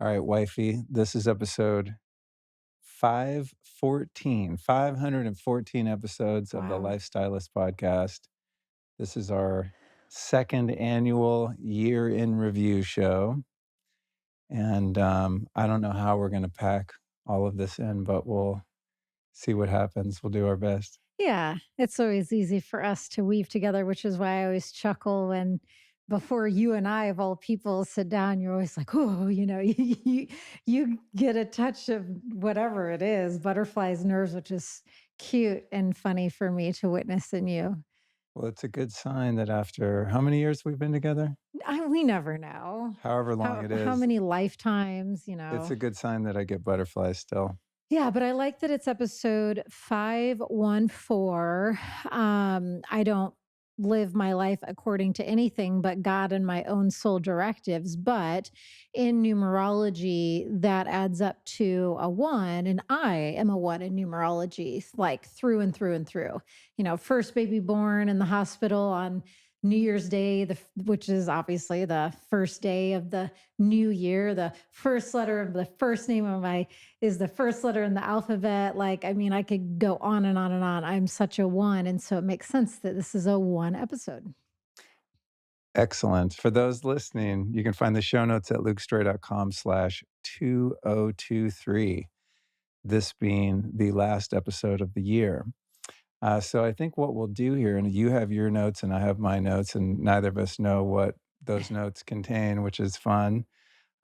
All right, wifey, this is episode 514, 514 episodes of the Wow. Lifestylist podcast. This is our second annual year in review show. And I don't know how we're going to pack all of this in, but we'll see what happens. We'll do our best. Yeah, it's always easy for us to weave together, which is why I always chuckle when before you and I, of all people, sit down, you're always like, oh, you get a touch of whatever it is, butterflies' nerves, which is cute and funny for me to witness in you. Well, it's a good sign that after how many years we've been together? We never know However long how it how is, many lifetimes, it's a good sign that I get butterflies still. Yeah, but I like that it's episode 514. I don't live my life according to anything but God and my own soul directives. But in numerology, that adds up to a one. And I am a one in numerology, like through and through and through. First baby born in the hospital on New Year's Day, which is obviously the first day of the new year. The first letter of the first name of my is the first letter in the alphabet. Like, I mean, I could go on and on and on. I'm such a one. And so it makes sense that this is a one episode. Excellent. For those listening, you can find the show notes at lukestory.com/2023, this being the last episode of the year. So I think what we'll do here, and you have your notes and I have my notes, and neither of us know what those notes contain, which is fun.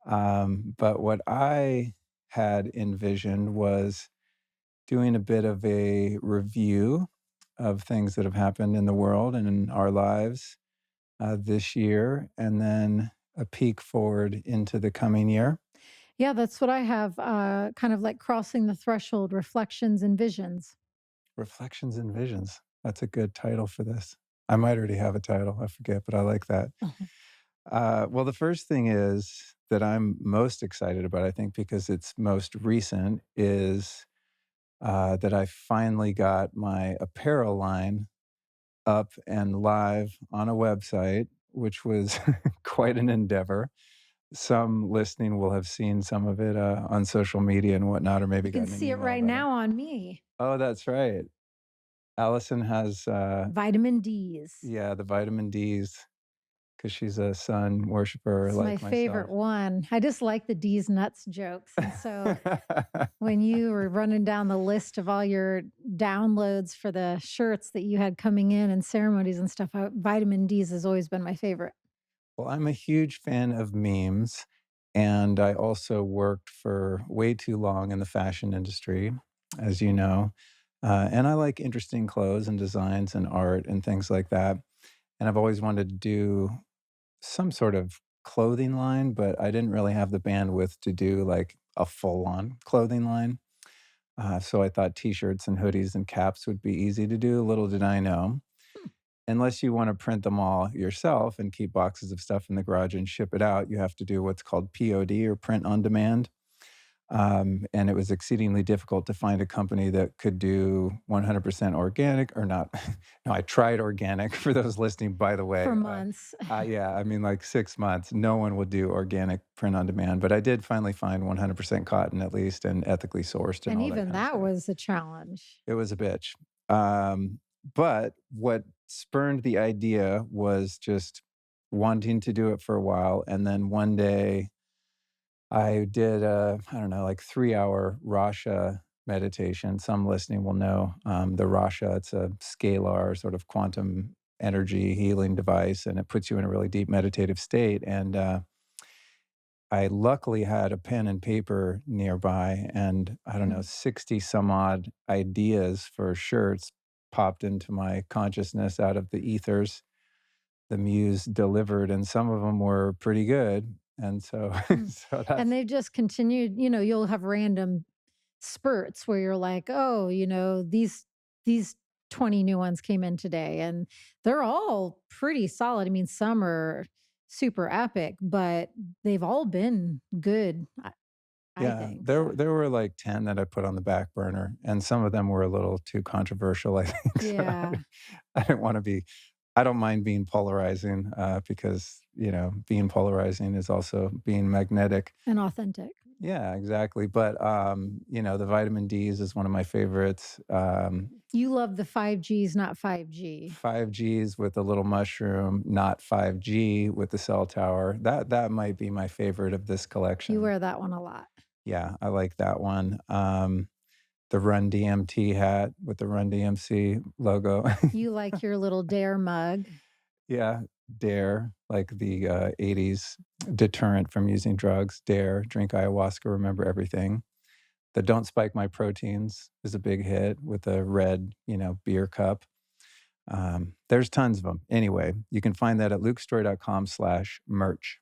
But what I had envisioned was doing a bit of a review of things that have happened in the world and in our lives this year, and then a peek forward into the coming year. Yeah, that's what I have, kind of like crossing the threshold, reflections and visions. Reflections and Visions. That's a good title for this. I might already have a title. I forget, but I like that. Well, the first thing is that I'm most excited about, I think, because it's most recent, is that I finally got my apparel line up and live on a website, which was quite an endeavor. Some listening will have seen some of it on social media and whatnot, or maybe You can gotten an see it email right about it. now on me. Oh, that's right. Allison has, Vitamin D's. yeah, the vitamin D's because she's a sun worshiper It's my like favorite myself. one. I just like the D's nuts jokes. And so when you were running down the list of all your downloads for the shirts that you had coming in and ceremonies and stuff, vitamin D's has always been my favorite. Well, I'm a huge fan of memes, and I also worked for way too long in the fashion industry, as you know. And I like interesting clothes and designs and art and things like that. And I've always wanted to do some sort of clothing line, but I didn't really have the bandwidth to do like a full on clothing line. So I thought t shirts and hoodies and caps would be easy to do. Little did I know, unless you want to print them all yourself and keep boxes of stuff in the garage and ship it out, you have to do what's called POD, or print on demand. And it was exceedingly difficult to find a company that could do 100% organic, or not. No, I tried organic for those listening, by the For way. months. Yeah, I mean, like 6 months, no one would do organic print on demand. But I did finally find 100% cotton, at least, and ethically sourced and And all that even kind of that stuff. was a challenge. It was a bitch. But what spurned the idea was just wanting to do it for a while. And then one day I did a, I don't know, like 3 hour Rasha meditation. Some listening will know the Rasha. It's a scalar sort of quantum energy healing device, and it puts you in a really deep meditative state. And I luckily had a pen and paper nearby, and I don't know, 60 some odd ideas for shirts popped into my consciousness out of the ethers. The muse delivered, and some of them were pretty good. And so, Mm. so And that's, they've just continued, you'll have random spurts where you're like, "Oh, these 20 new ones came in today," and they're all pretty solid. I mean, some are super epic, but they've all been good, I yeah, think, there, so. there were like 10 that I put on the back burner, and some of them were a little too controversial, I think. So Yeah. I didn't want to be, I don't mind being polarizing because, being polarizing is also being magnetic. And authentic. Yeah, exactly. But the vitamin D's is one of my favorites. You love the 5 Gs, not 5G. 5Gs with a little mushroom, not 5G with the cell tower. That might be my favorite of this You collection. wear that one a lot. Yeah, I like that one. The Run DMT hat with the Run DMC logo. You like your little Dare mug. Yeah, Dare, like the 80s deterrent from using drugs. Dare, drink ayahuasca, remember everything. The Don't Spike My Proteins is a big hit with a red, beer cup. There's tons of them. Anyway, you can find that at lukestory.com/merch.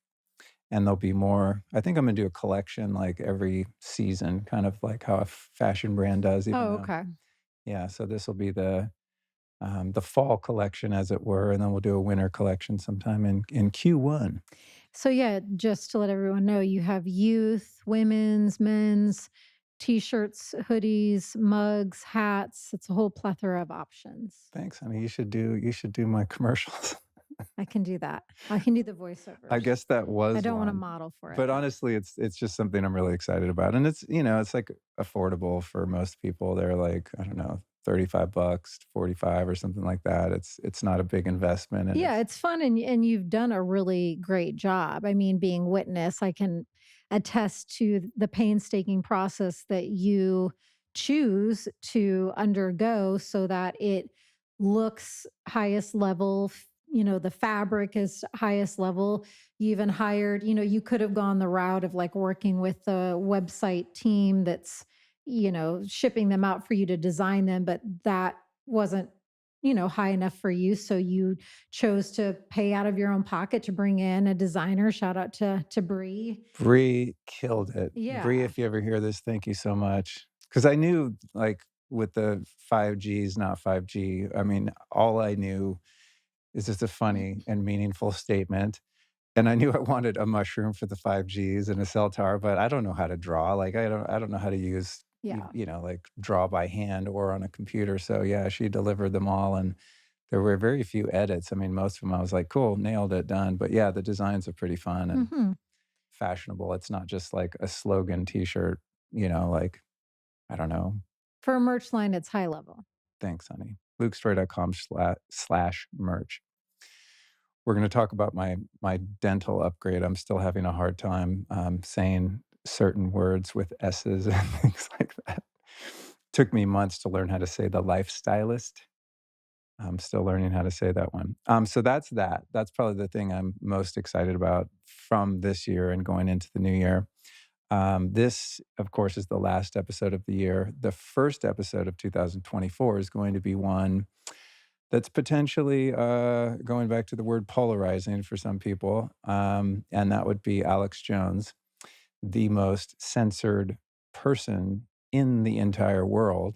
And there'll be more. I think I'm going to do a collection like every season, kind of like how a fashion brand does, even Oh, though, okay. yeah. So this will be the fall collection, as it were, and then we'll do a winter collection sometime in Q1. So, yeah, just to let everyone know, you have youth, women's, men's, t-shirts, hoodies, mugs, hats. It's a whole plethora of options. Thanks, honey. You should do my commercials. I can do that. I can do the I voiceovers. guess that I was don't want to one. model for it But though. honestly, it's just something I'm really excited about. And it's like affordable for most people. They're like, I don't know, 35 bucks, 45 or something like that. It's not a big investment and Yeah, it's it's fun and you've done a really great job. I mean, being witness, I can attest to the painstaking process that you choose to undergo so that it looks highest level, the fabric is highest level. You even hired, you could have gone the route of like working with the website team that's, shipping them out for you to design them, but that wasn't high enough for you, so you chose to pay out of your own pocket to bring in a designer. Shout out to Bree. Bree killed it. Bree, Yeah. if you ever hear this, thank you so much. Because I knew like with the 5Gs, not 5G, I mean, all I knew is just a funny and meaningful statement. And I knew I wanted a mushroom for the 5Gs and a cell tower, but I don't know how to draw. Like I don't know how to use Yeah. like draw by hand or on a computer. So yeah, she delivered them all and there were very few edits. I mean, most of them I was like, cool, nailed it, done. But yeah, the designs are pretty fun and Hmm. fashionable. It's not just like a slogan t-shirt, like I don't know. For a merch line, it's high level. Thanks, honey. lukestory.com/merch. We're going to talk about my dental upgrade. I'm still having a hard time saying certain words with S's and things like that. Took me months to learn how to say the Lifestylist. I'm still learning how to say that one. So that's that. That's probably the thing I'm most excited about from this year and going into the new year. This, of course, is the last episode of the year. The first episode of 2024 is going to be one that's potentially going back to the word polarizing for some people. And that would be Alex Jones, the most censored person in the entire world.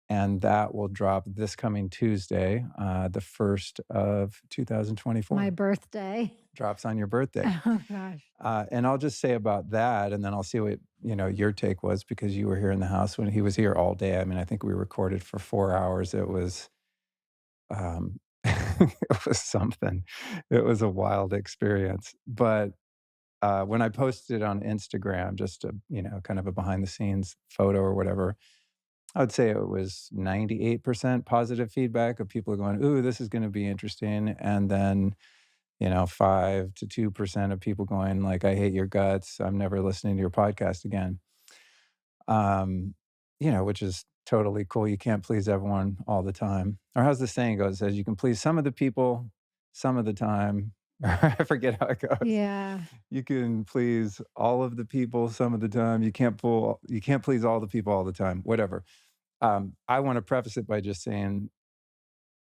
And that will drop this coming Tuesday, the 1st of My 2024. birthday. Drops on your birthday. Oh gosh. And I'll just say about that, and then I'll see what your take was because you were here in the house when he was here all day. I mean, I think we recorded for 4 hours. It was it was something. It was a wild experience. But when I posted on Instagram, just a, kind of a behind the scenes photo or whatever, I would say it was 98% positive feedback of people going, "Ooh, this is going to be interesting," and then 5 to 2% of people going like, "I hate your guts. I'm never listening to your podcast again." Which is totally cool. You can't please everyone all the time. Or how's the saying goes? It says you can please some of the people some of the time. I forget how it goes. Yeah. You can please all of the people some of the time. You can't please all the people all the time. Whatever. I want to preface it by just saying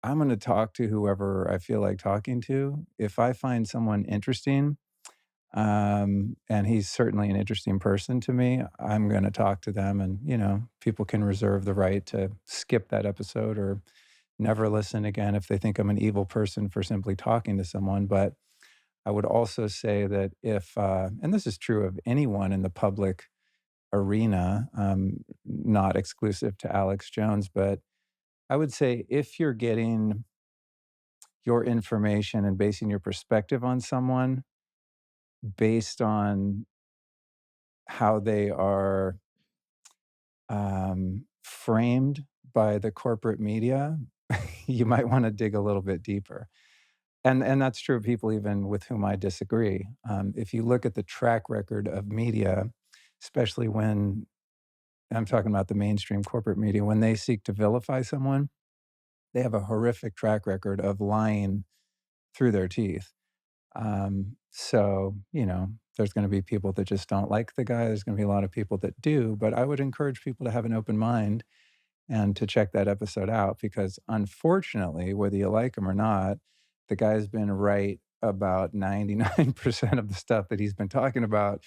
I'm going to talk to whoever I feel like talking to. If I find someone interesting, and he's certainly an interesting person to me, I'm going to talk to them. And, people can reserve the right to skip that episode or never listen again if they think I'm an evil person for simply talking to someone. But I would also say that if, and this is true of anyone in the public arena, not exclusive to Alex Jones, but I would say if you're getting your information and basing your perspective on someone based on how they are framed by the corporate media, you might want to dig a little bit deeper. And that's true of people even with whom I disagree. If you look at the track record of media, especially when I'm talking about the mainstream corporate media, when they seek to vilify someone, they have a horrific track record of lying through their teeth. There's going to be people that just don't like the guy. There's going to be a lot of people that do, but I would encourage people to have an open mind and to check that episode out because unfortunately, whether you like him or not, the guy's been right about 99% of the stuff that he's been talking about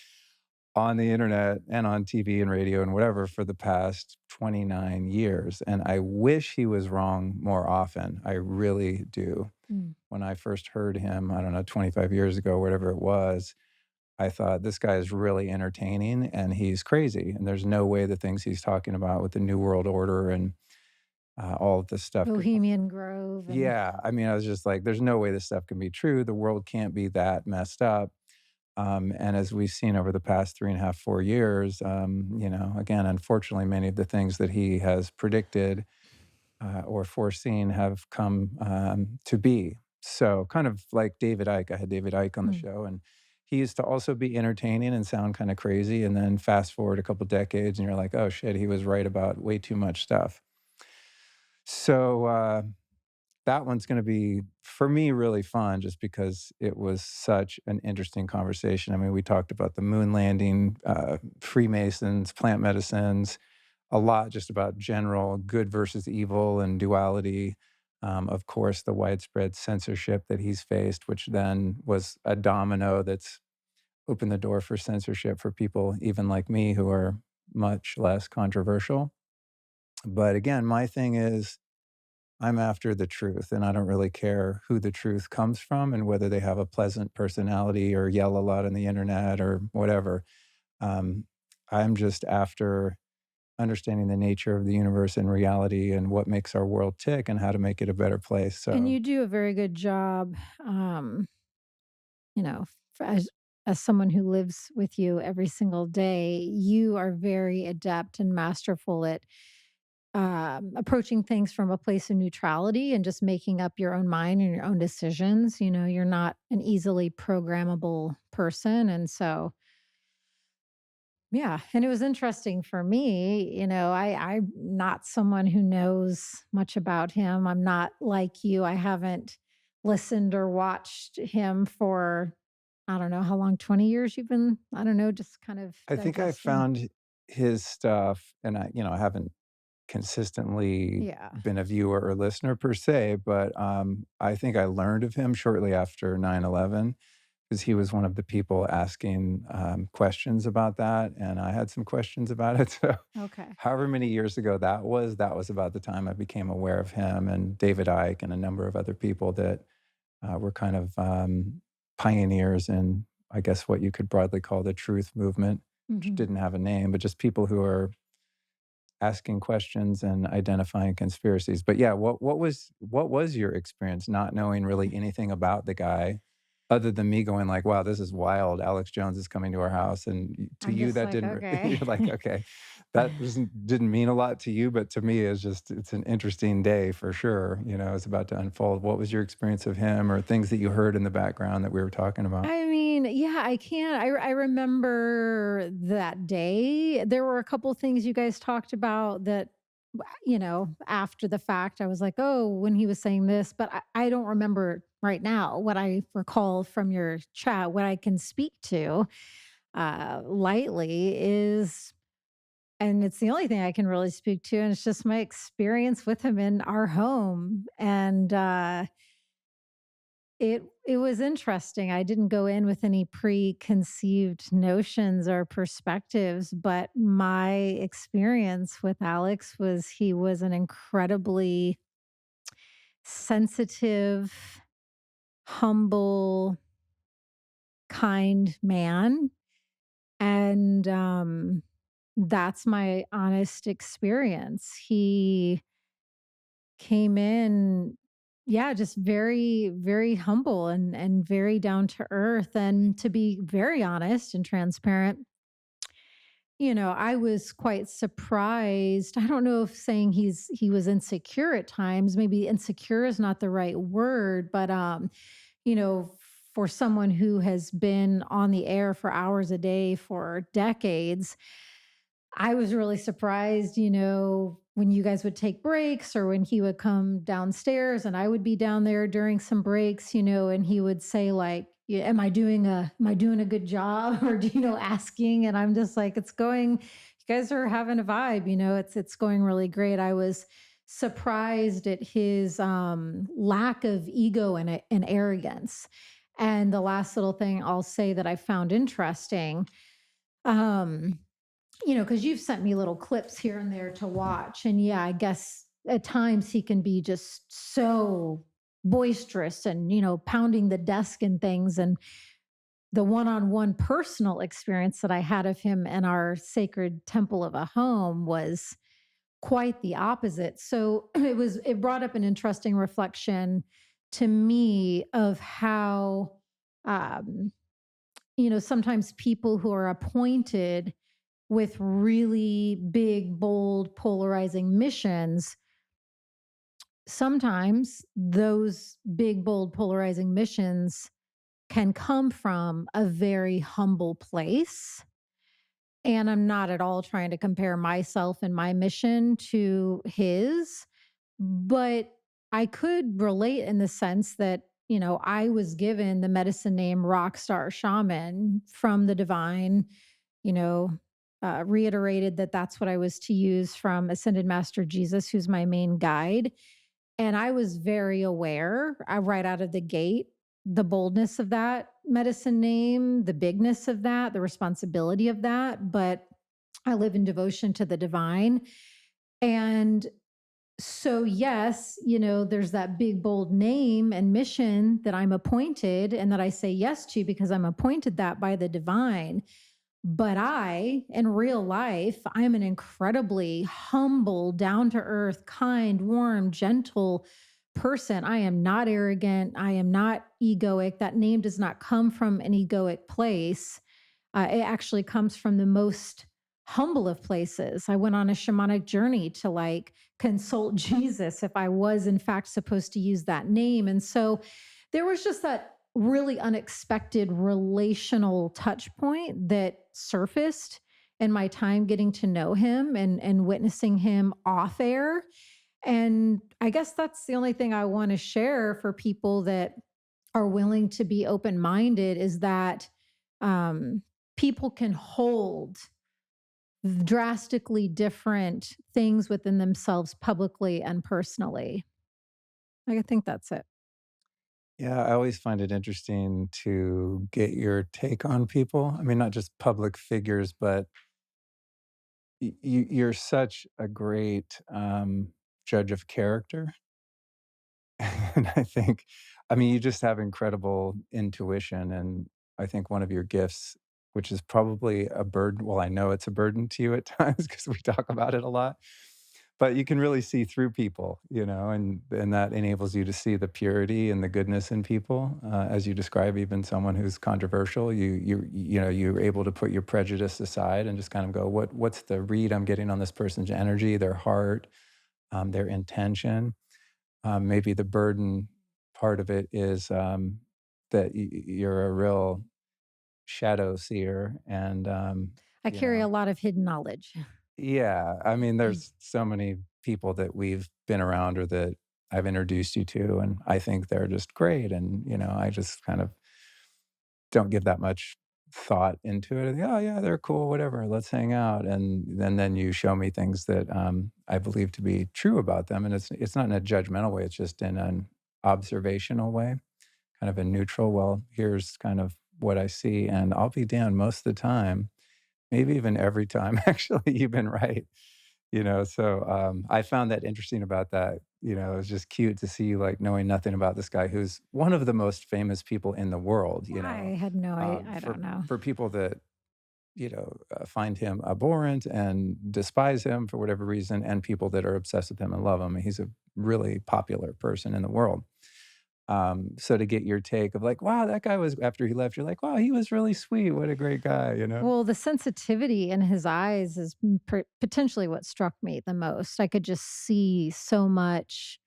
on the internet and on TV and radio and whatever for the past 29 years. And I wish he was wrong more often. I really do. Mm. When I first heard him, I don't know, 25 years ago, whatever it was, I thought this guy is really entertaining and he's crazy. And there's no way the things he's talking about with the New World Order and all of this stuff could. Bohemian Grove and Yeah. I mean, I was just like, there's no way this stuff can be true. The world can't be that messed up. And as we've seen over the past 3.5, 4 years, again, unfortunately, many of the things that he has predicted or foreseen have come to be. So, kind of like David Icke. I had David Icke on the mm. show, and he used to also be entertaining and sound kind of crazy. And then fast forward a couple decades, and you're like, oh shit, he was right about way too much stuff. So, that one's gonna be, for me, really fun just because it was such an interesting conversation. I mean, we talked about the moon landing, Freemasons, plant medicines, a lot just about general good versus evil and duality. Of course, the widespread censorship that he's faced, which then was a domino that's opened the door for censorship for people even like me who are much less controversial. But again, my thing is I'm after the truth, and I don't really care who the truth comes from and whether they have a pleasant personality or yell a lot on the internet or whatever. Um, I'm just after understanding the nature of the universe and reality and what makes our world tick and how to make it a better place. and So you do a very good job, you know, as someone who lives with you every single day, you are very adept and masterful at approaching things from a place of neutrality and just making up your own mind and your own decisions. You know, you're not an easily programmable person. And so, yeah. And it was interesting for me. I'm not someone who knows much about him. I'm not like you. I haven't listened or watched him for, I don't know how long, 20 years you've been, I don't know, just kind of I think I digesting. found his stuff, and I haven't consistently Yeah. been a viewer or listener per se, but I think I learned of him shortly after 9/11 because he was one of the people asking questions about that, and I had some questions about it. So, Okay. however many years ago that was about the time I became aware of him and David Icke and a number of other people that were kind of pioneers in, I guess, what you could broadly call the truth movement, which Hmm. didn't have a name, but just people who are asking questions and identifying conspiracies. But yeah, what was your experience not knowing really anything about the guy other than me going like, "Wow, this is wild. Alex Jones is coming to our house." And to I'm you just that like, didn't you're okay. like, "Okay, that didn't mean a lot to you, but to me it's an interesting day for sure." It's about to unfold. What was your experience of him or things that you heard in the background that we were talking about? I mean, yeah, I can. I remember that day. There were a couple things you guys talked about that, after the fact, I was like, oh, when he was saying this, but I don't remember right now. What I recall from your chat, what I can speak to lightly is, and it's the only thing I can really speak to, and it's just my experience with him in our home. And, it was interesting. I didn't go in with any preconceived notions or perspectives, but my experience with Alex was he was an incredibly sensitive, humble, kind man, and, that's my honest experience. He came in Yeah, just very, very humble and very down to earth. And to be very honest and transparent, I was quite surprised. I don't know if saying he was insecure at times, maybe insecure is not the right word, but you know, for someone who has been on the air for hours a day for decades, I was really surprised, when you guys would take breaks or when he would come downstairs and I would be down there during some breaks, and he would say like, "Yeah, am I doing a good job?" or asking, and I'm just like, "It's going, you guys are having a vibe, it's going really great." I was surprised at his lack of ego and arrogance. And the last little thing I'll say that I found interesting, um because you've sent me little clips here and there to watch. And yeah, I guess at times he can be just so boisterous and, pounding the desk and things. And the one on one personal experience that I had of him in our sacred temple of a home was quite the opposite. So it brought up an interesting reflection to me of how, um, sometimes people who are appointed with really big, bold, polarizing missions, sometimes those big, bold, polarizing missions can come from a very humble place. And I'm not at all trying to compare myself and my mission to his, but I could relate in the sense that, I was given the medicine name Rockstar Shaman from the divine, you know, reiterated that that's what I was to use from Ascended Master Jesus, who's my main guide. And I was very aware right out of the gate, the boldness of that medicine name, the bigness of that, the responsibility of that. But I live in devotion to the divine. And so, yes, there's that big, bold name and mission that I'm appointed and that I say yes to because I'm appointed that by the divine. But in real life, I'm an incredibly humble, down to earth, kind, warm, gentle person. I am not arrogant. I am not egoic. That name does not come from an egoic place. It actually comes from the most humble of places. I went on a shamanic journey to like consult Jesus if I was, in fact, supposed to use that name. And so there was just that really unexpected relational touch point that surfaced in my time getting to know him and witnessing him off air. And I guess that's the only thing I want to share for people that are willing to be open minded is that um, people can hold drastically different things within themselves publicly and personally. I think that's it. Yeah, I always find it interesting to get your take on people. I mean, not just public figures, but you're such a great judge of character. And I mean, you just have incredible intuition. And I think one of your gifts, which is probably a burden, well, I know it's a burden to you at times because we talk about it a lot, but you can really see through people, and that enables you to see the purity and the goodness in people. As you describe, even someone who's controversial, you're able to put your prejudice aside and just kind of go, what's the read I'm getting on this person's energy, their heart, their intention. Maybe the burden part of it is that you're a real shadow seer, and I you carry know, a lot of hidden knowledge. yeah. I mean, there's so many people that we've been around or that I've introduced you to, and I think they're just great, and I just kind of don't give that much thought into it. I think, oh yeah, they're cool, whatever. Let's hang out, and then you show me things that I believe to be true about them, and it's not in a judgmental way. It's just in an observational way, kind of a neutral. Well, here's kind of what I see, and I'll be damned most of the time, maybe even every time. Actually, you've been right. So I found that interesting about that. It was just cute to see you like knowing nothing about this guy who's one of the most famous people in the world. I had no I For don't know. people that find him abhorrent and despise him for whatever reason, and people that are obsessed with him and love him. He's a really popular person in the world. So to get your take of like, wow, that guy was after he left, you're like, wow, he was really sweet. What a great guy, you know? Well, the sensitivity in his eyes is potentially what struck me the most. I could just see so much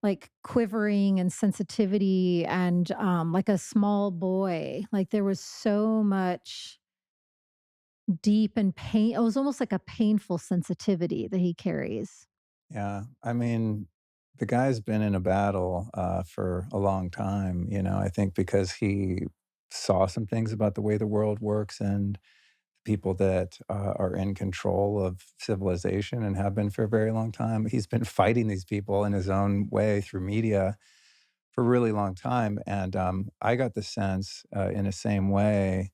like quivering and sensitivity and like a small boy. Like there was so much deep and pain. It was almost like a painful sensitivity that he carries. Yeah. I mean, the guy's been in a battle for a long time, you know, I think because he saw some things about the way the world works and people that are in control of civilization and have been for a very long time. He's been fighting these people in his own way through media for a really long time. And I got the sense in the same way,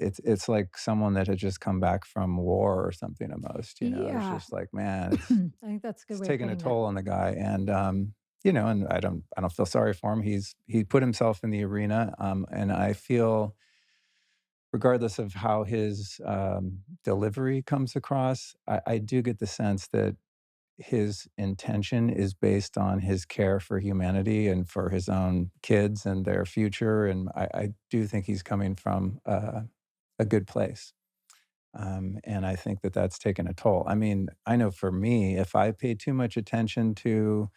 it's like someone that had just come back from war or something almost, you know, it's Yeah. just like, man, I think that's a good it's way of taking a putting it. toll on the guy. And, you know, and I don't feel sorry for him. He put himself in the arena. And I feel, regardless of how his delivery comes across, I do get the sense that his intention is based on his care for humanity and for his own kids and their future. And I do think he's coming from a good place. And I think that that's taken a toll. I mean, I know for me, if I pay too much attention to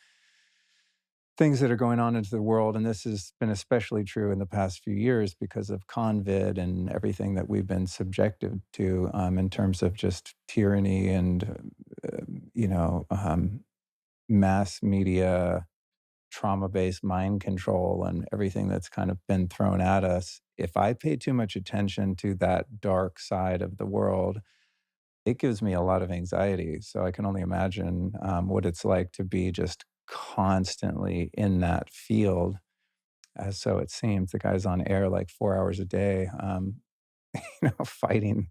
things that are going on into the world, and this has been especially true in the past few years because of COVID and everything that we've been subjected to in terms of just tyranny and, you know, mass media, trauma based mind control, and everything that's kind of been thrown at us. If I pay too much attention to that dark side of the world, it gives me a lot of anxiety. So I can only imagine what it's like to be just constantly in that field. So it seems the guy's on air like 4 hours a day, you know, fighting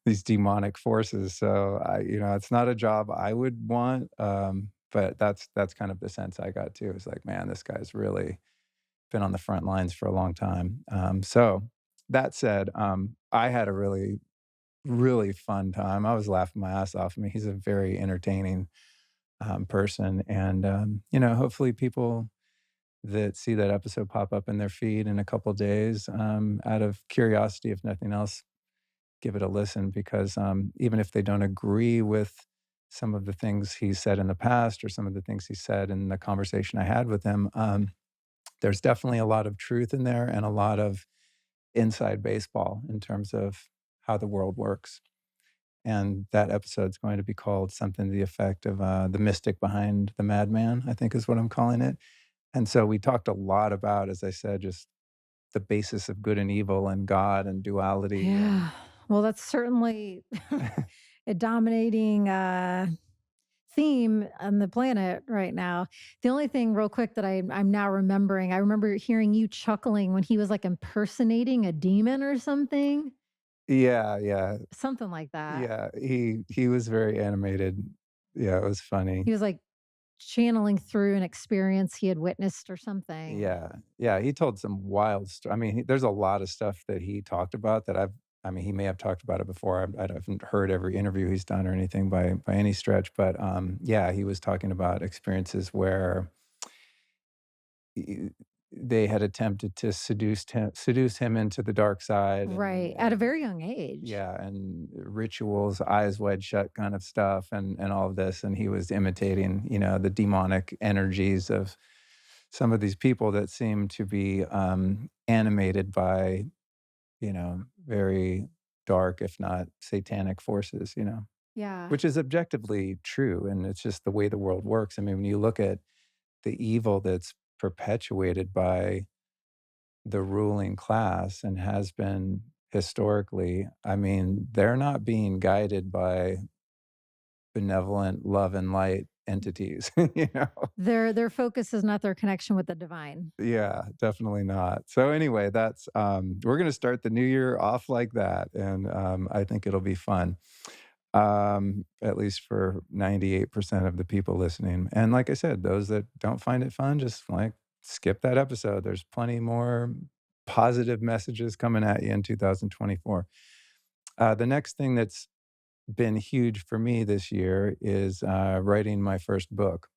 these demonic forces. So you know, it's not a job I would want. But that's kind of the sense I got too. It's like, man, this guy's really been on the front lines for a long time. So that said, I had a really fun time. I was laughing my ass off. I mean, he's a very entertaining person, and you know, hopefully, people that see that episode pop up in their feed in a couple days, out of curiosity, if nothing else, give it a listen because even if they don't agree with some of the things he said in the past or some of the things he said in the conversation I had with him, there's definitely a lot of truth in there and a lot of inside baseball in terms of how the world works. And that episode's going to be called something to the effect of The Mystic Behind the Madman, I think is what I'm calling it. And so we talked a lot about, as I said, just the basis of good and evil and God and duality and Yeah. Well, that's certainly a dominating theme on the planet right now. The only thing, real quick, that I'm now remembering, I remember hearing you chuckling when he was like impersonating a demon or something, yeah, yeah, something like that. yeah. He was very animated. Yeah, it was funny. He was like channeling through an experience he had witnessed or something. Yeah, yeah, he told some wild I mean, there's a lot of stuff that he talked about that I mean, he may have talked about it before. I haven't heard every interview he's done or anything by any stretch, but, yeah, he was talking about experiences where y they had attempted to seduce him into the dark side Right. At a and very young age. yeah, and rituals, eyes wide shut kind of stuff and all of this, and he was imitating, you know, the demonic energies of some of these people that seem to be, animated by, you know, very dark, if not satanic forces, you know, Yeah. which is objectively true, and it's just the way the world works. I mean, when you look at the evil that's perpetuated by the ruling class and has been historically, I mean, they're not being guided by benevolent love and light entities, you know? Their focus is not their connection with the divine. Yeah, definitely not. So anyway, that's we're gonna start the new year off like that, and I think it'll be fun. At least for 98% of the people listening. And like I said, those that don't find it fun, just like skip that episode. There's plenty more positive messages coming at you in 2024. The next thing that's been huge for me this year is writing my first book,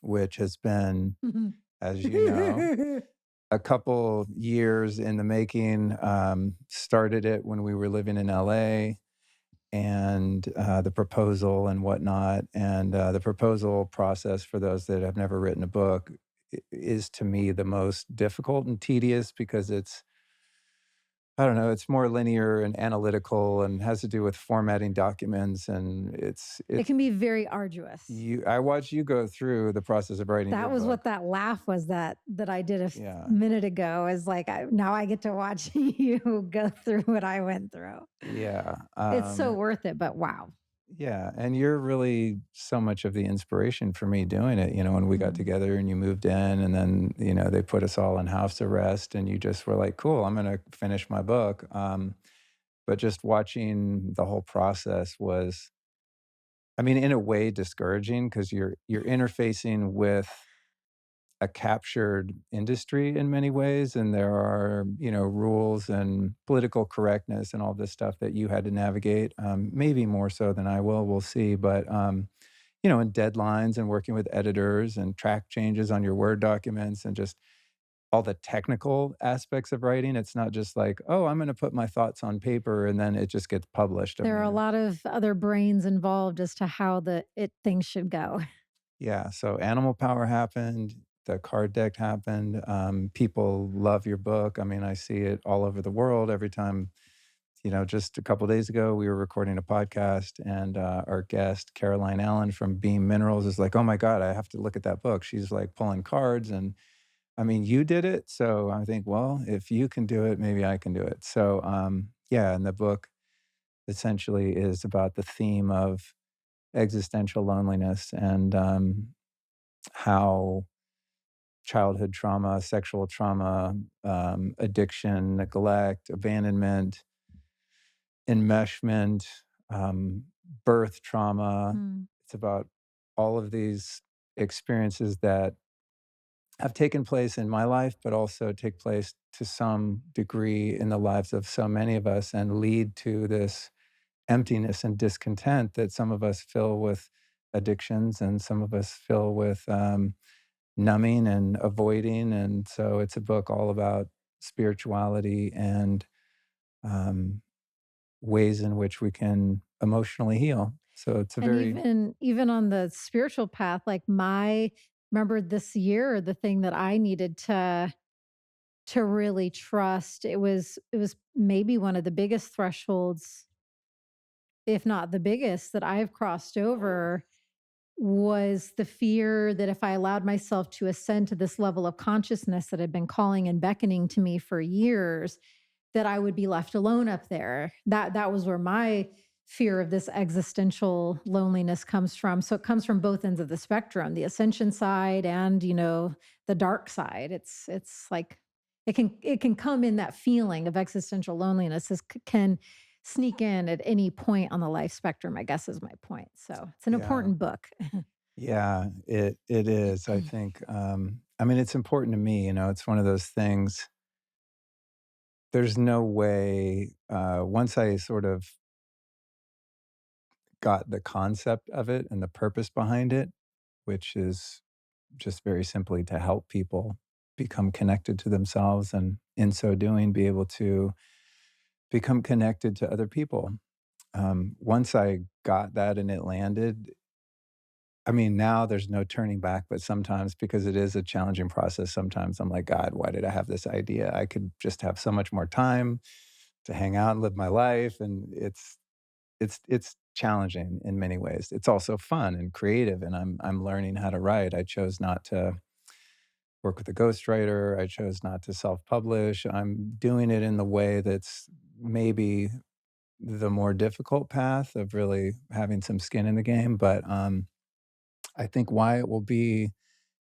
which has been as you know. A couple years in the making, started it when we were living in LA, and the proposal and whatnot. And the proposal process, for those that have never written a book, is to me the most difficult and tedious because I don't know, it's more linear and analytical and has to do with formatting documents. And It it's can be very arduous. I watched you go through the process of writing your That was what book. that laugh was that I did Yeah. minute ago, is like, now I get to watch you go through what I went through. Yeah. It's so worth it, but wow. Yeah, and you're really so much of the inspiration for me doing it, when we got Mm. together and you moved in and then, they put us all in house arrest and you just were like, "Cool, I'm gonna finish my book." But just watching the whole process was, I mean, in a way discouraging because you're interfacing with a captured industry in many ways, and there are, rules and political correctness and all this stuff that you had to navigate, maybe more so than I will, we'll see, but, and deadlines and working with editors and track changes on your Word documents and just all the technical aspects of writing. It's not just like, "Oh, I'm gonna put my thoughts on paper," and then it just gets published. I There are a mean, lot of other brains involved as to how things should go. yeah, so Animal Power happened, the card deck happened, people love your book. I mean, I see it all over the world every time. Just a couple days ago, we were recording a podcast, and our guest, Caroline Allen from Beam Minerals, is like, "Oh my God, I have to look at that book." She's like pulling cards, and I mean, you did it. So I think, well, if you can do it, maybe I can do it. So, yeah, and the book essentially is about the theme of existential loneliness and how childhood trauma, sexual trauma, addiction, neglect, abandonment, enmeshment, um, birth trauma. Mm. It's about all of these experiences that have taken place in my life, but also take place to some degree in the lives of so many of us and lead to this emptiness and discontent that some of us fill with addictions and some of us fill with numbing and avoiding. And so it's a book all about spirituality and um, ways in which we can emotionally heal. So it's a And very, even on the spiritual path, like, my remember this year, the thing that I needed to really trust, it was maybe one of the biggest thresholds, if not the biggest, that I've crossed over, was the fear that if I allowed myself to ascend to this level of consciousness that had been calling and beckoning to me for years, that I would be left alone up there. That was where my fear of this existential loneliness comes from. So it comes from both ends of the spectrum, the ascension side and, the dark side. It's like it can come in, that feeling of existential loneliness can sneak in at any point on the life spectrum, I guess is my point. So it's an yeah. important book. Yeah, it is. I think, I mean, it's important to me, it's one of those things. There's no way, once I sort of got the concept of it and the purpose behind it, which is just very simply to help people become connected to themselves and in so doing be able to become connected to other people. Once I got that and it landed, I mean, now there's no turning back, but sometimes because it is a challenging process, sometimes I'm like, God, why did I have this idea? I could just have so much more time to hang out and live my life. And it's challenging in many ways. It's also fun and creative, and I'm learning how to write. I chose not to work with a ghostwriter. I chose not to self-publish. I'm doing it in the way that's maybe the more difficult path of really having some skin in the game. But I think why it will be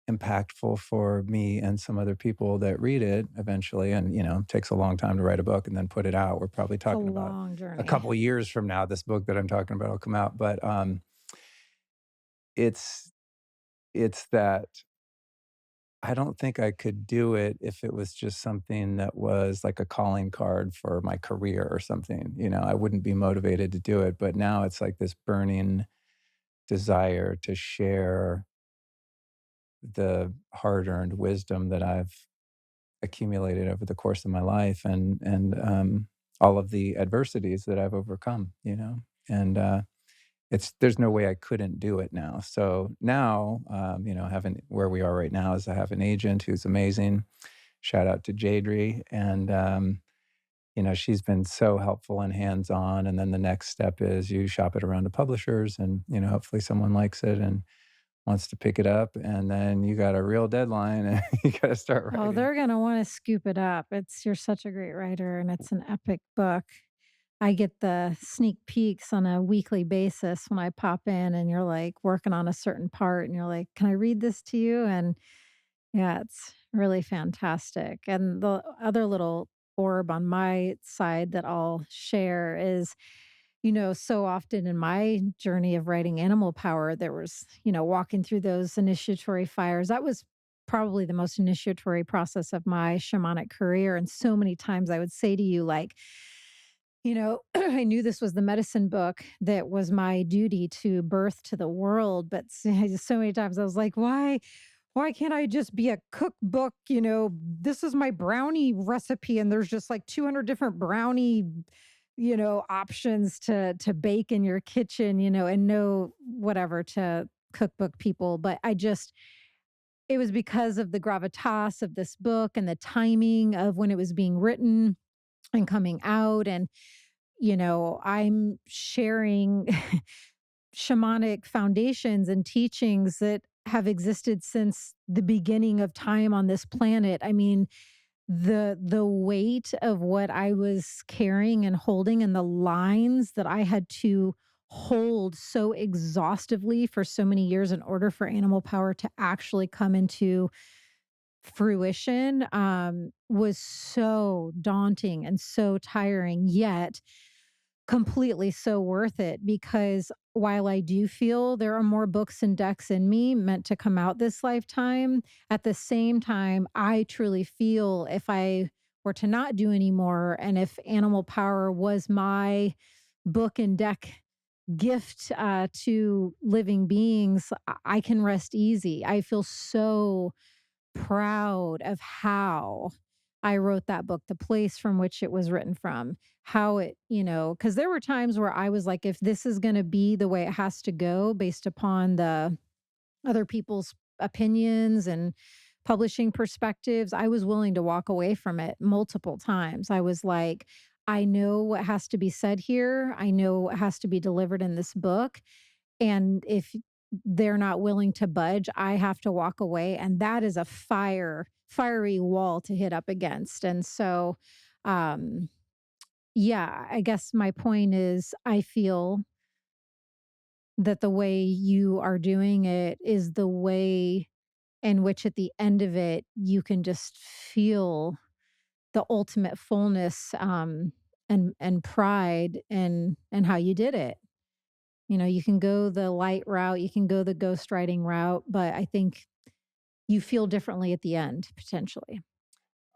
impactful for me and some other people that read it eventually, and takes a long time to write a book and then put it out. We're probably It's a talking about long a journey. couple of years from now this book that I'm talking about will come out, but it's it's that I don't think I could do it if it was just something that was like a calling card for my career or something. I wouldn't be motivated to do it, but now it's like this burning desire to share the hard-earned wisdom that I've accumulated over the course of my life, and all of the adversities that I've overcome, you know? And, it's there's no way I couldn't do it now. So now, having where we are right now is I have an agent who's amazing. Shout out to Jadri, and, she's been so helpful and hands-on, and then the next step is you shop it around to publishers and, hopefully someone likes it and wants to pick it up, and then you got a real deadline and you gotta start Oh, writing. they're gonna wanna scoop it up. You're such a great writer, and it's an epic book. I get the sneak peeks on a weekly basis when I pop in and you're, like, working on a certain part, and you're like, "Can I read this to you?" And, yeah, it's really fantastic. And the other little orb on my side that I'll share is, so often in my journey of writing Animal Power, there was, walking through those initiatory fires. That was probably the most initiatory process of my shamanic career. And so many times I would say to you, like, I knew this was the medicine book that was my duty to birth to the world, but so many times I was like, why can't I just be a cookbook? This is my brownie recipe, and there's just like 200 different brownie, options to bake in your kitchen, and no whatever to cookbook people. But it was because of the gravitas of this book and the timing of when it was being written and coming out. And, I'm sharing shamanic foundations and teachings that have existed since the beginning of time on this planet. I mean, the weight of what I was carrying and holding and the lines that I had to hold so exhaustively for so many years in order for Animal Power to actually come into fruition was so daunting and so tiring, yet completely so worth it, because while I do feel there are more books and decks in me meant to come out this lifetime, at the same time, I truly feel if I were to not do anymore and if Animal Power was my book and deck gift to living beings, I can rest easy. I feel so proud of how I wrote that book, the place from which it was written from, how it, because there were times where I was like, if this is going to be the way it has to go based upon the other people's opinions and publishing perspectives, I was willing to walk away from it multiple times. I was like, I know what has to be said here. I know what has to be delivered in this book. And if they're not willing to budge, I have to walk away. And that is a fiery wall to hit up against. And so, um, yeah, I guess my point is I feel that the way you are doing it is the way in which at the end of it, you can just feel the ultimate fullness and pride and how you did it. You can go the light route, you can go the ghostwriting route, but I think you feel differently at the end, potentially.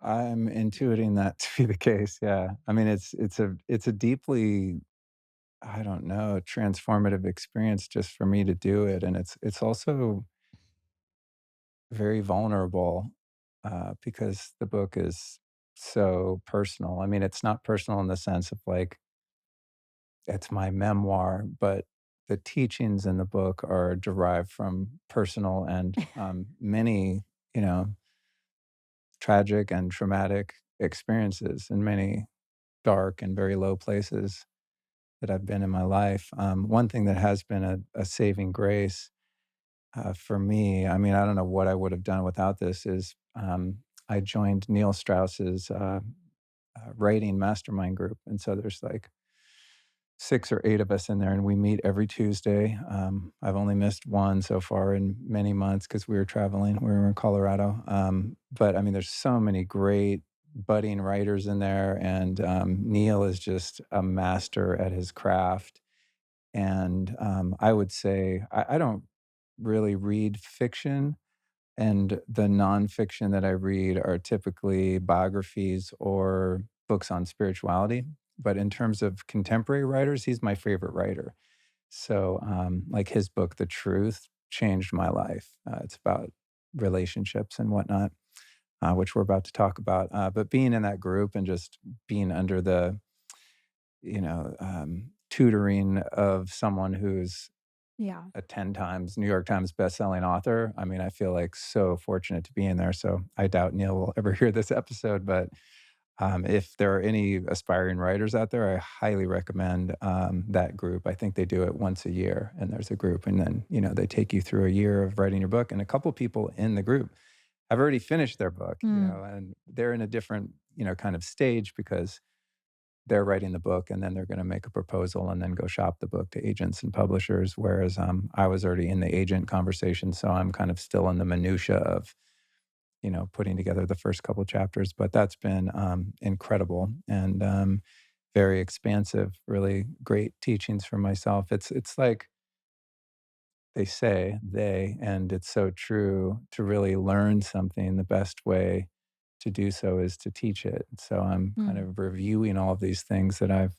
I'm intuiting that to be the case, yeah. I mean, it's a deeply, I don't know, transformative experience just for me to do it, and it's also very vulnerable, because the book is so personal. I mean, it's not personal in the sense of, like, it's my memoir, but the teachings in the book are derived from personal and, many, you know, tragic and traumatic experiences in many dark and very low places that I've been in my life. One thing that has been a saving grace, for me, I mean, I don't know what I would have done without this, is I joined Neil Strauss's writing mastermind group. And so there's like 6 or 8 of us in there, and we meet every Tuesday. I've only missed one so far in many months because we were traveling. We were in Colorado. But I mean, there's so many great budding writers in there, and Neil is just a master at his craft. And I would say I don't really read fiction, and the nonfiction that I read are typically biographies or books on spirituality. But in terms of contemporary writers, he's my favorite writer. So, like his book, The Truth, changed my life. It's about relationships and whatnot, which we're about to talk about. But being in that group and just being under the, tutoring of someone who's Yeah. a 10 times New York Times bestselling author. I mean, I feel like so fortunate to be in there. So I doubt Neil will ever hear this episode, but if there are any aspiring writers out there, I highly recommend that group. I think they do it once a year, and there's a group, and then they take you through a year of writing your book. And a couple people in the group have already finished their book, Mm. and they're in a different kind of stage because they're writing the book, and then they're going to make a proposal and then go shop the book to agents and publishers. Whereas I was already in the agent conversation, so I'm kind of still in the minutia of putting together the first couple chapters. But that's been incredible and very expansive. Really great teachings for myself. It's like they say and it's so true, to really learn something, the best way to do so is to teach it. So I'm kind Mm. of reviewing all of these things that I've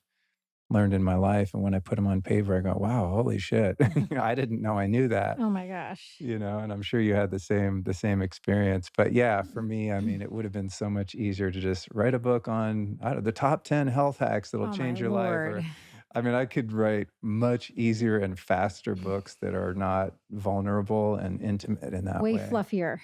learned in my life, and when I put them on paper, I go, "Wow, holy shit." I didn't know I knew that, Oh my gosh. and I'm sure you had the same experience. But yeah, for me, I mean, it would have been so much easier to just write a book on, I don't know, the top 10 health hacks that'll Oh my change your life. lord. Or I mean, I could write much easier and faster books that are not vulnerable and intimate in that Way way. fluffier.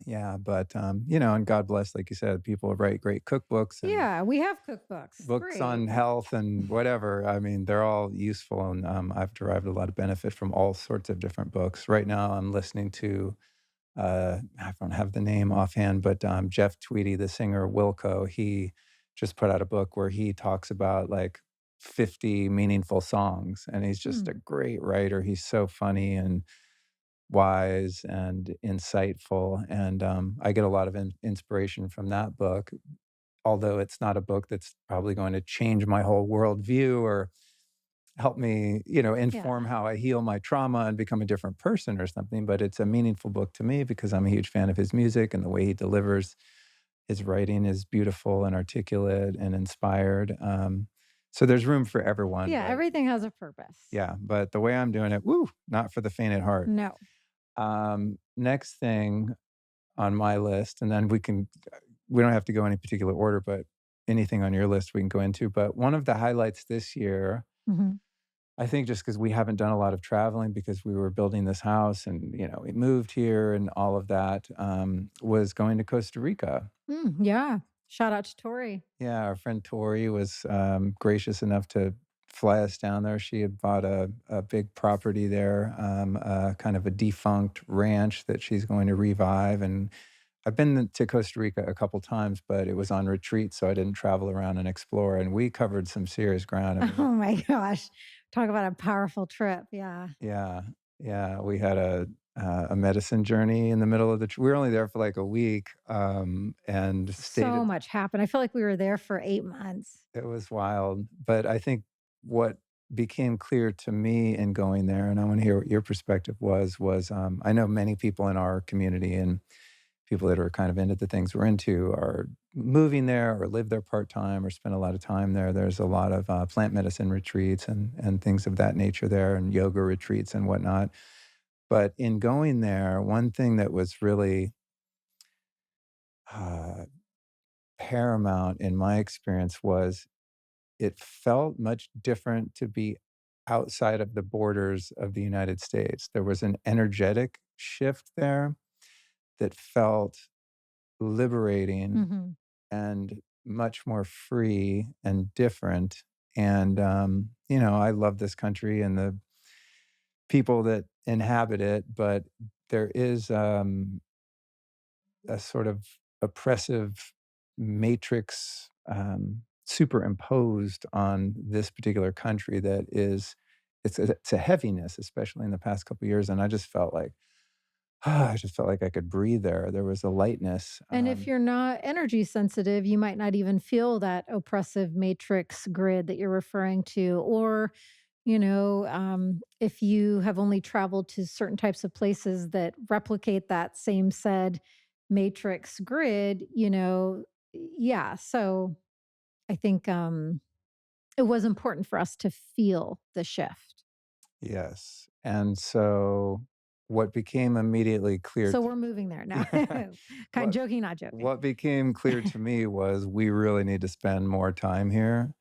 Yeah, but and God bless, like you said, people write great cookbooks and Yeah, we have cookbooks. books Great. on health and whatever. I mean, they're all useful, and I've derived a lot of benefit from all sorts of different books. Right now, I'm listening to I don't have the name offhand, but Jeff Tweedy, the singer Wilco, he just put out a book where he talks about like 50 meaningful songs, and he's just Hmm. a great writer. He's so funny and wise and insightful, and I get a lot of inspiration from that book, although it's not a book that's probably going to change my whole worldview or help me, Yeah. inform how I heal my trauma and become a different person or something. But it's a meaningful book to me because I'm a huge fan of his music and the way he delivers. His writing is beautiful and articulate and inspired. So there's room for everyone. Yeah, But everything has a purpose. yeah, but the way I'm doing it, woo, not for the faint at heart. No. Next thing on my list, and then we don't have to go any particular order, but anything on your list we can go into. But one of the highlights this year, Mhm. I think just because we haven't done a lot of traveling because we were building this house and, we moved here and all of that, was going to Costa Rica. Mm, yeah. Shout out to Tori. Yeah, our friend Tori was gracious enough to fly us down there. She had bought a big property there, kind of a defunct ranch that she's going to revive. And I've been to Costa Rica a couple times, but it was on retreat, so I didn't travel around and explore. And we covered some serious ground. I mean, Oh my gosh. Talk about a powerful trip. Yeah. yeah, yeah, we had a medicine journey in the middle of we were only there for like a week, and stayed So at much happened. I feel like we were there for 8 months. it was wild. But I think what became clear to me in going there, and I want to hear what your perspective was I know many people in our community and people that are kind of into the things we're into are moving there or live there part time or spend a lot of time there. There's a lot of plant medicine retreats and things of that nature there, and yoga retreats and whatnot. But in going there, one thing that was really uh, paramount in my experience was it felt much different to be outside of the borders of the United States. There was an energetic shift there that felt liberating Mhm. and much more free and different. And, I love this country and the people that inhabit it, but there is a sort of oppressive matrix superimposed on this particular country that is it's a heaviness, especially in the past couple of years. And I just felt like I just felt like I could breathe there. There was a lightness. And if you're not energy sensitive, you might not even feel that oppressive matrix grid that you're referring to. Or, if you have only traveled to certain types of places that replicate that same said matrix grid, yeah. So I think it was important for us to feel the shift. Yes. And so what became immediately clear So we're moving there now. t Kind what joking, not joking. what became clear to me was we really need to spend more time here,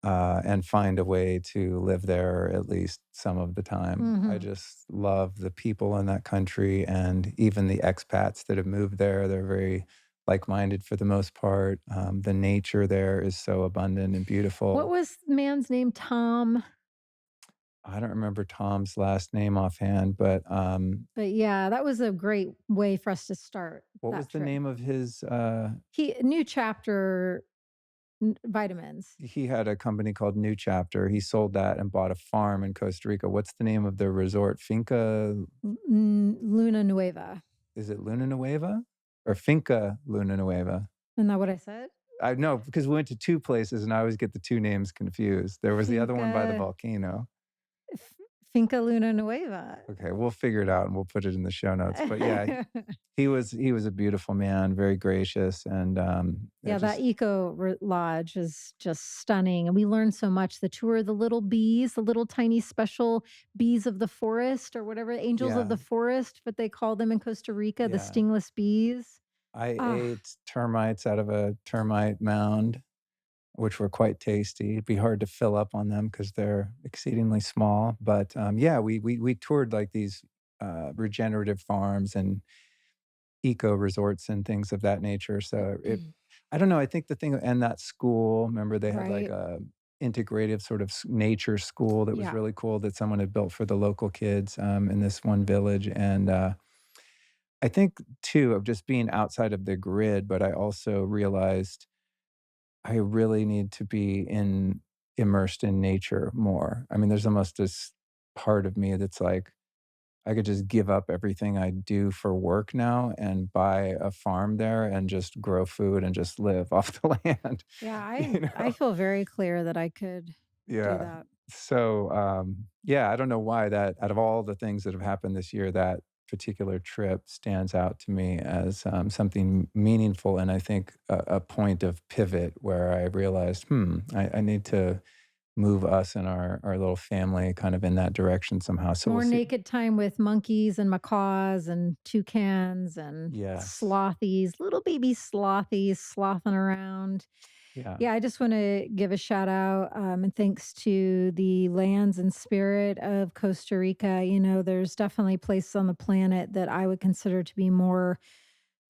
and find a way to live there at least some of the time. I Mhm. just love the people in that country and even the expats that have moved there. They're very like-minded for the most part. The nature there is so abundant and What beautiful. was the man's name? Tom? I don't remember Tom's last name offhand, but, But yeah, that was a great way for us to start what was that the trip. name of his, He New Chapter vitamins. he had a company called New Chapter. He sold that and bought a farm in Costa Rica. What's the name of the resort? Finca Luna Nueva. Is it Luna Nueva or Finca Luna Nueva? Isn't that what I said? I know because we went to 2 places and I always get the 2 names confused. There was the other one by the Finca volcano. F Finca Luna Nueva. Okay, we'll figure it out and we'll put it in the show notes. But yeah, he was a beautiful man, very gracious, and, it Yeah, that just lodge is just stunning, and we learned so much. The tour of the little bees, the little tiny special bees of the forest or whatever, angels of yeah, the forest, what they call them in Costa Rica, the yeah. stingless bees. I Ah, ate termites out of a termite mound, which were quite tasty. It'd be hard to fill up on them because 'cause they're exceedingly small, but, yeah, we toured, like, these, regenerative farms and eco resorts and things of that nature, so I don't know, I think the thing and that school, remember they had, like, right? a integrative sort of nature school that was Yeah. really cool that someone had built for the local kids, in this one village, and, I think too of just being outside of the grid, but I also realized I really need to be immersed in nature more. I mean, there's almost this part of me that's like, I could just give up everything I do for work now and buy a farm there and just grow food and just live off the land, Yeah, you I know? feel very clear that I could do Yeah. that. So, yeah, I don't know why that out of all the things that have happened this year, that particular trip stands out to me as, something meaningful and I think a point of pivot where I realized, I need to move us and our little family kind of in that direction somehow. So we'll More see. naked time with monkeys and macaws and toucans and Yes. slothies, little baby slothies slothing around. Yeah. Yeah, I just want to give a shout out and thanks to the lands and spirit of Costa Rica. You know, there's definitely places on the planet that I would consider to be more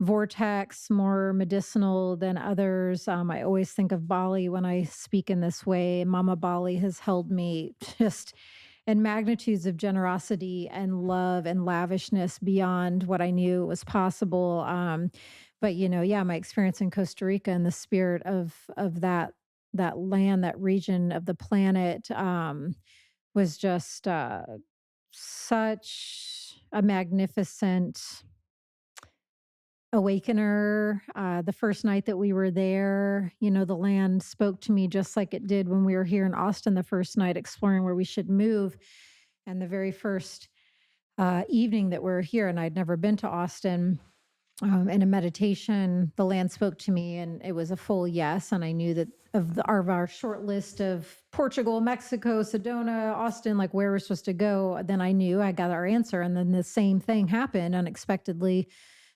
vortex, more medicinal than others. I always think of Bali when I speak in this way. Mama Bali has held me just in magnitudes of generosity and love and lavishness beyond what I knew was possible. But you know, yeah, my experience in Costa Rica and the spirit of that land, that region of the planet, was just such a magnificent awakener. The first night that we were there, you know, the land spoke to me just like it did when we were here in Austin the first night exploring where we should move. And the very first evening that we are here, and I'd never been to Austin. In a meditation, the land spoke to me, and it was a full yes. And I knew that of our short list of Portugal, Mexico, Sedona, Austin, like where we're supposed to go, then I knew I got our answer. And then the same thing happened unexpectedly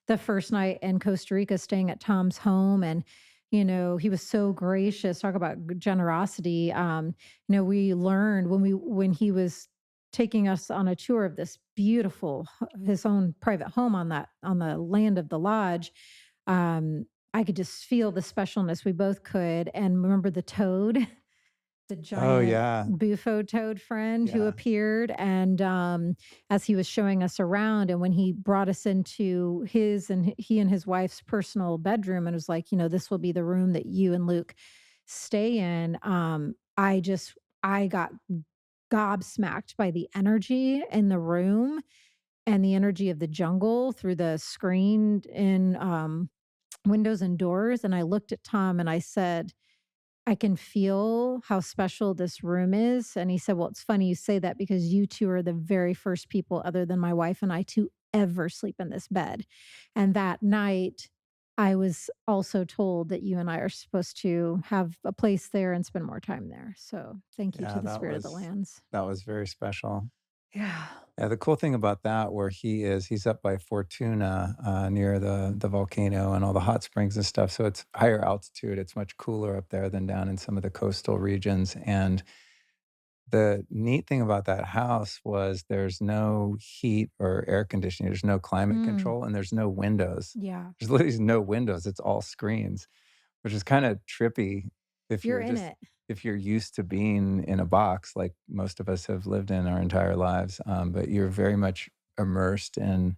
the first night in Costa Rica, staying at Tom's home. And, you know, he was so gracious. Talk about generosity. You know, we learned when he was taking us on a tour of this beautiful his own private home on the land of the lodge. I could just feel the specialness. We both could. And remember the toad, the Oh, giant yeah. bufo toad friend who Yeah. appeared. And as he was showing us around, and when he brought us into he and his wife's personal bedroom, and was like, you know, this will be the room that you and Luke stay in. I got gobsmacked by the energy in the room and the energy of the jungle through the screened in windows and doors. And I looked at Tom and I said, I can feel how special this room is. And he said, well, it's funny you say that because you two are the very first people, other than my wife and I, to ever sleep in this bed. And that night, I was also told that you and I are supposed to have a place there and spend more time there. So thank you to Yeah, the spirit of the lands. that was very special. Yeah. Yeah, the cool thing about that where he is, he's up by Fortuna, near the volcano and all the hot springs and stuff, so it's higher altitude, it's much cooler up there than down in some of the coastal regions, and the neat thing about that house was there's no heat or air conditioning, there's no climate Mm, control, and there's no windows. yeah. There's literally no windows, it's all screens, which is kinda trippy if You're you're in just it. if you're used to being in a box like most of us have lived in our entire lives, but you're very much immersed in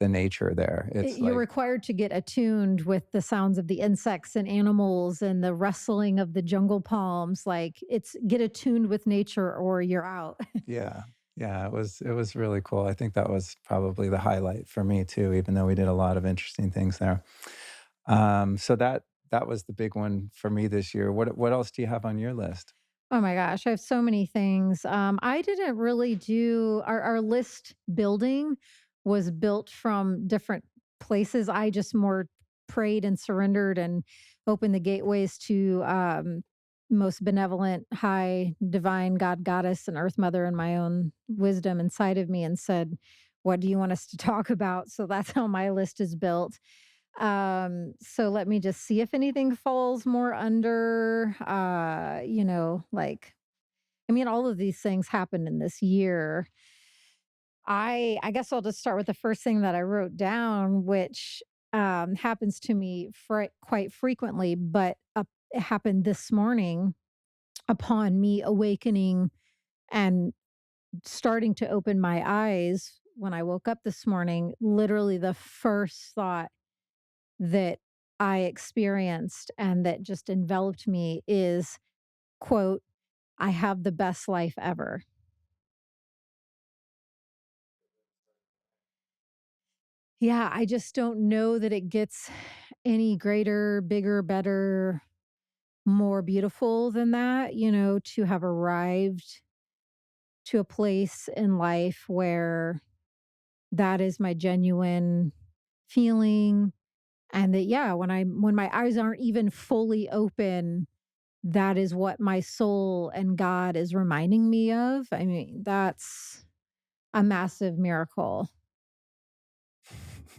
the nature there. It's You're like required to get attuned with the sounds of the insects and animals and the rustling of the jungle palms. Like it's get attuned with nature or you're out. yeah. Yeah, it was really cool. I think that was probably the highlight for me too, even though we did a lot of interesting things there. So that was the big one for me this year. What else do you have on your list? Oh my gosh, I have so many things. I didn't really do our list building was built from different places. I just more prayed and surrendered and opened the gateways to most benevolent, high, divine God, goddess, and earth mother and my own wisdom inside of me and said, what do you want us to talk about? So that's how my list is built. So let me just see if anything falls more under, like, I mean, all of these things happened in this year. I guess I'll just start with the first thing that I wrote down, which happens to me quite frequently, but it happened this morning upon me awakening and starting to open my eyes when I woke up this morning. Literally, the first thought that I experienced and that just enveloped me is, quote, "I have the best life ever." Yeah, I just don't know that it gets any greater, bigger, better, more beautiful than that, to have arrived to a place in life where that is my genuine feeling and that yeah, when my eyes aren't even fully open, that is what my soul and God is reminding me of. I mean, that's a massive miracle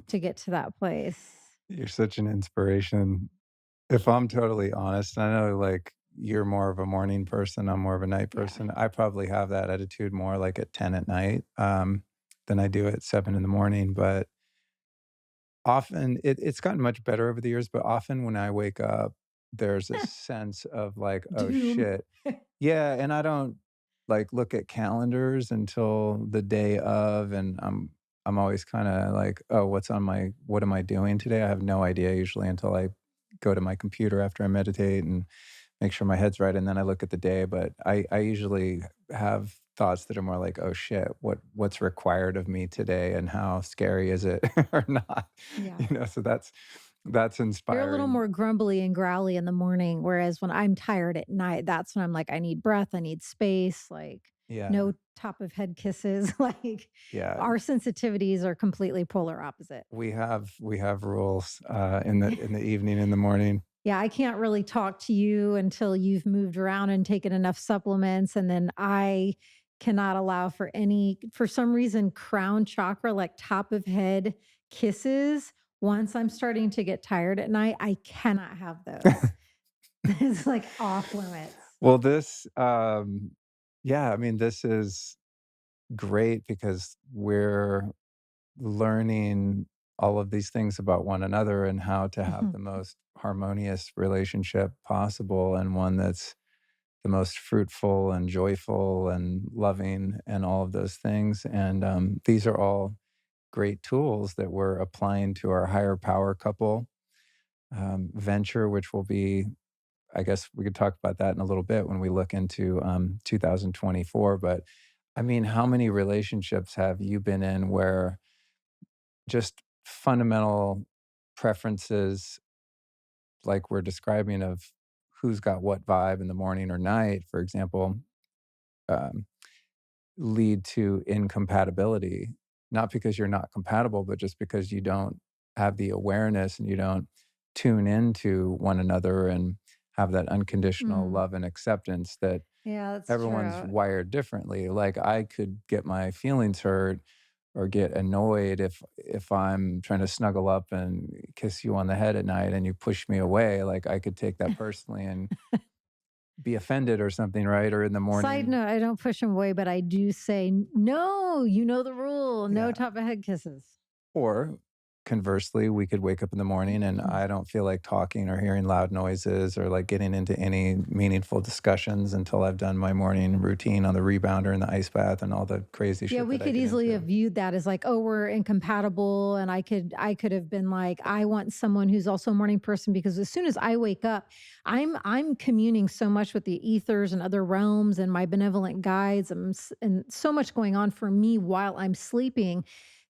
to get to that place. You're such an inspiration. If I'm totally honest, I know, like, you're more of a morning person, I'm more of a night Yeah. person. I probably have that attitude more like at 10 at night, than I do at 7 in the morning, but often it's gotten much better over the years, but often when I wake up, there's a sense of like, "Oh, Doom. shit." Yeah, and I don't, like, look at calendars until the day of, and I'm always kinda like, "Oh, what am I doing today?" I have no idea usually until I go to my computer after I meditate and make sure my head's right, and then I look at the day, but I usually have thoughts that are more like, "Oh, shit, what's required of me today, and how scary is it or not?" Yeah. So that's You're a little inspiring. more grumbly and growly in the morning, whereas when I'm tired at night, that's when I'm like, I need breath, I need space, like Yeah, no top of head kisses. Like yeah. our sensitivities are completely polar opposite. We have rules, in the evening, in the morning. Yeah, I can't really talk to you until you've moved around and taken enough supplements. And then I cannot allow for some reason, crown chakra, like top of head kisses. Once I'm starting to get tired at night, I cannot have those. It's like off limits. Well, yeah, I mean, this is great because we're learning all of these things about one another and how to have the most harmonious relationship possible and one that's the most fruitful and joyful and loving and all of those things. And these are all great tools that we're applying to our higher power couple venture, which will be, I guess we could talk about that in a little bit when we look into 2024. But I mean, how many relationships have you been in where just fundamental preferences, like we're describing, of who's got what vibe in the morning or night, for example, um, lead to incompatibility, not because you're not compatible, but just because you don't have the awareness and you don't tune into one another. And have that unconditional Mm. love and acceptance that Yeah, that's everyone's true. wired differently. Like I could get my feelings hurt or get annoyed if I'm trying to snuggle up and kiss you on the head at night and you push me away. Like I could take that personally and be offended or something, right? Or in the Side morning. note, I don't push him away, but I do say, "No, you know the rule. No Yeah. top of head kisses." Or conversely, we could wake up in the morning and I don't feel like talking or hearing loud noises or like getting into any meaningful discussions until I've done my morning routine on the rebounder and the ice bath and all the crazy Yeah, shit we that I could get easily have into. viewed that as like, oh, we're incompatible. And I could have been like, I want someone who's also a morning person because as soon as I wake up, I'm communing so much with the ethers and other realms and my benevolent guides and so much going on for me while I'm sleeping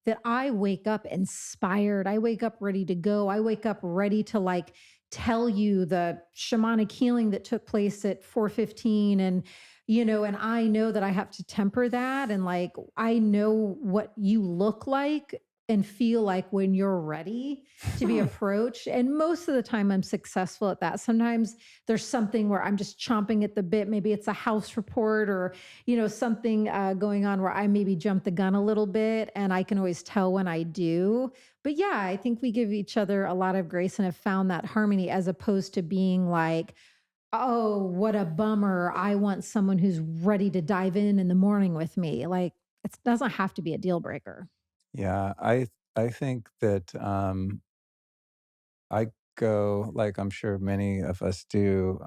that I wake up inspired. I wake up ready to go. I wake up ready to like tell you the shamanic healing that took place at 4:15 and I know that I have to temper that and like I know what you look like and feel like when you're ready to be approached. And most of the time I'm successful at that. Sometimes there's something where I'm just chomping at the bit. Maybe it's a house report or, something going on where I maybe jump the gun a little bit. And I can always tell when I do. But yeah, I think we give each other a lot of grace and have found that harmony as opposed to being like, oh, what a bummer. I want someone who's ready to dive in the morning with me. Like, it doesn't have to be a deal breaker. Yeah, I think that I go, like I'm sure many of us do,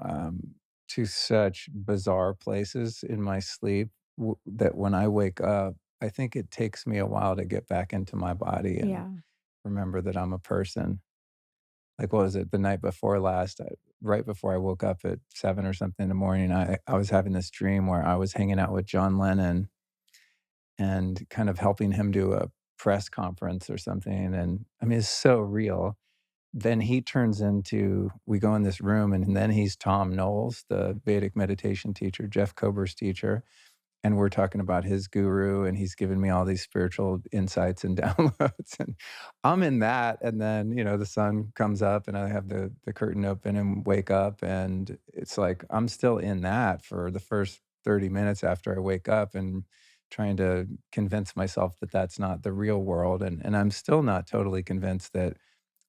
to such bizarre places in my sleep that when I wake up, I think it takes me a while to get back into my body and Yeah. remember that I'm a person. Like, what was it? The night before last, right before I woke up at 7 or something in the morning, I was having this dream where I was hanging out with John Lennon and kind of helping him do a press conference or something. And I mean, it's so real. Then he turns into we go in this room, and then he's Tom Knowles, the Vedic meditation teacher, Jeff Kober's teacher, and we're talking about his guru, and he's giving me all these spiritual insights and downloads, and I'm in that, and then, the sun comes up, and I have the curtain open and wake up, and it's like I'm still in that for the first 30 minutes after I wake up and trying to convince myself that that's not the real world, and I'm still not totally convinced that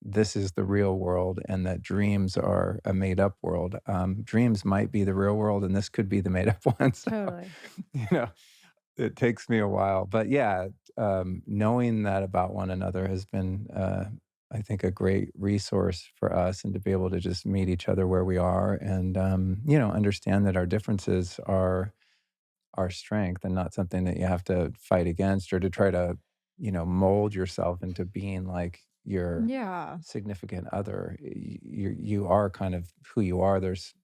this is the real world and that dreams are a made up world. Dreams might be the real world, and this could be the made up one. So, Totally. you know, it takes me a while. But yeah, knowing that about one another has been, I think, a great resource for us and to be able to just meet each other where we are and, understand that our differences are our strength and not something that you have to fight against or to try to, mold yourself into being like your Yeah. significant other. You are kind of who you are. There's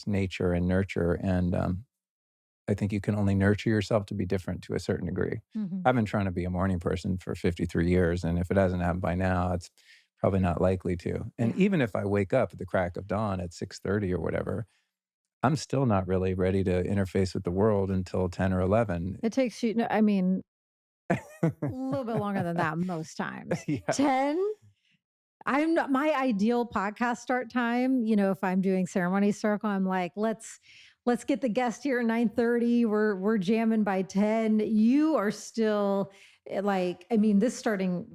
nature and nurture, and I think you can only nurture yourself to be different to a certain degree. Hmm. I've been trying to be a morning person for 53 years, and if it hasn't happened by now, it's probably not likely to. And Yeah. even if I wake up at the crack of dawn at 6:30 or whatever, I'm still not really ready to interface with the world until 10 or 11. It takes you, no, I mean, a little bit longer than that most times. Yeah. 10? I'm not my ideal podcast start time, if I'm doing ceremony circle, I'm like, let's get the guest here at 9:30. We're jamming by 10. You are still like, I mean,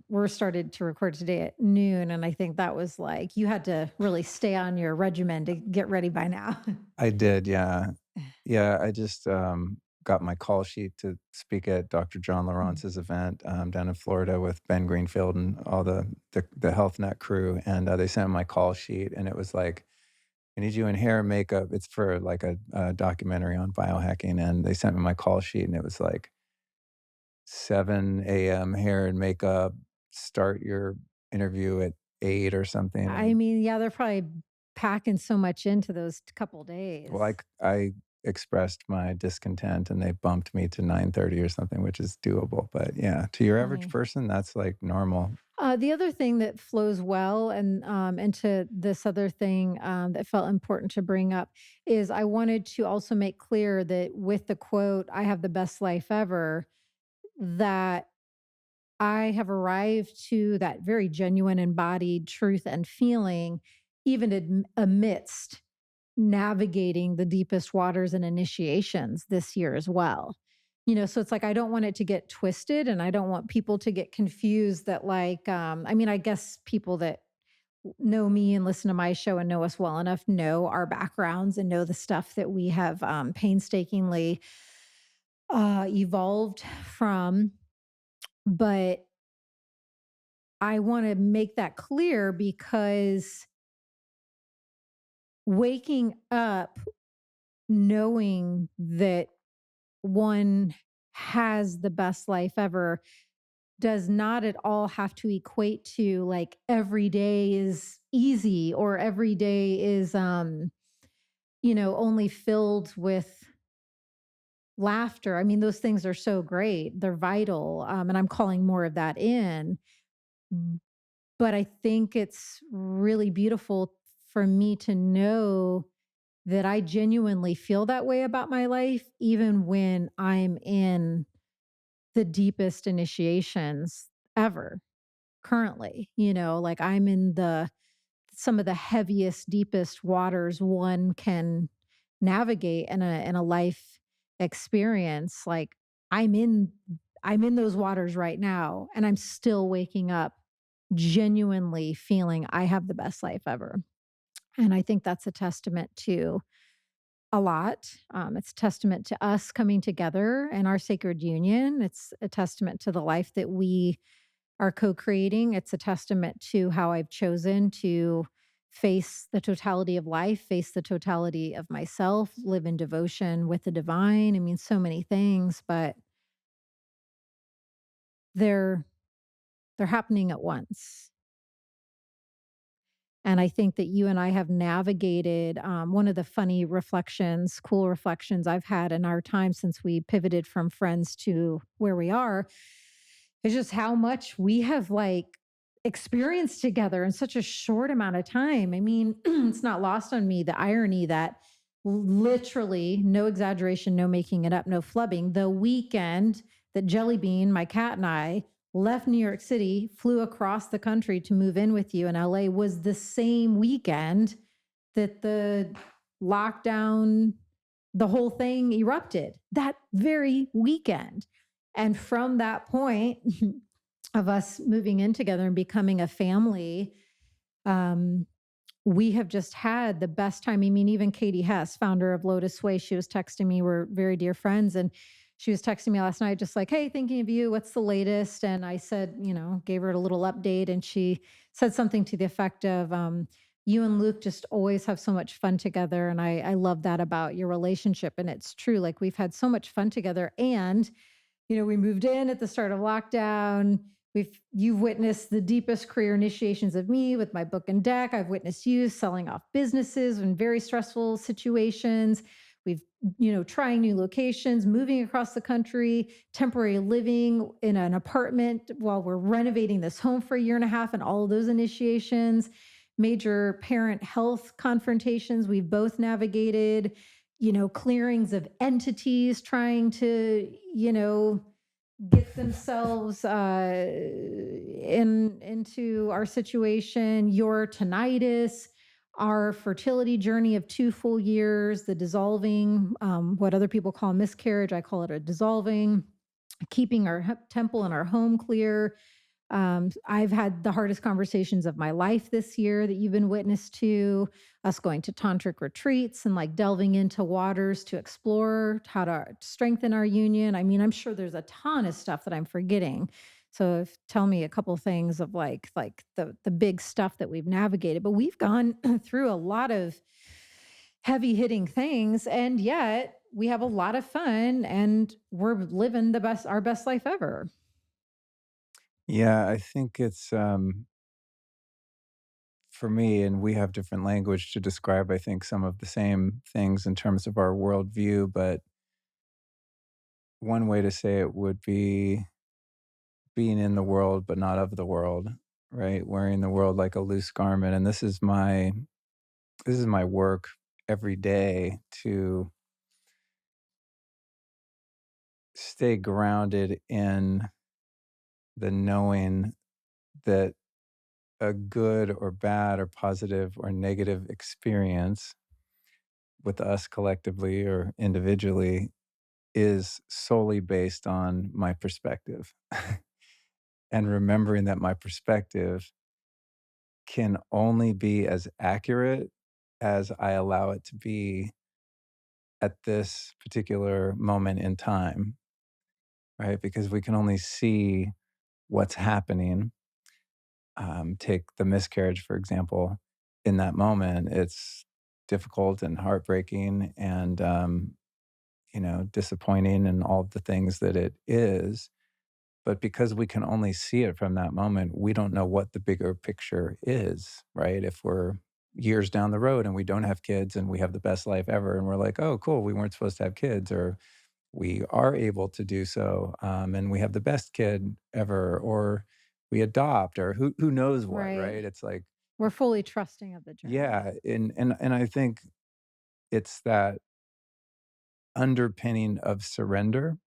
we're started to record today at noon. And I think that was like you had to really stay on your regimen to get ready by now. I did, yeah. Yeah, I just, got my call sheet to speak at Dr. John Mm. Lawrence's event, down in Florida with Ben Greenfield and all the Health Net crew, and, they sent my call sheet, and it was like, "I need you in hair and makeup." It's for, like, a documentary on biohacking, and they sent me my call sheet, and it was like 7 AM, hair and makeup, start your interview at 8 or something, I and mean, yeah, they're probably packing so much into those couple days. well, I expressed my discontent and they bumped me to 9:30 or something, which is doable, but yeah, to your average Funny. person, that's, like, normal. The other thing that flows well and into this other thing that felt important to bring up is I wanted to also make clear that with the quote, I have the best life ever, that I have arrived to that very genuine embodied truth and feeling, even amidst navigating the deepest waters and initiations this year as well. So it's like I don't want it to get twisted and I don't want people to get confused that like I mean I guess people that know me and listen to my show and know us well enough know our backgrounds and know the stuff that we have painstakingly evolved from. But I want to make that clear because waking up knowing that one has the best life ever does not at all have to equate to like every day is easy or every day is only filled with laughter. I mean, those things are so great. They're vital. And I'm calling more of that in. But I think it's really beautiful for me to know that I genuinely feel that way about my life, even when I'm in the deepest initiations ever currently. Like I'm in some of the heaviest, deepest waters one can navigate in a life experience. Like I'm in I'm in those waters right now and I'm still waking up genuinely feeling I have the best life ever. And I think that's a testament to a lot. It's a testament to us coming together and our sacred union. It's a testament to the life that we are co-creating. It's a testament to how I've chosen to face the totality of life, face the totality of myself, live in devotion with the divine. I mean, so many things, but they're they're happening at once. And I think that you and I have navigated one of the funny reflections, cool reflections I've had in our time since we pivoted from friends to where we are is just how much we have like experienced together in such a short amount of time. I mean, it's not lost on me the irony that literally, no exaggeration, no making it up, no flubbing, the weekend that Jelly Bean, my cat, and I left New York City, flew across the country to move in with you in LA was the same weekend that the lockdown, the whole thing erupted that very weekend. And from that point of us moving in together and becoming a family, um, we have just had the best time. I mean, even Katie Hess, founder of Lotus Way, she was texting me. We're very dear friends. And she was texting me last night, just like, hey, thinking of you. What's the latest? And I said, gave her a little update. And she said something to the effect of, you and Luke just always have so much fun together. And I love that about your relationship. And it's true. Like we've had so much fun together. And we moved in at the start of lockdown. You've witnessed the deepest career initiations of me with my book and deck. I've witnessed you selling off businesses in very stressful situations. We've, trying new locations, moving across the country, temporary living in an apartment while we're renovating this home for a year and a half, and all of those initiations, major parent health confrontations we've both navigated, clearings of entities trying to, get themselves into our situation, your tinnitus, our fertility journey of 2 full years, the dissolving, what other people call miscarriage, I call it a dissolving, keeping our temple and our home clear. I've had the hardest conversations of my life this year that you've been witness to, us going to tantric retreats and like delving into waters to explore how to strengthen our union. I mean, I'm sure there's a ton of stuff that I'm forgetting. So tell me a couple things of like the big stuff that we've navigated, but we've gone through a lot of heavy hitting things and yet we have a lot of fun and we're living our best life ever. Yeah, I think it's, for me, and we have different language to describe, I think, some of the same things in terms of our worldview, but one way to say it would be being in the world, but not of the world, right? Wearing the world like a loose garment. And this is my work every day to stay grounded in the knowing that a good or bad or positive or negative experience with us collectively or individually is solely based on my perspective. And remembering that my perspective can only be as accurate as I allow it to be at this particular moment in time, right? Because we can only see what's happening. Take the miscarriage, for example. In that moment, it's difficult and heartbreaking and, disappointing and all the things that it is. But because we can only see it from that moment, we don't know what the bigger picture is, right? If we're years down the road and we don't have kids and we have the best life ever, and we're like, oh, cool, we weren't supposed to have kids, or we are able to do so, and we have the best kid ever, or we adopt, or who knows what, Right. right? It's like, We're fully trusting of the journey. yeah, and I think it's that underpinning of surrender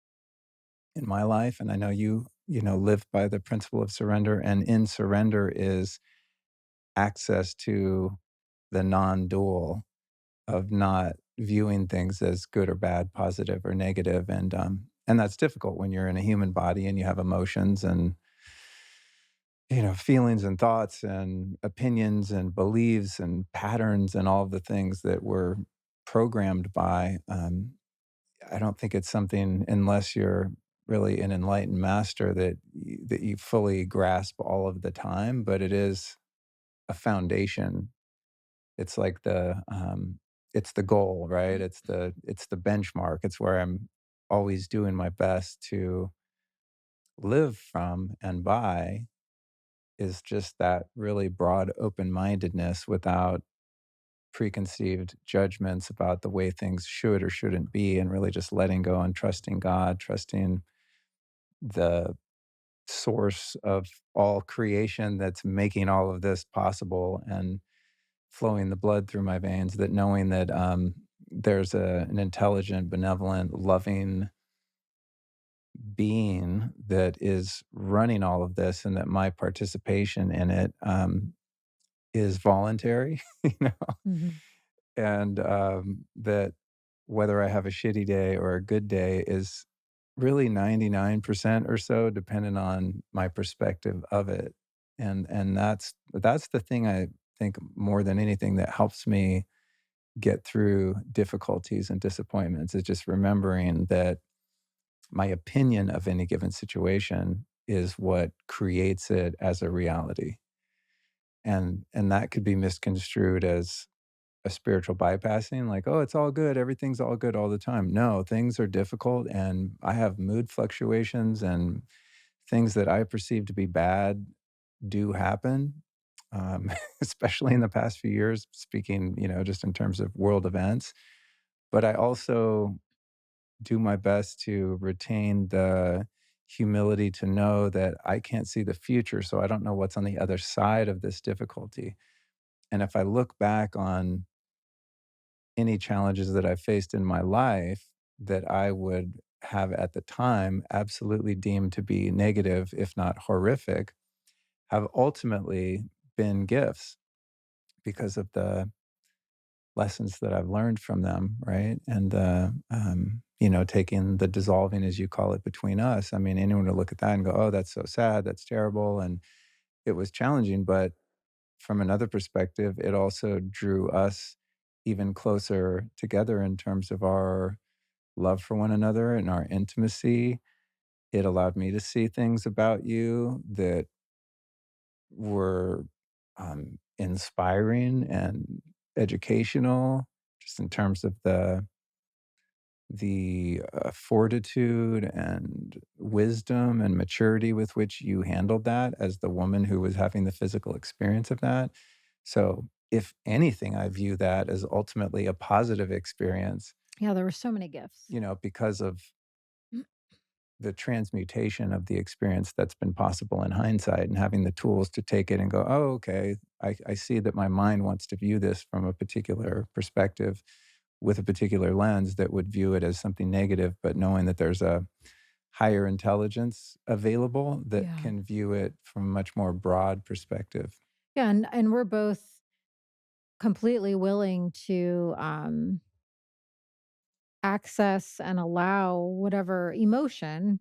in my life, and I know you live by the principle of surrender, and in surrender is access to the non-dual of not viewing things as good or bad, positive or negative, and that's difficult when you're in a human body and you have emotions and, feelings and thoughts and opinions and beliefs and patterns and all of the things that we're programmed by. I don't think it's something, unless you're really an enlightened master, that you fully grasp all of the time, but it is a foundation. It's like it's the goal, right? It's the benchmark. It's where I'm always doing my best to live from and by, is just that really broad open-mindedness without preconceived judgments about the way things should or shouldn't be, and really just letting go and trusting God, trusting the source of all creation that's making all of this possible, and flowing the blood through my veins, that knowing that there's an intelligent, benevolent, loving being that is running all of this, and that my participation in it is voluntary, Mhm. and that whether I have a shitty day or a good day is really 99% or so dependent on my perspective of it. And that's the thing I think more than anything that helps me get through difficulties and disappointments, is just remembering that my opinion of any given situation is what creates it as a reality. And that could be misconstrued as a spiritual bypassing, like, oh, it's all good, everything's all good all the time. No, things are difficult, and I have mood fluctuations, and things that I perceive to be bad do happen, especially in the past few years, speaking, just in terms of world events. But I also do my best to retain the humility to know that I can't see the future, so I don't know what's on the other side of this difficulty. And if I look back on any challenges that I faced in my life that I would have at the time absolutely deemed to be negative, if not horrific, have ultimately been gifts because of the lessons that I've learned from them, right? And taking the dissolving, as you call it, between us. I mean, anyone would look at that and go, "Oh, that's so sad. That's terrible." And it was challenging, but from another perspective, it also drew us even closer together in terms of our love for one another and our intimacy. It allowed me to see things about you that were inspiring and educational, just in terms of the fortitude and wisdom and maturity with which you handled that as the woman who was having the physical experience of that. So, if anything, I view that as ultimately a positive experience, Yeah, there were so many gifts. because of the transmutation of the experience that's been possible in hindsight, and having the tools to take it and go, oh, okay, I see that my mind wants to view this from a particular perspective with a particular lens that would view it as something negative, but knowing that there's a higher intelligence available that Yeah. can view it from a much more broad perspective. Yeah, and we're both completely willing to, access and allow whatever emotion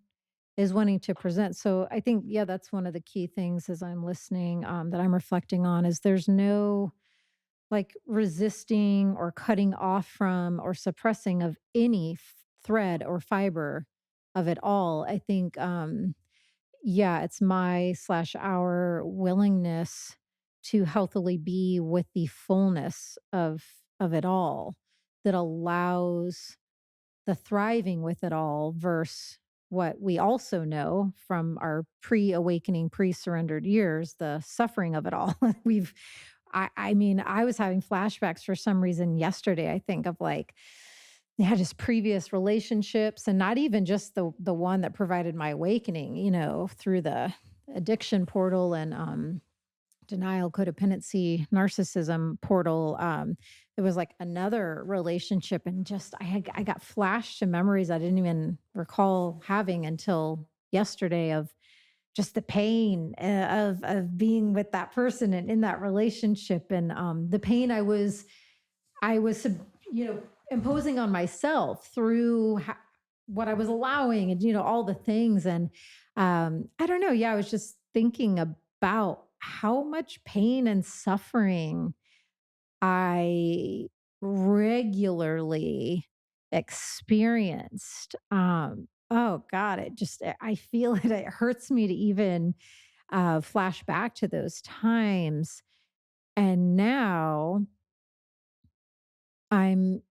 is wanting to present. So I think, yeah, that's one of the key things as I'm listening, that I'm reflecting on is there's no like resisting or cutting off from or suppressing of any thread or fiber of it all. I think, yeah, it's my slash our willingness to healthily be with the fullness of it all that allows the thriving with it all versus what we also know from our pre-awakening, pre-surrendered years, the suffering of it all. I mean, I was having flashbacks for some reason yesterday, I think, of like, yeah, just previous relationships and not even just the one that provided my awakening, through the addiction portal and denial, codependency, narcissism portal. It was like another relationship, and just I got flashed to memories I didn't even recall having until yesterday of just the pain of being with that person and in that relationship, and the pain I was imposing on myself through what I was allowing, and all the things, and I don't know. Yeah, I was just thinking about how much pain and suffering I regularly experienced. Oh God, I feel it. It hurts me to even flash back to those times. And now I'm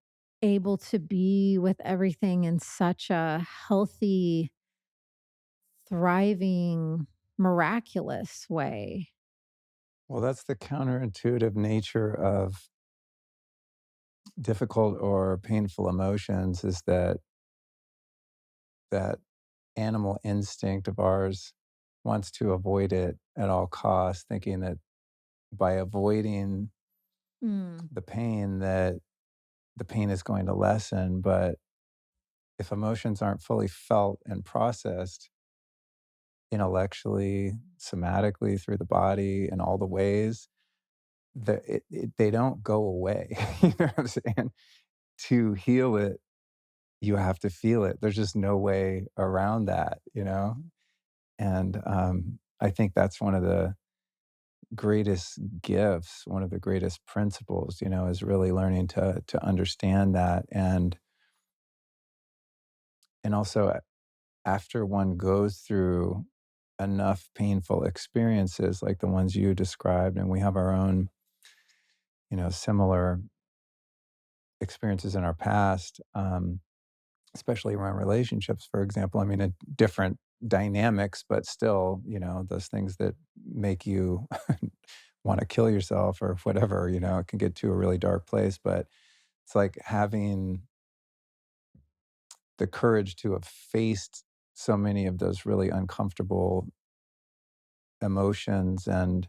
able to be with everything in such a healthy, thriving, miraculous way. Well, that's the counterintuitive nature of difficult or painful emotions, is that animal instinct of ours wants to avoid it at all costs, thinking that by avoiding Mm, the pain, that the pain is going to lessen. But if emotions aren't fully felt and processed intellectually, somatically through the body in all the ways, they don't go away. You know what I'm saying? To heal it, you have to feel it. There's just no way around that, you know? And I think that's one of the greatest gifts, one of the greatest principles, is really learning to understand that. And also, after one goes through enough painful experiences like the ones you described, and we have our own, similar experiences in our past, especially around relationships, for example. I mean, different dynamics, but still, those things that make you want to kill yourself or whatever, it can get to a really dark place. But it's like having the courage to have faced so many of those really uncomfortable emotions and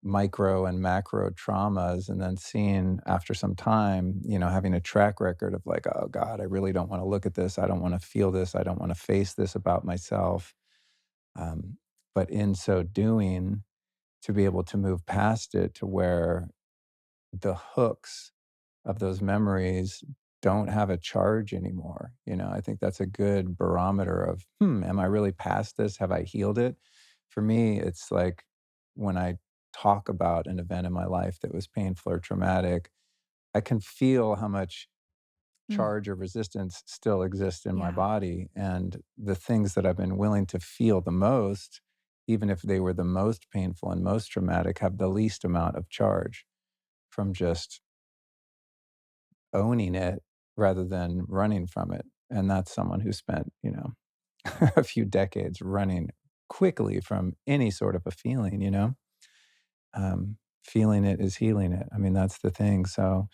micro and macro traumas, and then seeing after some time, having a track record of like, oh God, I really don't want to look at this. I don't want to feel this. I don't want to face this about myself. Um, but in so doing, to be able to move past it to where the hooks of those memories don't have a charge anymore. I think that's a good barometer of, am I really past this? Have I healed it? For me, it's like when I talk about an event in my life that was painful or traumatic, I can feel how much mm, charge or resistance still exists in my yeah. body. And the things that I've been willing to feel the most, even if they were the most painful and most traumatic, have the least amount of charge from just owning it rather than running from it. And that's someone who spent, a few decades running quickly from any sort of a feeling, feeling it is healing it. I mean, that's the thing. So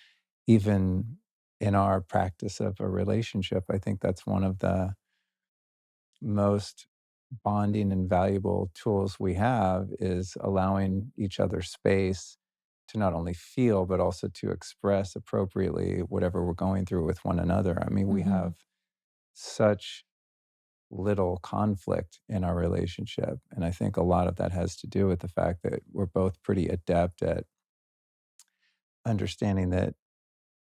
even in our practice of a relationship, I think that's one of the most bonding and valuable tools we have, is allowing each other space to not only feel, but also to express appropriately whatever we're going through with one another. I mean, we Hmm. have such little conflict in our relationship. And I think a lot of that has to do with the fact that we're both pretty adept at understanding that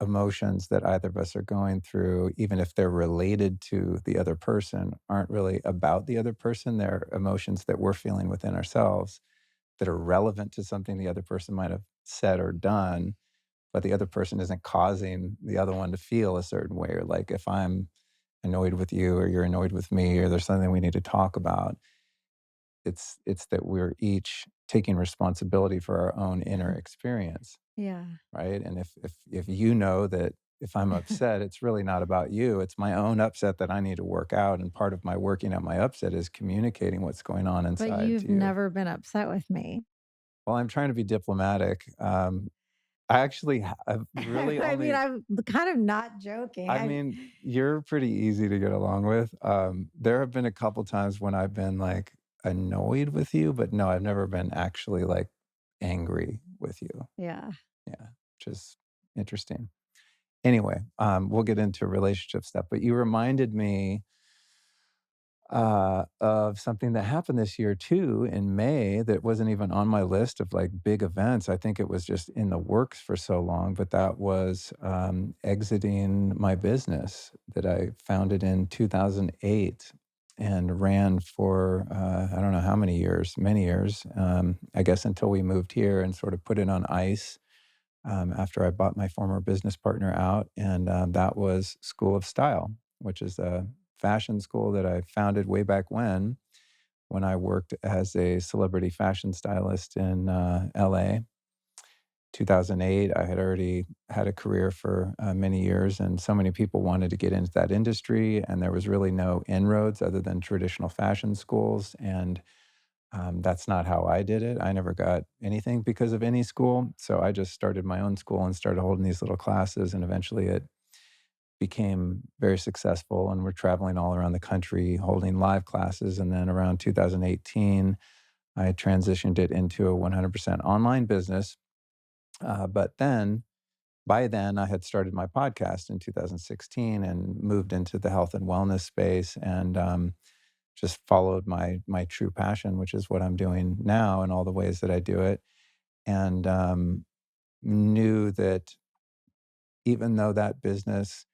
emotions that either of us are going through, even if they're related to the other person, aren't really about the other person. They're emotions that we're feeling within ourselves that are relevant to something the other person might have said or done, but the other person isn't causing the other one to feel a certain way. Or like if I'm annoyed with you or you're annoyed with me or there's something we need to talk about, it's that we're each taking responsibility for our own inner experience, Yeah. right? And if you know that if I'm upset, it's really not about you. It's my own upset that I need to work out. And part of my working out my upset is communicating what's going on But inside to you've you. never been upset with me. Well, I'm trying to be diplomatic. I actually have really I mean, only, I'm kind of not joking. I mean, you're pretty easy to get along with. There have been a couple times when I've been like annoyed with you, but no, I've never been actually like angry with you. Yeah. Yeah, which is interesting. Anyway, we'll get into relationship stuff, but you reminded me of something that happened this year too in May that wasn't even on my list of like big events. I think it was just in the works for so long, but that was exiting my business that I founded in 2008 and ran for I don't know how many years, many years, I guess until we moved here and sort of put it on ice after I bought my former business partner out. And that was School of Style, which is a fashion school that I founded way back when I worked as a celebrity fashion stylist in LA. 2008, I had already had a career for many years, and so many people wanted to get into that industry, and there was really no inroads other than traditional fashion schools. And that's not how I did it. I never got anything because of any school. So I just started my own school and started holding these little classes. And eventually it became very successful. And we're traveling all around the country holding live classes. And then around 2018, I transitioned it into a 100% online business. But then by then, I had started my podcast in 2016 and moved into the health and wellness space. And just followed my true passion, which is what I'm doing now and all the ways that I do it, and knew that even though that business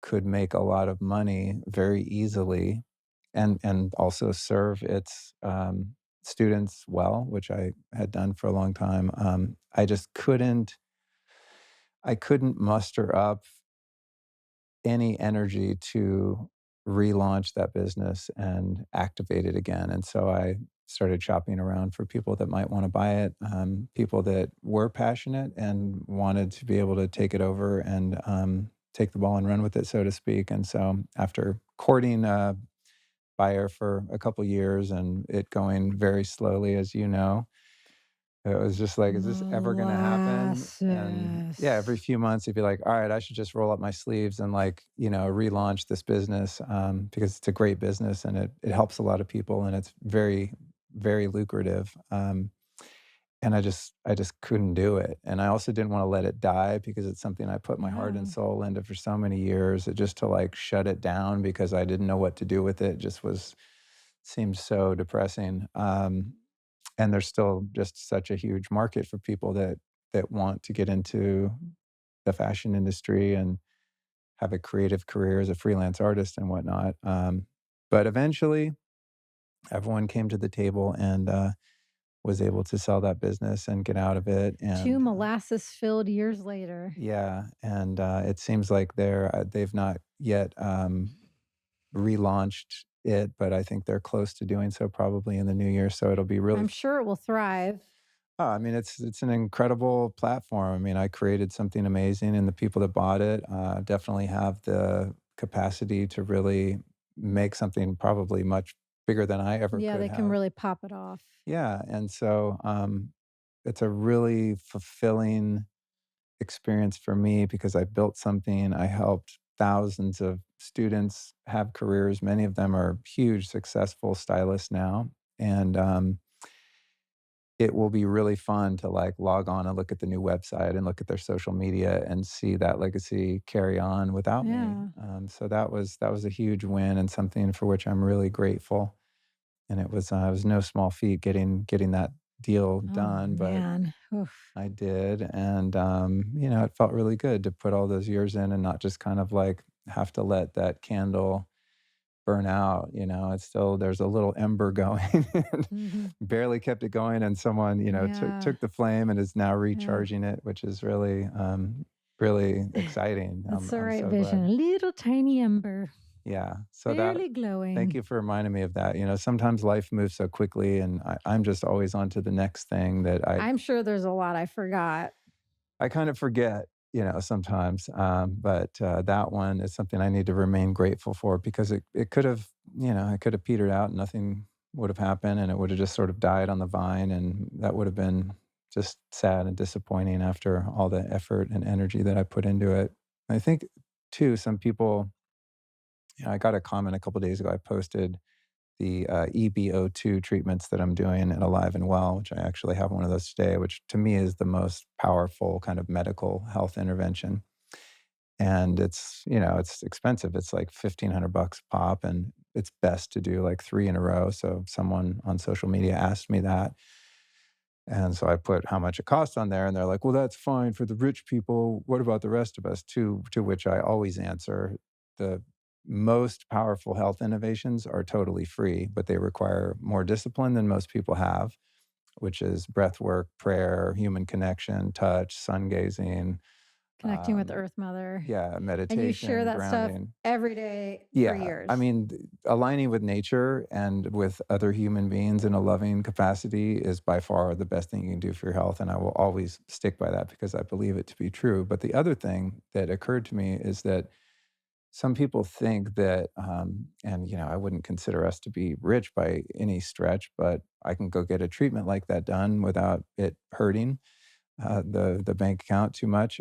could make a lot of money very easily, and also serve its students well, which I had done for a long time, I just couldn't muster up any energy to relaunch that business and activate it again. And so I started shopping around for people that might want to buy it, people that were passionate and wanted to be able to take it over and take the ball and run with it, so to speak. And so after courting a buyer for a couple years and it going very slowly, as you know, it was just like, "Is this ever gonna happen?" And, yeah, every Molasses. few months, you'd be like, "Alright, I should just roll up my sleeves and, like, relaunch this business," because it's a great business and it helps a lot of people and it's very, very lucrative, and I just couldn't do it, and I also didn't wanna let it die because it's something I put my heart and Yeah. soul into for so many years, just to, like, shut it down because I didn't know what to do with it just was seemed so depressing, and there's still just such a huge market for people that want to get into the fashion industry and have a creative career as a freelance artist and whatnot. But eventually, everyone came to the table and was able to sell that business and get out of it. 2 And molasses-filled years later. yeah, and it seems like they've not yet relaunched it, but I think they're close to doing so probably in the new year. So it'll be really. I'm sure it will thrive. Oh, I mean, it's an incredible platform. I mean, I created something amazing, and the people that bought it definitely have the capacity to really make something probably much bigger than I ever Yeah, could they can have. really pop it off. Yeah, and so it's a really fulfilling experience for me because I built something. I helped thousands of students have careers. Many of them are huge, successful stylists now, and it will be really fun to, like, log on and look at the new website and look at their social media and see that legacy carry on without me. Yeah. So that was a huge win and something for which I'm really grateful, and it was no small feat getting that deal Oh, done, but man. Oof. I did, and, it felt really good to put all those years in and not just kind of, like, have to let that candle burn out, it's still there's a little ember going and Mhm. barely kept it going, and someone, took Yeah. took the flame and is now Yeah. recharging it, which is really, really exciting. That's the I'm right so vision. glad. A little tiny ember, Yeah, so that barely thank glowing. you for reminding me of that, sometimes life moves so quickly, and I'm just always on to the next thing that I'm sure there's a lot I forgot. I kind of forget, sometimes, but, that one is something I need to remain grateful for because it could have, it could have petered out and nothing would have happened, and it would have just sort of died on the vine, and that would have been just sad and disappointing after all the effort and energy that I put into it. I think too, some people I got a comment a couple days ago. I posted the, EBO2 treatments that I'm doing at Alive and Well, which I actually have one of those today, which to me is the most powerful kind of medical health intervention. And it's expensive. It's like 1,500 bucks a pop, and it's best to do like 3 in a row. So someone on social media asked me that, and so I put how much it costs on there, and they're like, "Well, that's fine for the rich people. What about the rest of us?" To which I always answer, the most powerful health innovations are totally free, but they require more discipline than most people have, which is breath work, prayer, human connection, touch, sun gazing, Connecting with um, Earth Mother. yeah, And you share meditation, that stuff grounding. every day for Yeah, I years. mean, aligning with nature and with other human beings in a loving capacity is by far the best thing you can do for your health, and I will always stick by that because I believe it to be true. But the other thing that occurred to me is that some people think that, and I wouldn't consider us to be rich by any stretch, but I can go get a treatment like that done without it hurting the bank account too much.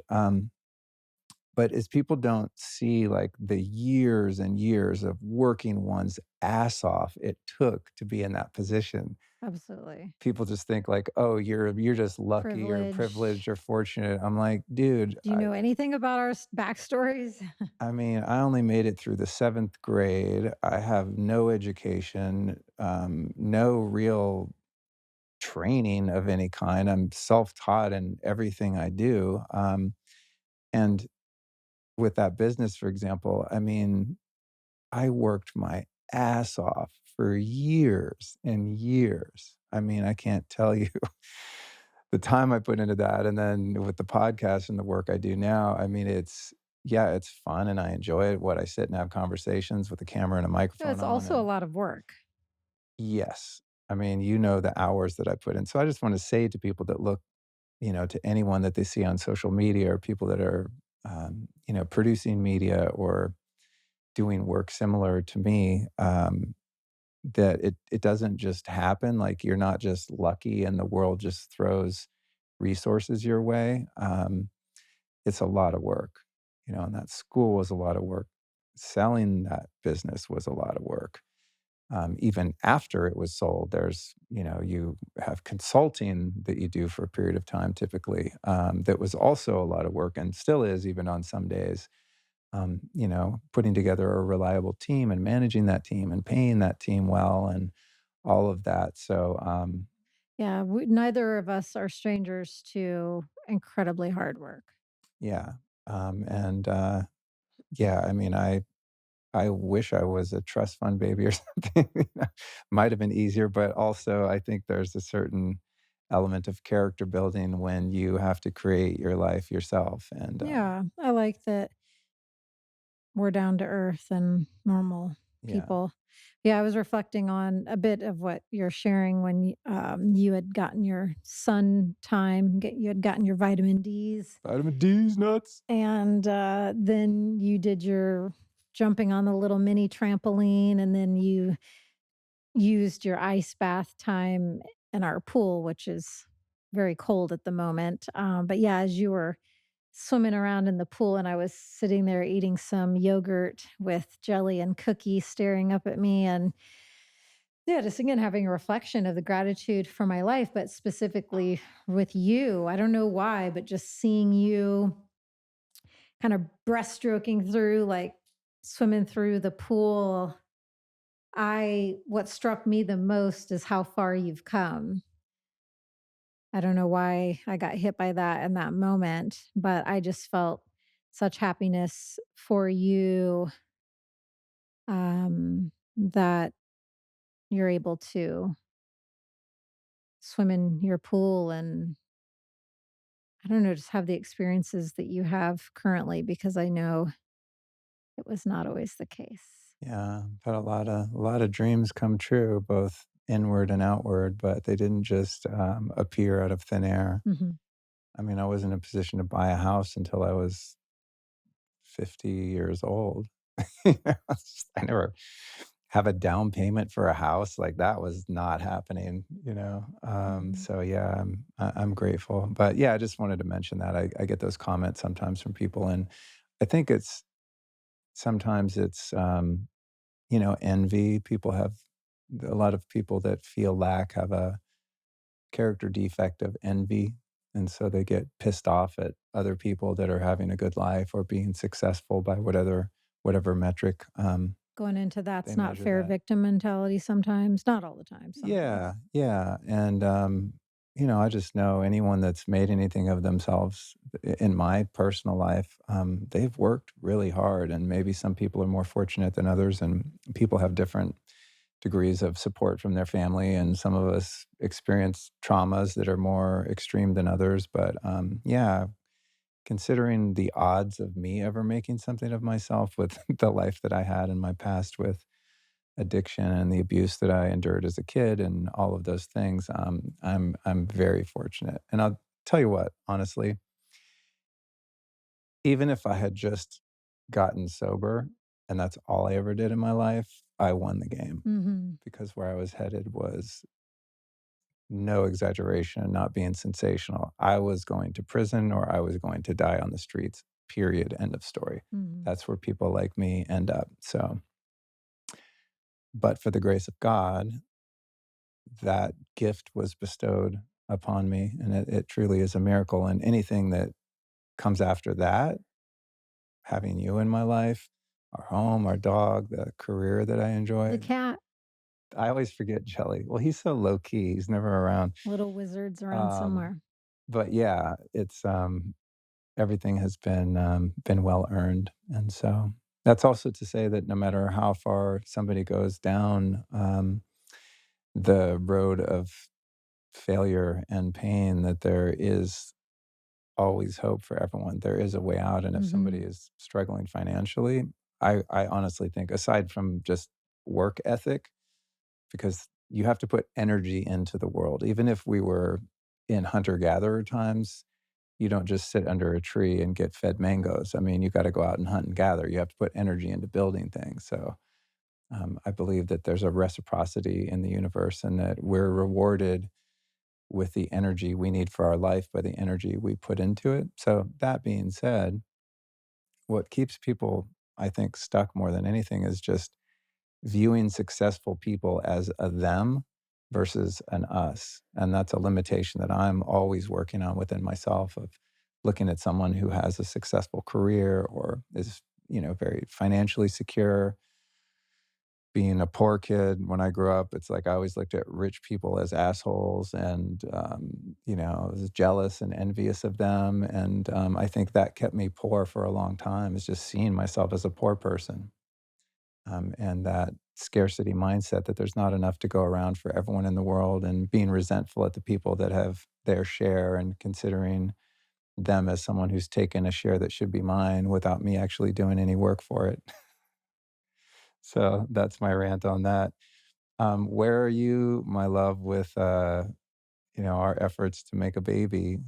But as people don't see, like, the years and years of working one's ass off it took to be in that position, Absolutely. people just think like, "Oh, you're just lucky or Privilege. privileged or fortunate." I'm like, "Dude, Do you know anything about our backstories? I mean, I only made it through the 7th grade. I have no education, no real training of any kind. I'm self-taught in everything I do, and with that business, for example, I mean, I worked my ass off for years and years. I mean, I can't tell you the time I put into that, and then with the podcast and the work I do now, I mean, yeah, it's fun and I enjoy it. What I sit and have conversations with a camera and a No, microphone it's on, also a and lot of work. yes, I mean, the hours that I put in. So I just want to say to people that look, to anyone that they see on social media or people that are, producing media or doing work similar to me, that it doesn't just happen, like, you're not just lucky and the world just throws resources your way, it's a lot of work, and that school was a lot of work. Selling that business was a lot of work. Even after it was sold, you have consulting that you do for a period of time typically, that was also a lot of work and still is even on some days. Putting together a reliable team and managing that team and paying that team well and all of that. So, Yeah, neither of us are strangers to incredibly hard work. yeah. And yeah, I mean, I wish I was a trust fund baby or something. Might have been easier, but also I think there's a certain element of character building when you have to create your life yourself. And Yeah, I like that we're down to earth and normal yeah, people. Yeah, I was reflecting on a bit of what you're sharing when you had gotten your sun time, you had gotten your vitamin D's, vitamin D's nuts. and then you did your jumping on the little mini trampoline, and then you used your ice bath time in our pool, which is very cold at the moment. But yeah, as you were swimming around in the pool and I was sitting there eating some yogurt with jelly and cookies staring up at me. And yeah, just again having a reflection of the gratitude for my life, but specifically with you. I don't know why, but just seeing you kind of breaststroking through, like swimming through the pool. What struck me the most is how far you've come. I don't know why I got hit by that in that moment, but I just felt such happiness for you, that you're able to swim in your pool and I don't know, just have the experiences that you have currently because I know it was not always the case. Yeah, I've had a lot of dreams come true, both inward and outward, but they didn't just, appear out of thin air. Mhm. I mean, I was in a position to buy a house until I was 50 years old. You know, I never have a down payment for a house, like, that was not happening, you know? Mhm. So, yeah, I'm grateful. But, yeah, I just wanted to mention that. I get those comments sometimes from people, and I think it's sometimes it's, envy. People have a lot of people that feel lack have a character defect of envy, and so they get pissed off at other people that are having a good life or being successful by whatever metric, Going into they that's not measure fair that. victim mentality sometimes, not all the time, Yeah, sometimes. yeah, and, I just know anyone that's made anything of themselves in my personal life, they've worked really hard, and maybe some people are more fortunate than others, and people have different degrees of support from their family, and some of us experience traumas that are more extreme than others, but, yeah, considering the odds of me ever making something of myself with the life that I had in my past with addiction and the abuse that I endured as a kid and all of those things, I'm very fortunate. And I'll tell you what, honestly, even if I had just gotten sober and that's all I ever did in my life, I won the game Mhm. because where I was headed was no exaggeration, not being sensational. I was going to prison or I was going to die on the streets. Period. End of story. Mhm. That's where people like me end up. So, but for the grace of God, that gift was bestowed upon me, and it truly is a miracle. And anything that comes after that, having you in my life, our home, our dog, the career that I The enjoy, cat, I always forget Jelly. Well, he's so low key, he's never around. little wizards around Um, somewhere. but yeah, it's everything has been well earned, and so that's also to say that no matter how far somebody goes down the road of failure and pain, that there is always hope for everyone. There is a way out, and if somebody Mhm. is struggling financially, I honestly think aside from just work ethic, because you have to put energy into the world. Even if we were in hunter gatherer times, you don't just sit under a tree and get fed mangoes. I mean, you got to go out and hunt and gather. You have to put energy into building things. So I believe that there's a reciprocity in the universe, and that we're rewarded with the energy we need for our life by the energy we put into it. So, that being said, what keeps people, I think, stuck more than anything is just viewing successful people as a them versus an us. And that's a limitation that I'm always working on within myself of looking at someone who has a successful career or is, very financially secure. Being a poor kid when I grew up, it's like I always looked at rich people as assholes and, I was jealous and envious of them. And I think that kept me poor for a long time, is just seeing myself as a poor person. And that scarcity mindset that there's not enough to go around for everyone in the world, and being resentful at the people that have their share and considering them as someone who's taken a share that should be mine without me actually doing any work for it. So that's my rant on that. Where are you, my love, with our efforts to make a baby?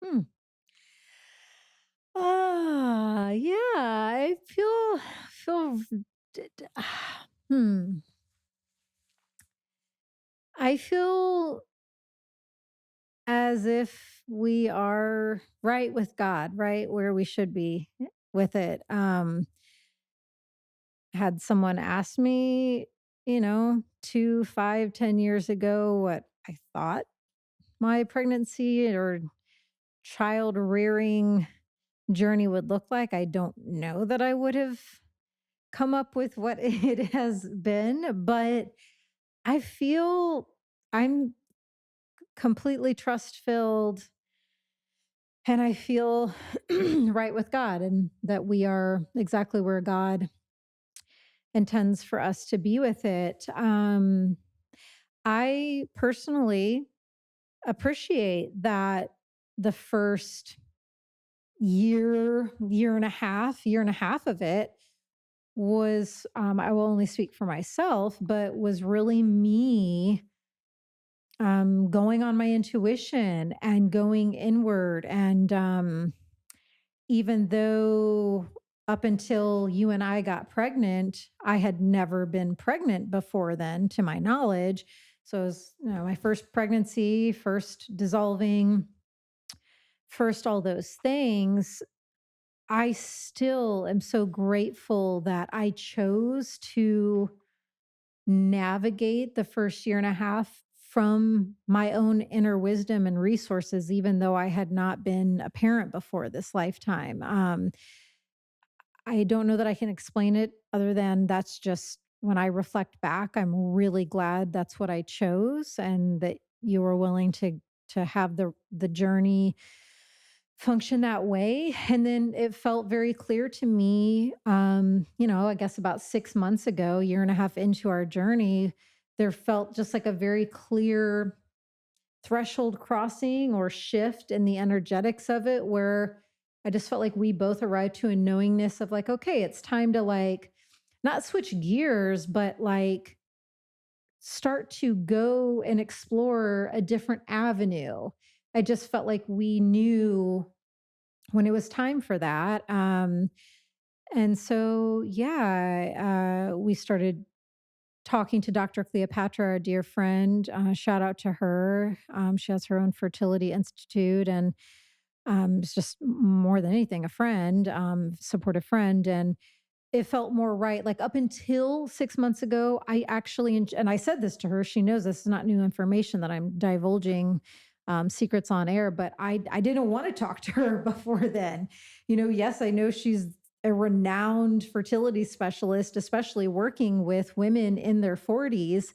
Hmm. Yeah, I feel hmm. I feel as if we are right with God, right where we should be with it. Had someone asked me, 2, 5, 10 years ago what I thought my pregnancy or child rearing journey would look like, I don't know that I would have come up with what it has been, but I feel I'm completely trust filled, and I feel right with God, and that we are exactly where God intends for us to be with it. I personally appreciate that the first year and a half of it was, I will only speak for myself, but was really me going on my intuition and going inward. And even though up until you and I got pregnant, I had never been pregnant before then, to my knowledge. So it was, my first pregnancy, first dissolving, first all those things. I still am so grateful that I chose to navigate the first year and a half from my own inner wisdom and resources, even though I had not been a parent before this lifetime. I don't know that I can explain it other than that's just when I reflect back, I'm really glad that's what I chose, and that you were willing to have the journey function that way. And then it felt very clear to me, I guess about 6 months ago, year and a half into our journey, there felt just like a very clear threshold crossing or shift in the energetics of it, where I just felt like we both arrived to a knowingness of like, okay, it's time to like not switch gears, but like start to go and explore a different avenue. I just felt like we knew when it was time for that. And so, yeah, we started talking to Dr. Cleopatra, our dear friend. Shout out to her. She has her own fertility institute, and it's just more than anything a friend, supportive friend. And it felt more right. Like up until 6 months ago, I actually, and I said this to her, she knows this is not new information that I'm divulging secrets on air, but I didn't want to talk to her before then. Yes, I know she's a renowned fertility specialist, especially working with women in their 40s,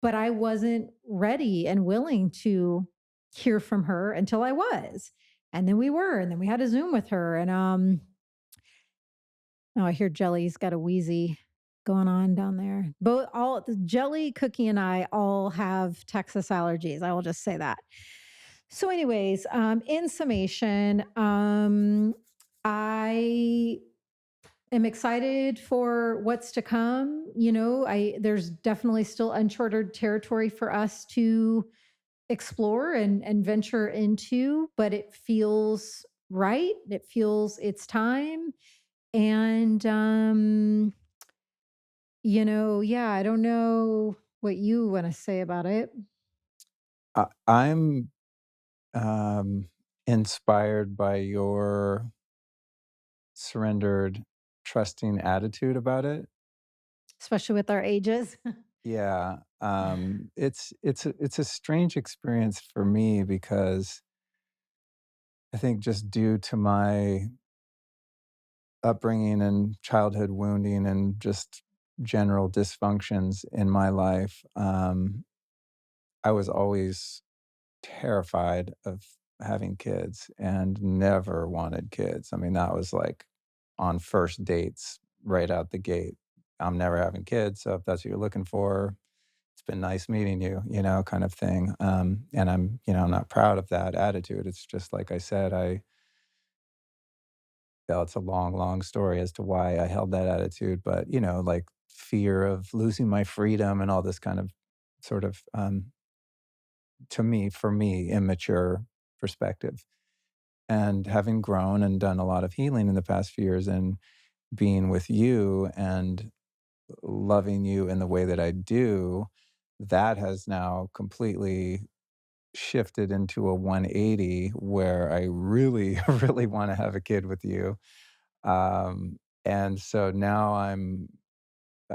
but I wasn't ready and willing to hear from her until I was. And then we were, and then we had a Zoom with her. And oh, I hear Jelly's got a wheezy going on down there. Both all the Jelly, Cookie, and I all have Texas allergies. I will just say that. So, anyways, in summation, I am excited for what's to come. I there's definitely still uncharted territory for us to explore and venture into, but it feels right. It feels it's time. And yeah, I don't know what you want to say about it. I'm inspired by your surrendered, trusting attitude about it. Especially with our ages. Yeah, it's a strange experience for me because I think just due to my upbringing and childhood wounding and just general dysfunctions in my life, I was always terrified of having kids and never wanted kids. I mean, that was like on first dates right out the gate. I'm never having kids, so if that's what you're looking for, it's been nice meeting you, kind of thing. And I'm not proud of that attitude. It's just like I said, it's a long, long story as to why I held that attitude, but like fear of losing my freedom and all this kind of sort of, for me, immature perspective. And having grown and done a lot of healing in the past few years and being with you and loving you in the way that I do, that has now completely shifted into a 180 where I really, really want to have a kid with you. And so now I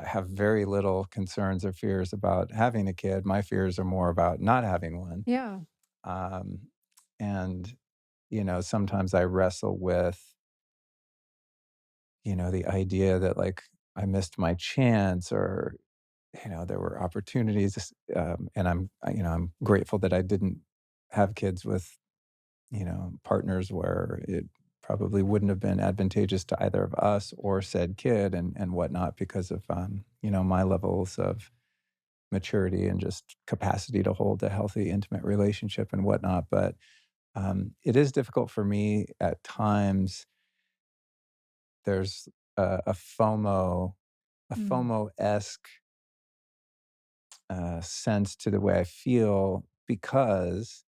have very little concerns or fears about having a kid. My fears are more about not having one. Yeah. Um, and, sometimes I wrestle with, the idea that like I missed my chance or there were opportunities, and I'm grateful that I didn't have kids with, partners where it probably wouldn't have been advantageous to either of us or said kid and whatnot because of, my levels of maturity and just capacity to hold a healthy, intimate relationship and whatnot. But it is difficult for me at times. There's a a Mm. FOMO-esque sense to the way I feel because,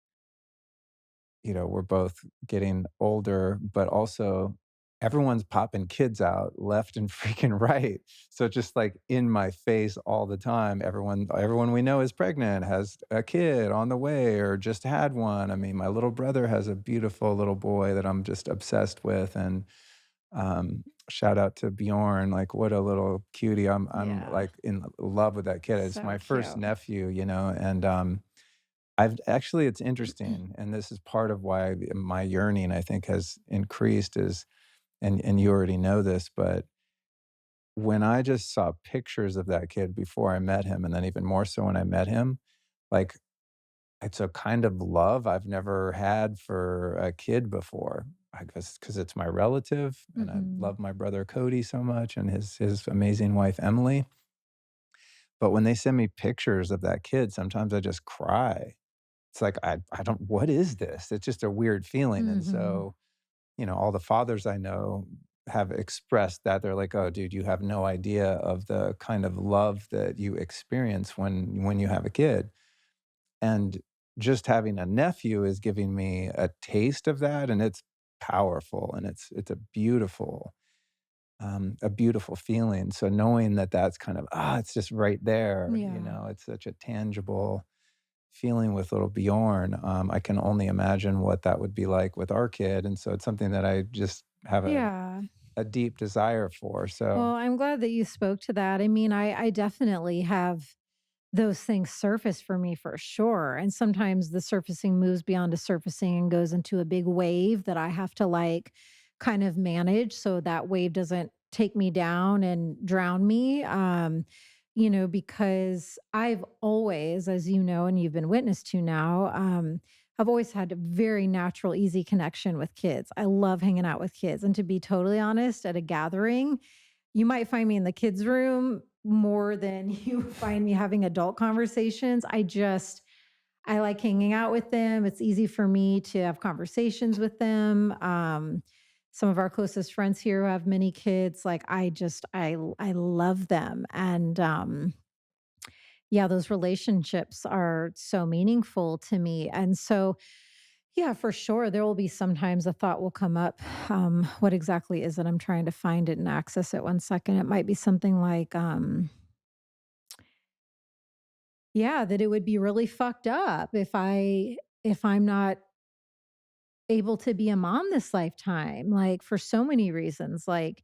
we're both getting older, but also everyone's popping kids out left and freaking right. So just like in my face all the time, everyone we know is pregnant, has a kid on the way, or just had one. I mean, my little brother has a beautiful little boy that I'm just obsessed with, and shout out to Bjorn, like, what a little cutie. I'm, Yeah. like, in love with that kid. It's So my first cute. nephew, and, I've actually it's interesting, and this is part of why my yearning, I think, has increased is and you already know this, but when I just saw pictures of that kid before I met him, and then even more so when I met him, like, it's a kind of love I've never had for a kid before. I guess because it's my relative, and I Mhm. love my brother Cody so much and his amazing wife Emily. But when they send me pictures of that kid, sometimes I just cry. It's like, I don't what is this? It's just a weird feeling, and Mhm. so, all the fathers I know have expressed that. They're like, "Oh, dude, you have no idea of the kind of love that you experience when you have a kid." And just having a nephew is giving me a taste of that, and it's powerful, and it's a beautiful feeling. So knowing that that's kind of, it's just right there, Yeah. it's such a tangible feeling with little Bjorn. I can only imagine what that would be like with our kid, and so it's something that I just have Yeah. a deep desire for. So Well, I'm glad that you spoke to that. I mean, I definitely have those things surface for me for sure. And sometimes the surfacing moves beyond a surfacing and goes into a big wave that I have to like kind of manage so that wave doesn't take me down and drown me. Because I've always, as you know, and you've been witness to now, I've always had a very natural, easy connection with kids. I love hanging out with kids. And to be totally honest, at a gathering, you might find me in the kids' room more than you find me having adult conversations. I like hanging out with them. It's easy for me to have conversations with them. Some of our closest friends here who have many kids, like I love them. And yeah, those relationships are so meaningful to me. And so yeah, for sure. There will be sometimes a thought will come up. What exactly is it? I'm trying to find it and access it 1 second. It might be something like, yeah, that it would be really fucked up if I'm not able to be a mom this lifetime, like for so many reasons. Like,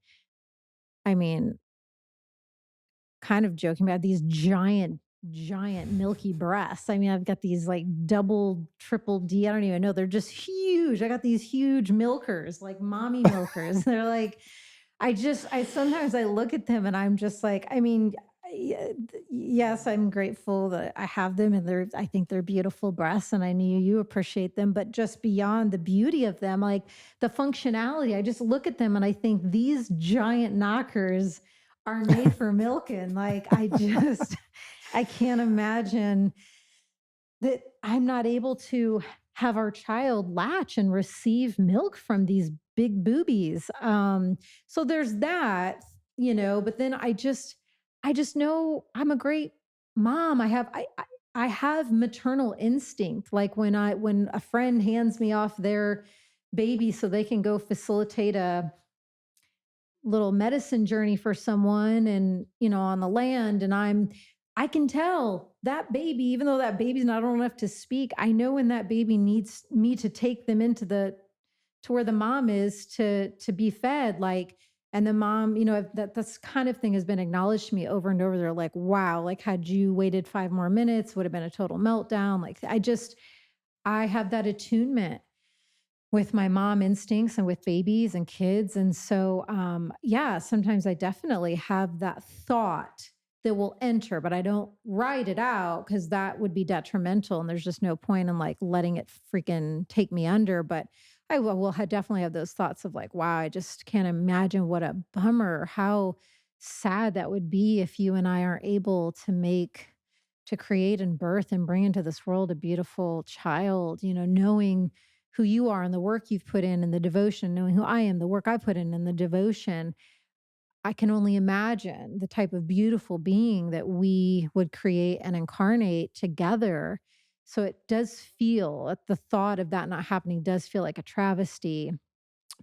I mean, kind of joking about these giant milky breasts. I mean, I've got these like double, triple D. I don't even know. They're just huge. I got these huge milkers, like mommy milkers. They're like, I sometimes I look at them and I'm just like, I mean, yes, I'm grateful that I have them and I think they're beautiful breasts and I knew you appreciate them, but just beyond the beauty of them, like the functionality, I just look at them and I think these giant knockers are made for milking. Like I can't imagine that I'm not able to have our child latch and receive milk from these big boobies. So there's that, but then I just know I'm a great mom. I have maternal instinct. Like when a friend hands me off their baby so they can go facilitate a little medicine journey for someone and on the land, and I can tell that baby, even though that baby's not old enough to speak, I know when that baby needs me to take them into the to where the mom is to be fed, like, and the mom, that this kind of thing has been acknowledged to me over and over. They're like, wow, like had you waited 5 more minutes would have been a total meltdown. Like I have that attunement with my mom instincts and with babies and kids. And so, yeah, sometimes I definitely have that thought that will enter, but I don't write it out because that would be detrimental. And there's just no point in like letting it freaking take me under. But definitely have those thoughts of like, wow, I just can't imagine what a bummer, how sad that would be if you and I aren't able to create and birth and bring into this world a beautiful child, knowing who you are and the work you've put in and the devotion, knowing who I am, the work I put in and the devotion. I can only imagine the type of beautiful being that we would create and incarnate together. So it does feel, at the thought of that not happening does feel like a travesty.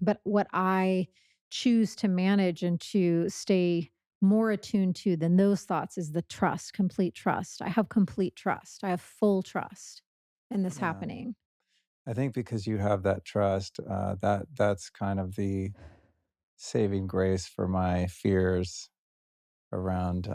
But what I choose to manage and to stay more attuned to than those thoughts is the trust, complete trust. I have complete trust. I have full trust in this Yeah. happening. I think because you have that trust, that's kind of the saving grace for my fears around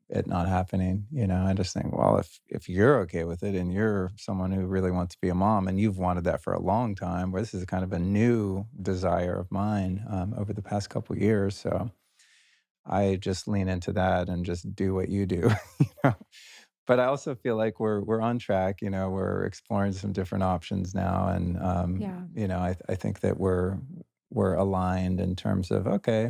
it not happening. I just think, well, if you're okay with it and you're someone who really wants to be a mom and you've wanted that for a long time, where this is kind of a new desire of mine over the past couple years, so I just lean into that and just do what you do. you know. But I also feel like we're on track. We're exploring some different options now, and Yeah, I think that we're aligned in terms of okay,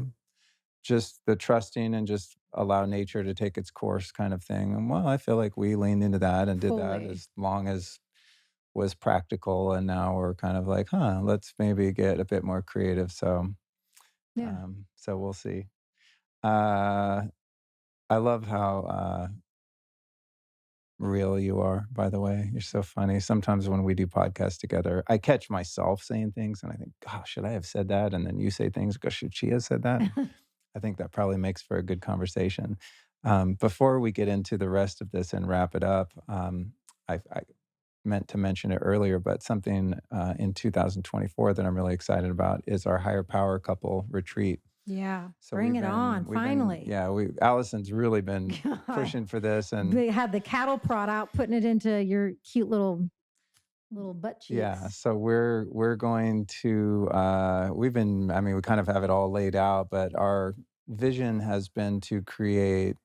just the trusting and just allow nature to take its course kind of thing. And well, I feel like we leaned into that and did that fully. as long as was practical. And now we're kind of like, huh, let's maybe get a bit more creative. Yeah. So we'll see. Uh, I love how real you are, by the way. You're so funny. Sometimes when we do podcasts together, I catch myself saying things and I think, gosh, should I have said that? And then you say things, gosh, should she have said that? I think that probably makes for a good conversation. Before we get into the rest of this and wrap it up, I meant to mention it earlier, but something in 2024 that I'm really excited about is our higher power couple retreat. Yeah. So Bring we've it been, on, we've been, finally. yeah, Allison's really been God. pushing for this, and They had the cattle prod out, putting it into your cute little butt yeah, cheeks. so we're going to we've been I mean we kind of have it all laid out, but our vision has been to create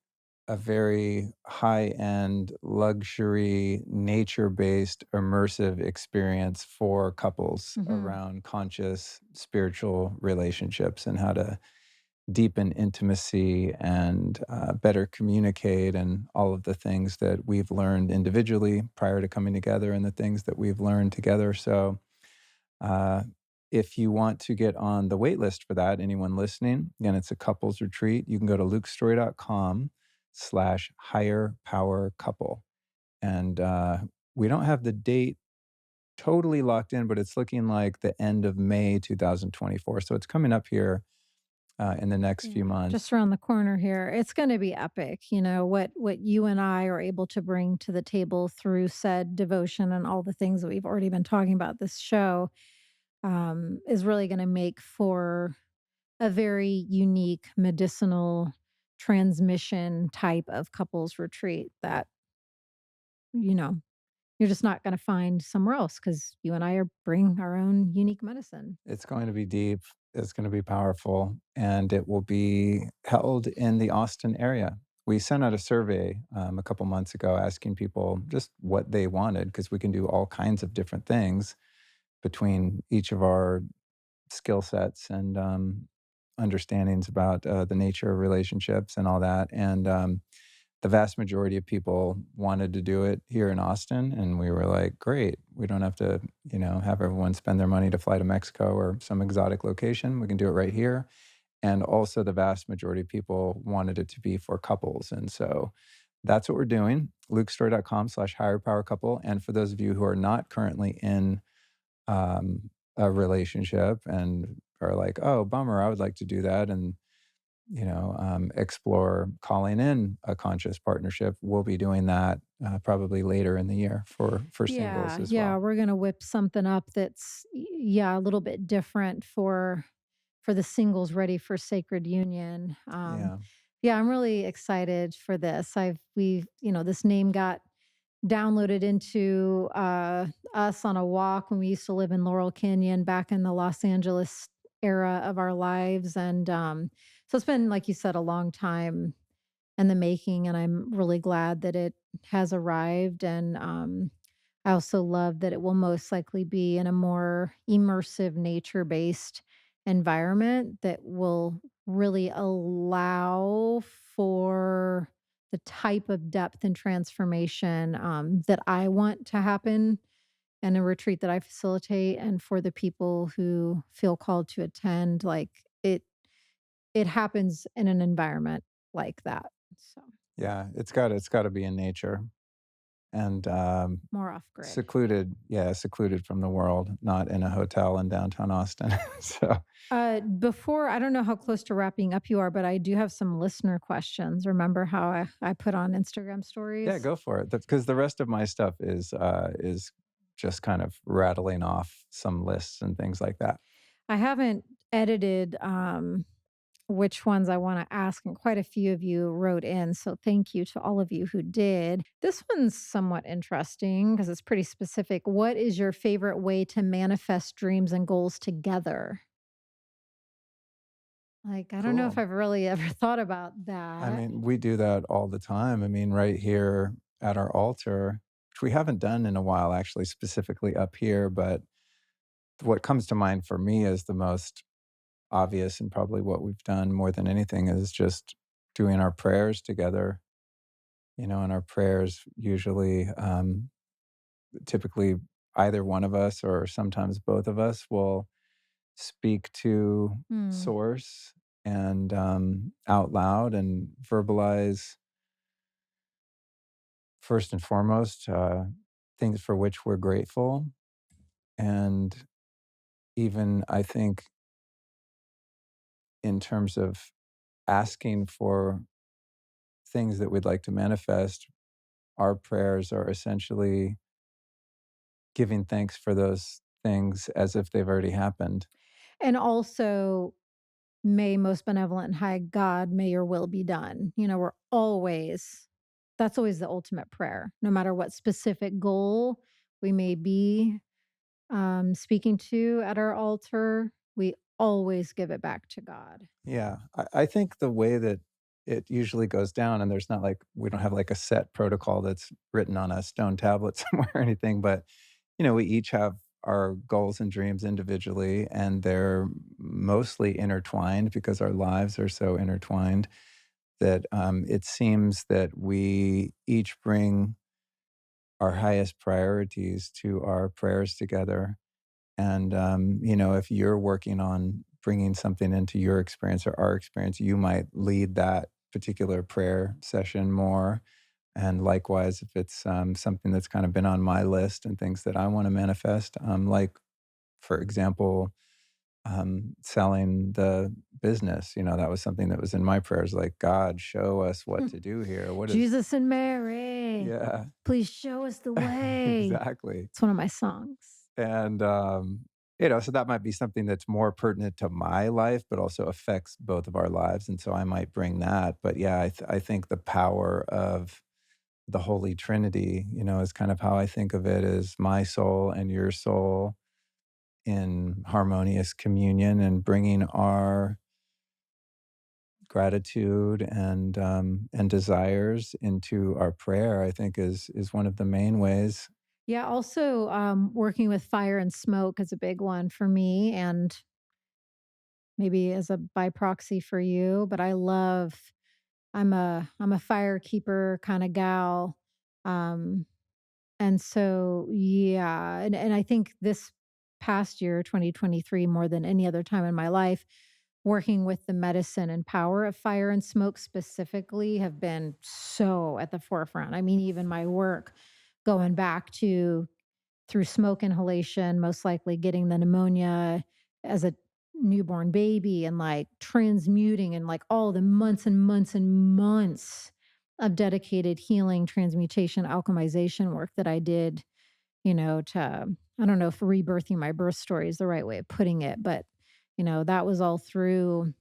a very high-end luxury nature-based immersive experience for couples Mhm. around conscious spiritual relationships and how to deepen intimacy and better communicate and all of the things that we've learned individually prior to coming together and the things that we've learned together. So, uh, if you want to get on the wait list for that, anyone listening, again, it's a couples retreat. You can go to lukestory.com/higher power couple. And we don't have the date totally locked in, but it's looking like the end of May 2024. So it's coming up here in the next few Yeah, months. just around the corner here. It's going to be epic. What you and I are able to bring to the table through said devotion and all the things that we've already been talking about this show is really going to make for a very unique medicinal transmission type of couples retreat that you know you're just not going to find somewhere else because you and I are bring our own unique medicine. It's going to be deep, it's going to be powerful, and it will be held in the Austin area. We sent out a survey a couple months ago asking people just what they wanted because we can do all kinds of different things between each of our skill sets and understandings about the nature of relationships and all that. And the vast majority of people wanted to do it here in Austin, and we were like, "Great, we don't have to, have everyone spend their money to fly to Mexico or some exotic location. We can do it right here." And also, the vast majority of people wanted it to be for couples, and so that's what we're doing. LukeStory.com/higher power couple. And for those of you who are not currently in a relationship and are like, "Oh, bummer, I would like to do that," and explore calling in a conscious partnership. We'll be doing that probably later in the year for singles Yeah, as yeah, well. we're gonna whip something up that's yeah, a little bit different for the singles ready for sacred union. Yeah, Yeah, I'm really excited for this. This name got downloaded into us on a walk when we used to live in Laurel Canyon back in the Los Angeles era of our lives, and so it's been, like you said, a long time in the making, and I'm really glad that it has arrived. And I also love that it will most likely be in a more immersive, nature based environment that will really allow for the type of depth and transformation that I want to happen in a retreat that I facilitate, and for the people who feel called to attend. Like it happens in an environment like that. So Yeah, it's gotta be in nature and, more off grid. secluded, yeah, secluded from the world, not in a hotel in downtown Austin. So, Before, I don't know how close to wrapping up you are, but I do have some listener questions. Remember how I put on Instagram yeah, stories? go for it. Because the rest of my stuff is just kind of rattling off some lists and things like that. I haven't edited which ones I want to ask, and quite a few of you wrote in. So thank you to all of you who did. This one's somewhat interesting because it's pretty specific. What is your favorite way to manifest dreams and goals together? Like, I don't know if Cool. I've really ever thought about I that. mean, we do that all the time. I mean, right here at our altar, which we haven't done in a while, actually, specifically up here. But what comes to mind for me as the most obvious and probably what we've done more than anything is just doing our prayers together. And our prayers usually, typically, either one of us or sometimes both of us will speak to Hmm. source and out loud and verbalize first and foremost, things for which we're grateful. And even I think in terms of asking for things that we'd like to manifest, our prayers are essentially giving thanks for those things as if they've already happened. And also, may most benevolent and high God, may your will be done. We're always, that's always the ultimate prayer, no matter what specific goal we may be speaking to at our altar. We always give it back to God. Yeah. I think the way that it usually goes down, and there's not like, we don't have like a set protocol that's written on a stone tablet somewhere or anything, but we each have our goals and dreams individually, and they're mostly intertwined because our lives are so intertwined that it seems that we each bring our highest priorities to our prayers together. And, if you're working on bringing something into your experience or our experience, you might lead that particular prayer session more. And likewise, if it's something that's kind of been on my list and things that I want to manifest, like, for example, selling the business, that was something that was in my prayers, like, God, show us what to do here. What is, Jesus and Mary, yeah, please show us the way. exactly. It's one of my songs. And, so that might be something that's more pertinent to my life, but also affects both of our lives. And so I might bring that. But yeah, I think the power of the Holy Trinity, is kind of how I think of it, as my soul and your soul in harmonious communion and bringing our gratitude and desires into our prayer. I think is one of the main ways. Yeah, also, working with fire and smoke is a big one for me, and maybe as a by proxy for you. But I'm a fire keeper kind of gal. Um, and so yeah, and I think this past year, 2023, more than any other time in my life, working with the medicine and power of fire and smoke specifically have been so at the forefront. I mean, even my work going back to through smoke inhalation, most likely getting the pneumonia as a newborn baby, and like transmuting, and like all the months and months and months of dedicated healing, transmutation, alchemization work that I did, to, I don't know if rebirthing my birth story is the right way of putting it, but, that was all through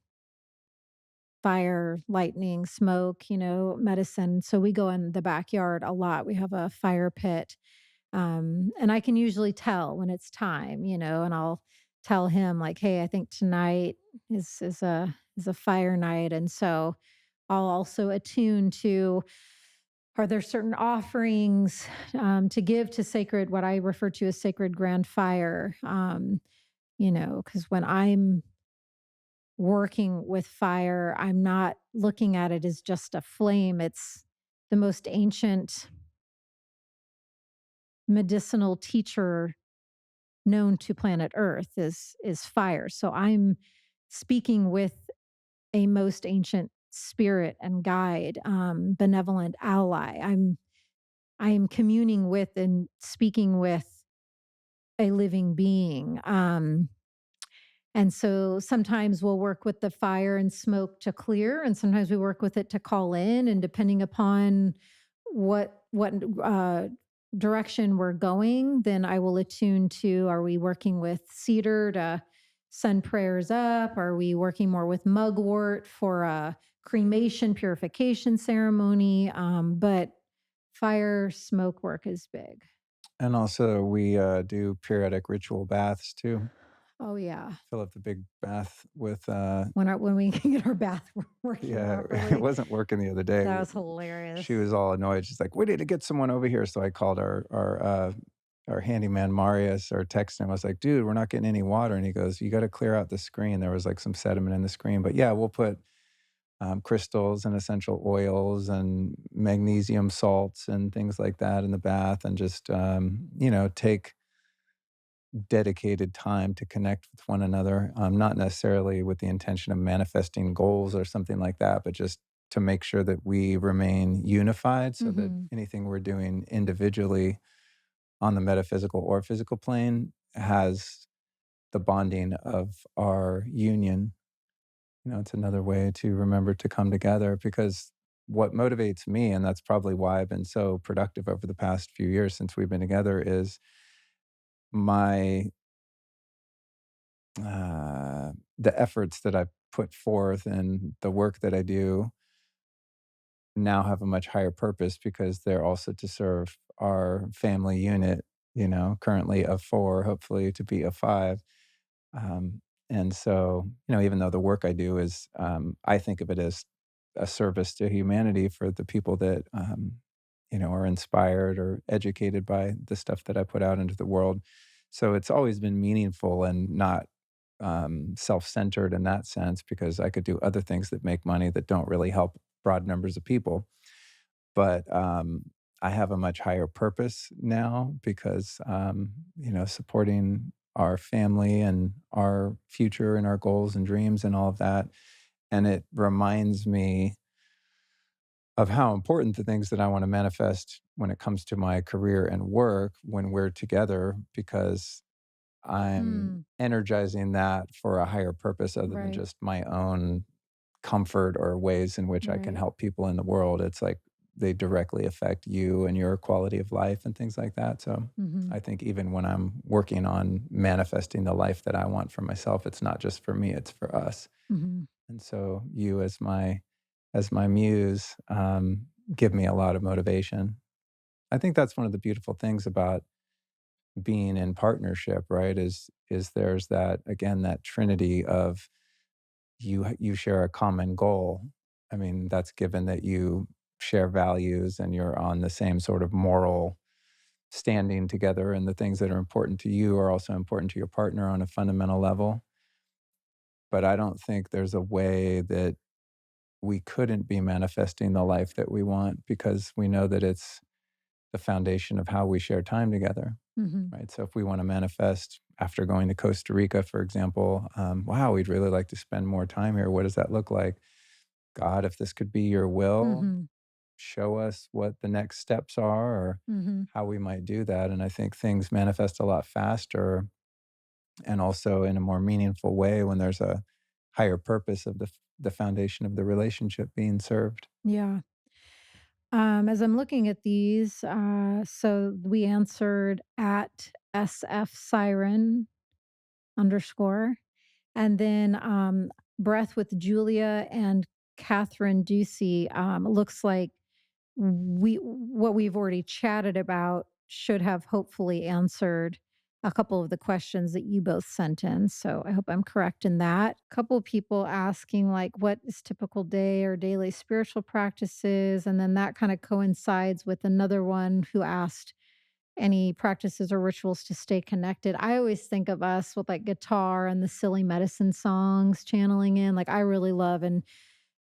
fire, lightning, smoke, medicine. So we go in the backyard a lot. We have a fire pit, and I can usually tell when it's time, and I'll tell him like, "Hey, I think tonight is a fire night." And so I'll also attune to, are there certain offerings to give to sacred, what I refer to as sacred grand fire? Because when I'm working with fire, I'm not looking at it as just a flame. It's the most ancient medicinal teacher known to planet Earth is fire. So I'm speaking with a most ancient spirit and guide, benevolent ally. I am communing with and speaking with a living being. And so sometimes we'll work with the fire and smoke to clear, and sometimes we work with it to call in. And depending upon what direction we're going, then I will attune to: are we working with cedar to send prayers up? Are we working more with mugwort for a cremation purification ceremony? But fire smoke work is big. And also, we do periodic ritual baths too. Oh yeah, Fill up the big bath with, when we can get our bath working yeah, it properly. wasn't working the other day. That was hilarious. She was all annoyed. She's like, "We need to get someone over here." So I called our handyman Marius or texted him. I was like, "Dude, we're not getting any water." And he goes, "You got to clear out the screen." There was like some sediment in the screen. But yeah, we'll put crystals and essential oils and magnesium salts and things like that in the bath, and just take dedicated time to connect with one another, not necessarily with the intention of manifesting goals or something like that, but just to make sure that we remain unified so that Mhm. anything we're doing individually on the metaphysical or physical plane has the bonding of our union. It's another way to remember to come together, because what motivates me, and that's probably why I've been so productive over the past few years since we've been together, is my the efforts that I put forth and the work that I do now have a much higher purpose, because they're also to serve our family unit, currently of four, hopefully to be a five. Um, and so, even though the work I do is, I think of it as a service to humanity for the people that, are inspired or educated by the stuff that I put out into the world. So it's always been meaningful and not self-centered in that sense, because I could do other things that make money that don't really help broad numbers of people. But I have a much higher purpose now, because supporting our family and our future and our goals and dreams and all of that. And it reminds me of how important the things that I want to manifest when it comes to my career and work when we're together, because I'm Mm, energizing that for a higher purpose other than right, just my own comfort or ways in which I can right. help people in the world. It's like they directly affect you and your quality of life and things like that. So Mhm, I think even when I'm working on manifesting the life that I want for myself, it's not just for me, it's for us. mhm, And so you as my muse, give me a lot of motivation. I think that's one of the beautiful things about being in partnership, right? Is there's that, again, that trinity of you share a common goal. I mean, that's given that you share values and you're on the same sort of moral standing together, and the things that are important to you are also important to your partner on a fundamental level. But I don't think there's a way that we couldn't be manifesting the life that we want, because we know that it's the foundation of how we share time together. mhm, Right. So if we want to manifest after going to Costa Rica, for example, wow, we'd really like to spend more time here. What does that look like? God, if this could be your will, mhm, show us what the next steps are or mhm, how we might do that. And I think things manifest a lot faster and also in a more meaningful way when there's a higher purpose of the foundation of the relationship being served. yeah. As I'm looking at these, so we answered at SF Siren underscore, and then Breath with Julia and Catherine Ducey. Looks like what we've already chatted about should have hopefully answered a couple of the questions that you both sent in. So I hope I'm correct in that. A couple of people asking, like, what is typical day or daily spiritual practices? And then that kind of coincides with another one who asked any practices or rituals to stay connected. I always think of us with like guitar and the silly medicine songs channeling in. Like, I really love and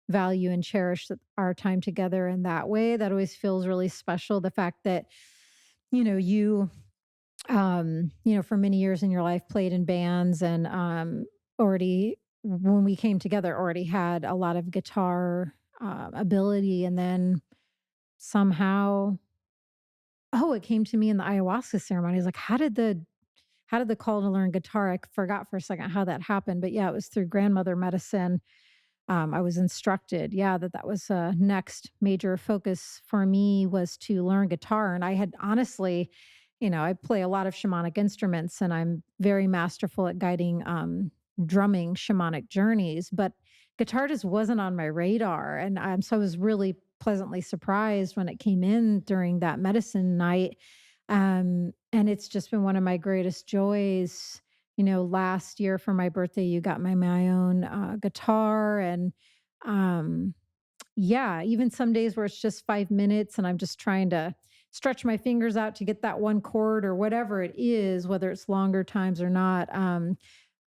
value and cherish our time together in that way. That always feels really special. The fact that, you for many years in your life played in bands and already when we came together already had a lot of guitar ability, and then somehow, oh, it came to me in the ayahuasca ceremony. I was like, how did the call to learn guitar? I forgot for a second how that happened, but yeah, it was through grandmother medicine. I was instructed, yeah, that was a next major focus for me was to learn guitar. And I had honestly, I play a lot of shamanic instruments, and I'm very masterful at guiding drumming shamanic journeys, but guitar just wasn't on my radar. And so I was really pleasantly surprised when it came in during that medicine night. And it's just been one of my greatest joys. Last year for my birthday, you got my own guitar. And um, yeah, even some days where it's just 5 minutes and I'm just trying to stretch my fingers out to get that one chord or whatever it is, whether it's longer times or not.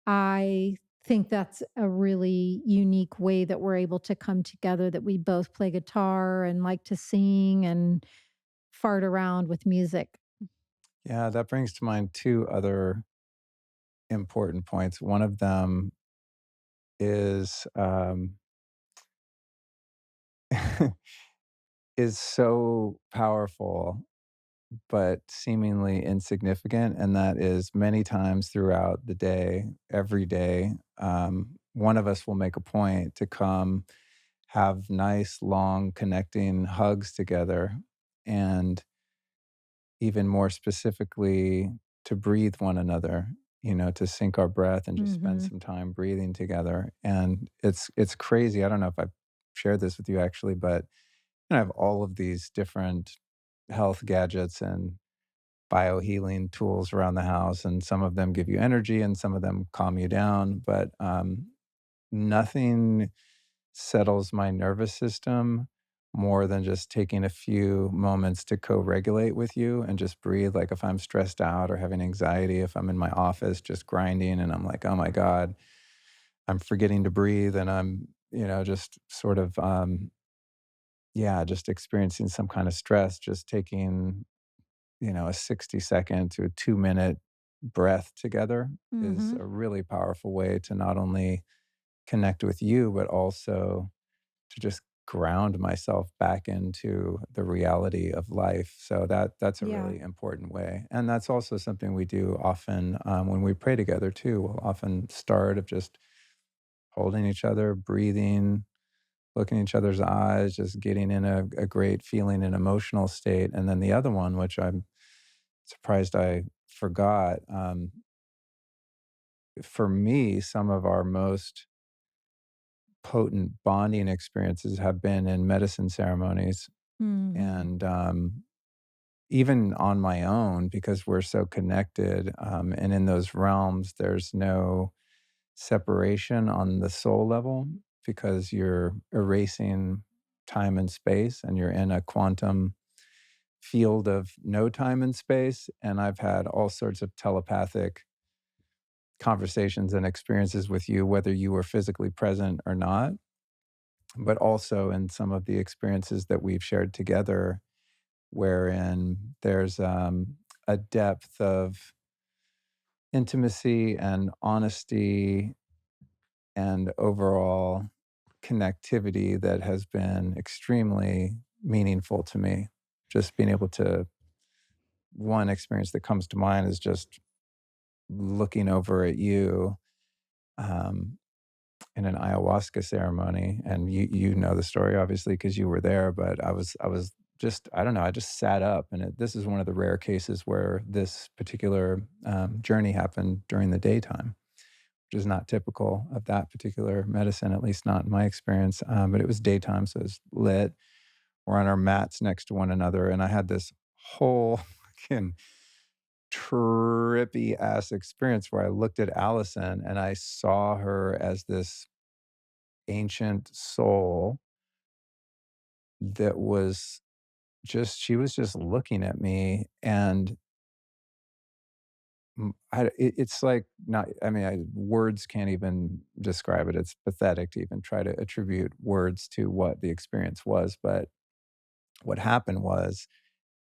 I think that's a really unique way that we're able to come together, that we both play guitar and like to sing and fart around with music. Yeah, that brings to mind two other important points. One of them is is so powerful but seemingly insignificant, and that is many times throughout the day, every day, one of us will make a point to come have nice, long, connecting hugs together, and even more specifically, to breathe one another, to sync our breath and just spend Mhm. some time breathing together. And it's crazy. I don't know if I've shared this with you actually, but I have all of these different health gadgets and biohealing tools around the house, and some of them give you energy and some of them calm you down. But nothing settles my nervous system more than just taking a few moments to co-regulate with you and just breathe. Like if I'm stressed out or having anxiety, if I'm in my office just grinding and I'm like, oh my God, I'm forgetting to breathe, and I'm, just sort of, yeah, just experiencing some kind of stress, just taking, a 60-second to a 2-minute breath together is Mhm. a really powerful way to not only connect with you, but also to just ground myself back into the reality of life. So that's a Yeah. really important way, and that's also something we do often when we pray together too. We'll often start of just holding each other, breathing, looking each other's eyes, just getting in a great feeling and emotional state. And then the other one, which I'm surprised I forgot, for me, some of our most potent bonding experiences have been in medicine ceremonies. Mhm. And even on my own, because we're so connected, and in those realms, there's no separation on the soul level because you're erasing time and space and you're in a quantum field of no time and space. And I've had all sorts of telepathic conversations and experiences with you, whether you were physically present or not, but also in some of the experiences that we've shared together, wherein there's a depth of intimacy and honesty and overall connectivity that has been extremely meaningful to me. Just being able to, one experience that comes to mind is just looking over at you um, in an ayahuasca ceremony, and you know the story obviously because you were there. But I was just, I don't know, I just sat up, and this is one of the rare cases where this particular journey happened during the daytime, which is not typical of that particular medicine, at least not in my experience. But it was daytime, so it was lit. We're on our mats next to one another, and I had this whole fucking trippy ass experience where I looked at Allison and I saw her as this ancient soul that was she was just looking at me and it's like not I mean, words can't even describe it. It's pathetic to even try to attribute words to what the experience was, but what happened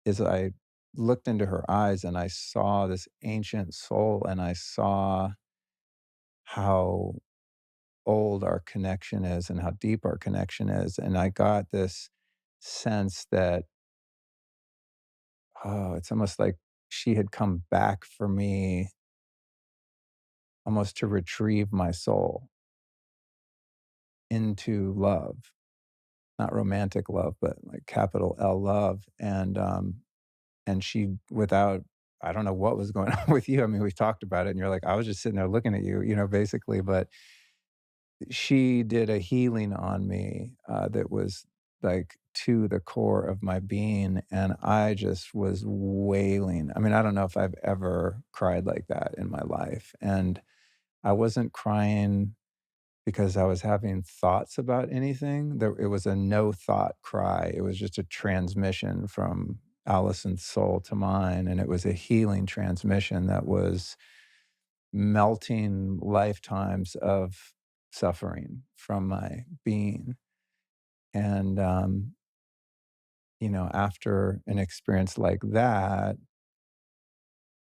is I looked into her eyes and I saw this ancient soul and I saw how old our connection is and how deep our connection is, and I got this sense that, oh, it's almost like she had come back for me almost to retrieve my soul into love, not romantic love, but like capital L love. And she, without, I don't know what was going on with you. I mean, we talked about it and you're like, I was just sitting there looking at you, basically, but she did a healing on me that was like to the core of my being. And I just was wailing. I mean, I don't know if I've ever cried like that in my life. And I wasn't crying because I was having thoughts about anything. It was a no thought cry. It was just a transmission from Allison's soul to mine, and it was a healing transmission that was melting lifetimes of suffering from my being. And after an experience like that,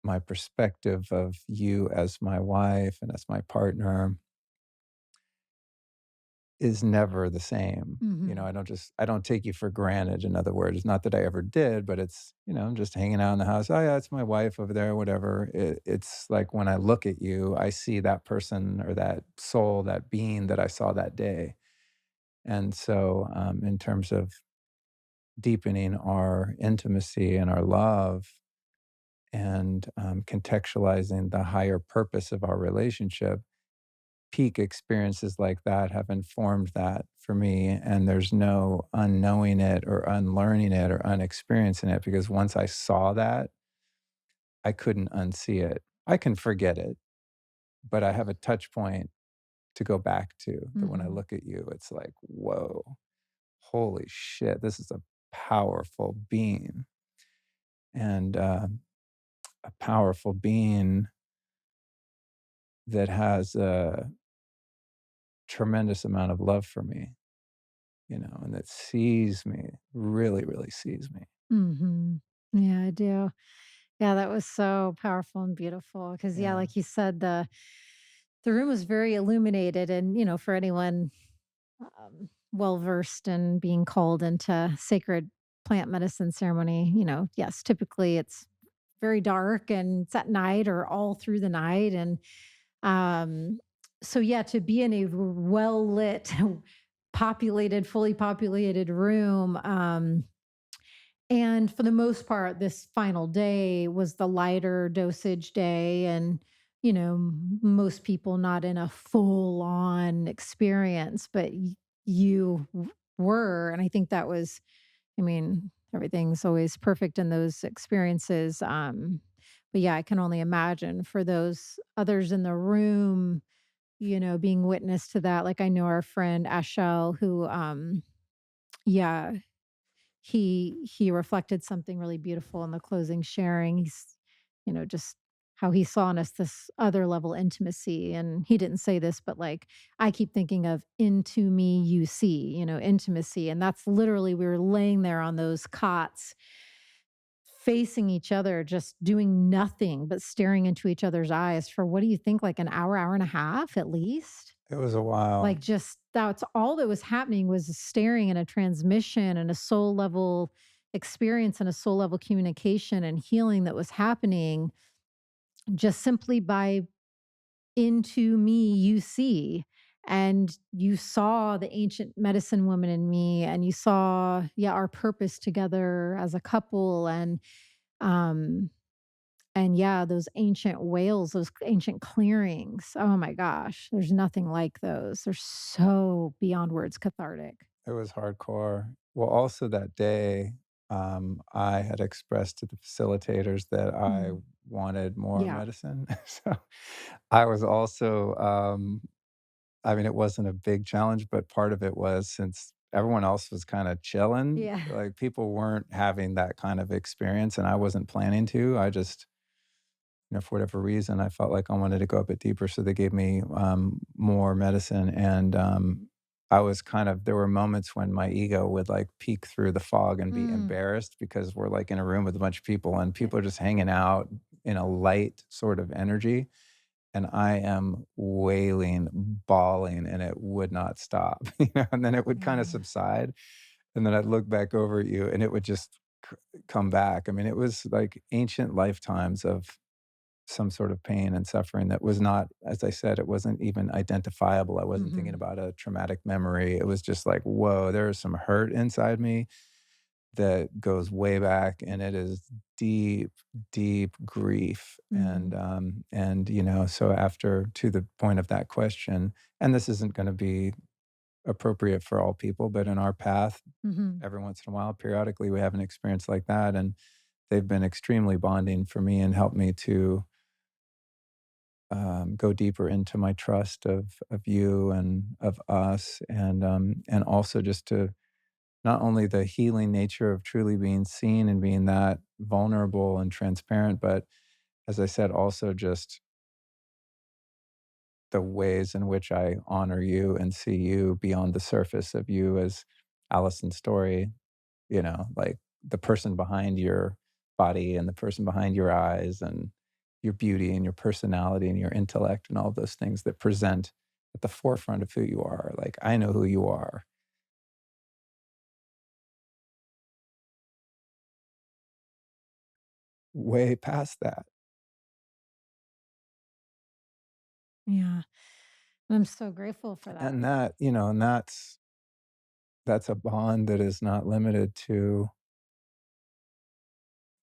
my perspective of you as my wife and as my partner is never the same. Mhm. I don't take you for granted, in other words. Not that I ever did, but it's, I'm just hanging out in the house. Oh yeah, it's my wife over there, whatever. It's like when I look at you, I see that person or that soul, that being that I saw that day. And so, in terms of deepening our intimacy and our love and contextualizing the higher purpose of our relationship, peak experiences like that have informed that for me, and there's no unknowing it or unlearning it or unexperiencing it because once I saw that, I couldn't unsee it. I can forget it, but I have a touch point to go back to that when I Mhm. look at you, it's like, whoa, holy shit, this is a powerful being and a powerful being that has a tremendous amount of love for me, and that sees me, really, really sees me. Mhm. Yeah, I do. Yeah, that was so powerful and beautiful because yeah, Yeah. like you said, the room was very illuminated and, for anyone well versed in being called into sacred plant medicine ceremony, yes, typically it's very dark and it's at night or all through the night. And um, so, yeah, to be in a well lit, fully populated room. And for the most part, this final day was the lighter dosage day. And, most people not in a full on experience, but you were. And I think that was, I mean, everything's always perfect in those experiences. But yeah, I can only imagine for those others in the room, being witness to that. Like I know our friend Ashel, who, yeah, he reflected something really beautiful in the closing sharing. He's, just how he saw in us this other level intimacy. And he didn't say this, but like I keep thinking of into me you see, intimacy. And that's literally we were laying there on those cots facing each other, just doing nothing but staring into each other's eyes for what do you think, like an hour, hour and a half at least? It was a while. Like, just that's all that was happening was staring and a transmission and a soul level experience and a soul level communication and healing that was happening just simply by into me you see. And you saw the ancient medicine woman in me, and you saw, yeah, our purpose together as a couple. Um, and yeah, those ancient whales, those ancient clearings. Oh my gosh, there's nothing like those. They're so beyond words cathartic. It was hardcore. Well, also that day, I had expressed to the facilitators that I Mm. wanted more Yeah. medicine. So I was also, I mean, it wasn't a big challenge, but part of it was since everyone else was kinda chilling, Yeah. like, people weren't having that kind of experience, and I wasn't planning to. I just, for whatever reason, I felt like I wanted to go a bit deeper, so they gave me, more medicine, and, I was kind of there were moments when my ego would, like, peek through the fog and be Mm. embarrassed because we're, like, in a room with a bunch of people, and Eh, people are just hanging out in a light sort of energy, and I am wailing, bawling, and it would not stop, and then it would kinda yeah. subside, and then I'd look back over at you, and it would just c come back. I mean, it was like ancient lifetimes of some sort of pain and suffering that was not, as I said, it wasn't even identifiable. I wasn't thinking Mhm. about a traumatic memory. It was just like, whoa, there is some hurt inside me that goes way back, and it is deep, deep grief. Mm. And so after to the point of that question, and this isn't going to be appropriate for all people, but in our path, Mhm. every once in a while, periodically, we have an experience like that, and they've been extremely bonding for me and helped me to go deeper into my trust of you and of us, and also just to not only the healing nature of truly being seen and being that vulnerable and transparent, but as I said, also just the ways in which I honor you and see you beyond the surface of you as Alison Story, like the person behind your body and the person behind your eyes and your beauty and your personality and your intellect and all those things that present at the forefront of who you are. Like, I know who you are way past that. Yeah. I'm so grateful for that. And that's a bond that is not limited to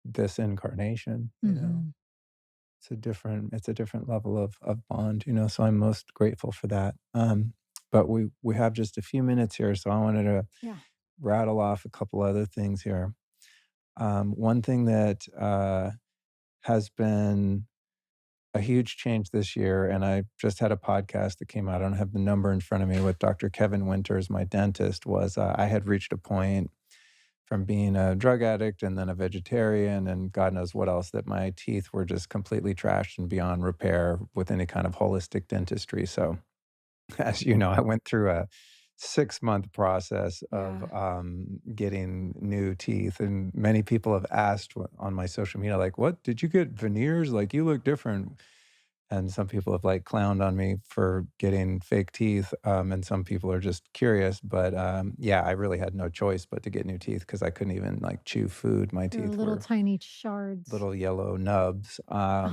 this incarnation. Mhm. It's a different level of bond, so I'm most grateful for that. But we have just a few minutes here, so I wanted to Yeah. rattle off a couple other things here. One thing that has been a huge change this year, and I just had a podcast that came out. I don't have the number in front of me with Dr. Kevin Winters, my dentist, was I had reached a point from being a drug addict and then a vegetarian and God knows what else that my teeth were just completely trashed and beyond repair with any kind of holistic dentistry. So, as you know, I went through a 6-month process of Yeah. getting new teeth. And many people have asked on my social media, like, what did you get veneers? Like, you look different. And some people have, like, clowned on me for getting fake teeth, and some people are just curious, but, yeah, I really had no choice but to get new teeth because I couldn't even, like, chew food. My They're teeth little were tiny shards. little yellow nubs,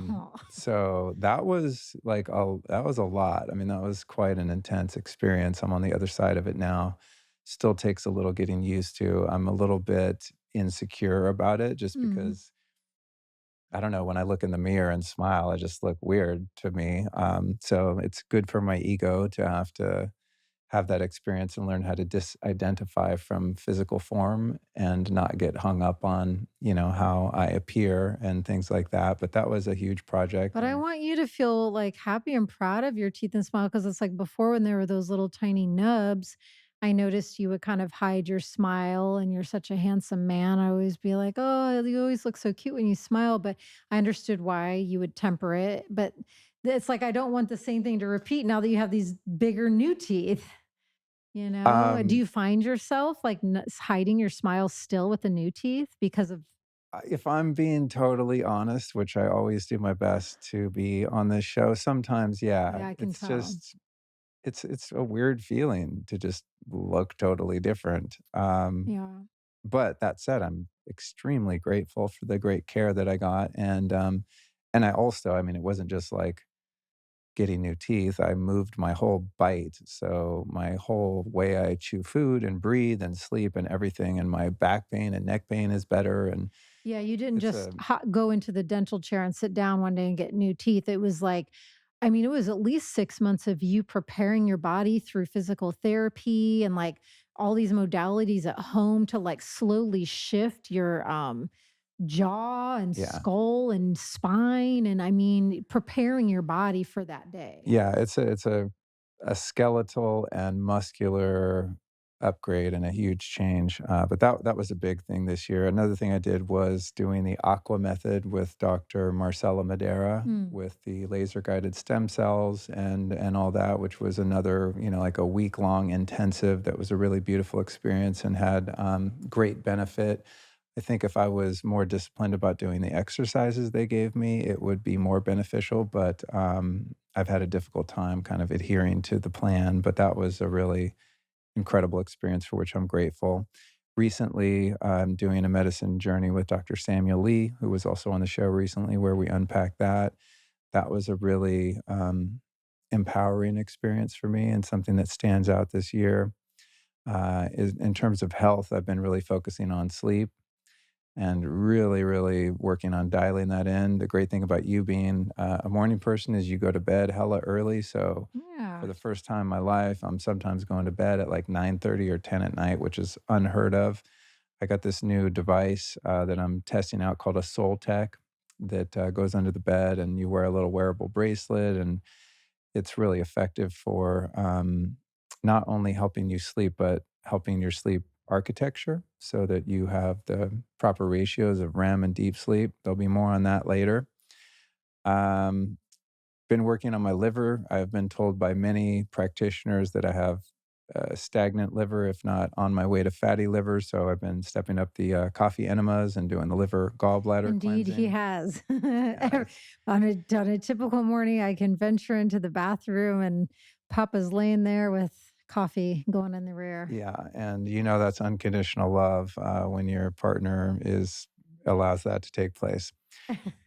Oh. so that was, that was a lot. I mean, that was quite an intense experience. I'm on the other side of it now. Still takes a little getting used to. I'm a little bit insecure about it just Mm. because I don't know, when I look in the mirror and smile, I just look weird to me. So it's good for my ego to have that experience and learn how to disidentify from physical form and not get hung up on, how I appear and things like that. But that was a huge project. But I And want you to feel, like, happy and proud of your teeth and smile, because it's like before when there were those little tiny nubs, I noticed you would kind of hide your smile, and you're such a handsome man. I always be like, "Oh, you always look so cute when you smile," but I understood why you would temper it, but it's like I don't want the same thing to repeat now that you have these bigger new teeth, you know? Do um, you find yourself, like, hiding your smile still with the new teeth because of if I'm being totally honest, which I always do my best to be on this show, sometimes, yeah, yeah, I can it's tell. just it's a weird feeling to just look totally different. Yeah. But that said, I'm extremely grateful for the great care that I got, and I also, I mean, it wasn't just like getting new teeth. I moved my whole bite, so my whole way I chew food and breathe and sleep and everything, and my back pain and neck pain is better, and Yeah, you didn't it's just a go into the dental chair and sit down one day and get new teeth. It was like, I mean, it was at least 6 months of you preparing your body through physical therapy and like all these modalities at home to like slowly shift jaw and Yeah. skull and spine. And I mean, preparing your body for that day. Yeah, it's a skeletal and muscular upgrade and a huge change, but that was a big thing this year. Another thing I did was doing the Aqua method with Dr. Marcela Madera Mm. with the laser-guided stem cells and all that, which was another, like a week-long intensive that was a really beautiful experience and had, great benefit. I think if I was more disciplined about doing the exercises they gave me, it would be more beneficial, but, I've had a difficult time kind of adhering to the plan, but that was a really incredible experience for which I'm grateful. Recently, I'm doing a medicine journey with Dr. Samuel Lee, who was also on the show recently, where we unpacked that. That was a really, empowering experience for me and something that stands out this year. Is in terms of health, I've been really focusing on sleep and really, really working on dialing that in. The great thing about you being a morning person is you go to bed hella early. So for Yeah. the first time in my life, I'm sometimes going to bed at like 9:30 or 10 at night, which is unheard of. I got this new device that I'm testing out called a Soul Tech that goes under the bed, and you wear a little wearable bracelet, and it's really effective for not only helping you sleep, but helping your sleep architecture so that you have the proper ratios of REM and deep sleep. There'll be more on that later. Um, been working on my liver. I've been told by many practitioners that I have stagnant liver, if not on my way to fatty liver. So I've been stepping up the coffee enemas and doing the liver gallbladder Indeed, he cleansing. has. Yeah, On a typical morning, I can venture into the bathroom and Papa's laying there with coffee going in the rear. yeah, and that's unconditional love when your partner is allows that to take place.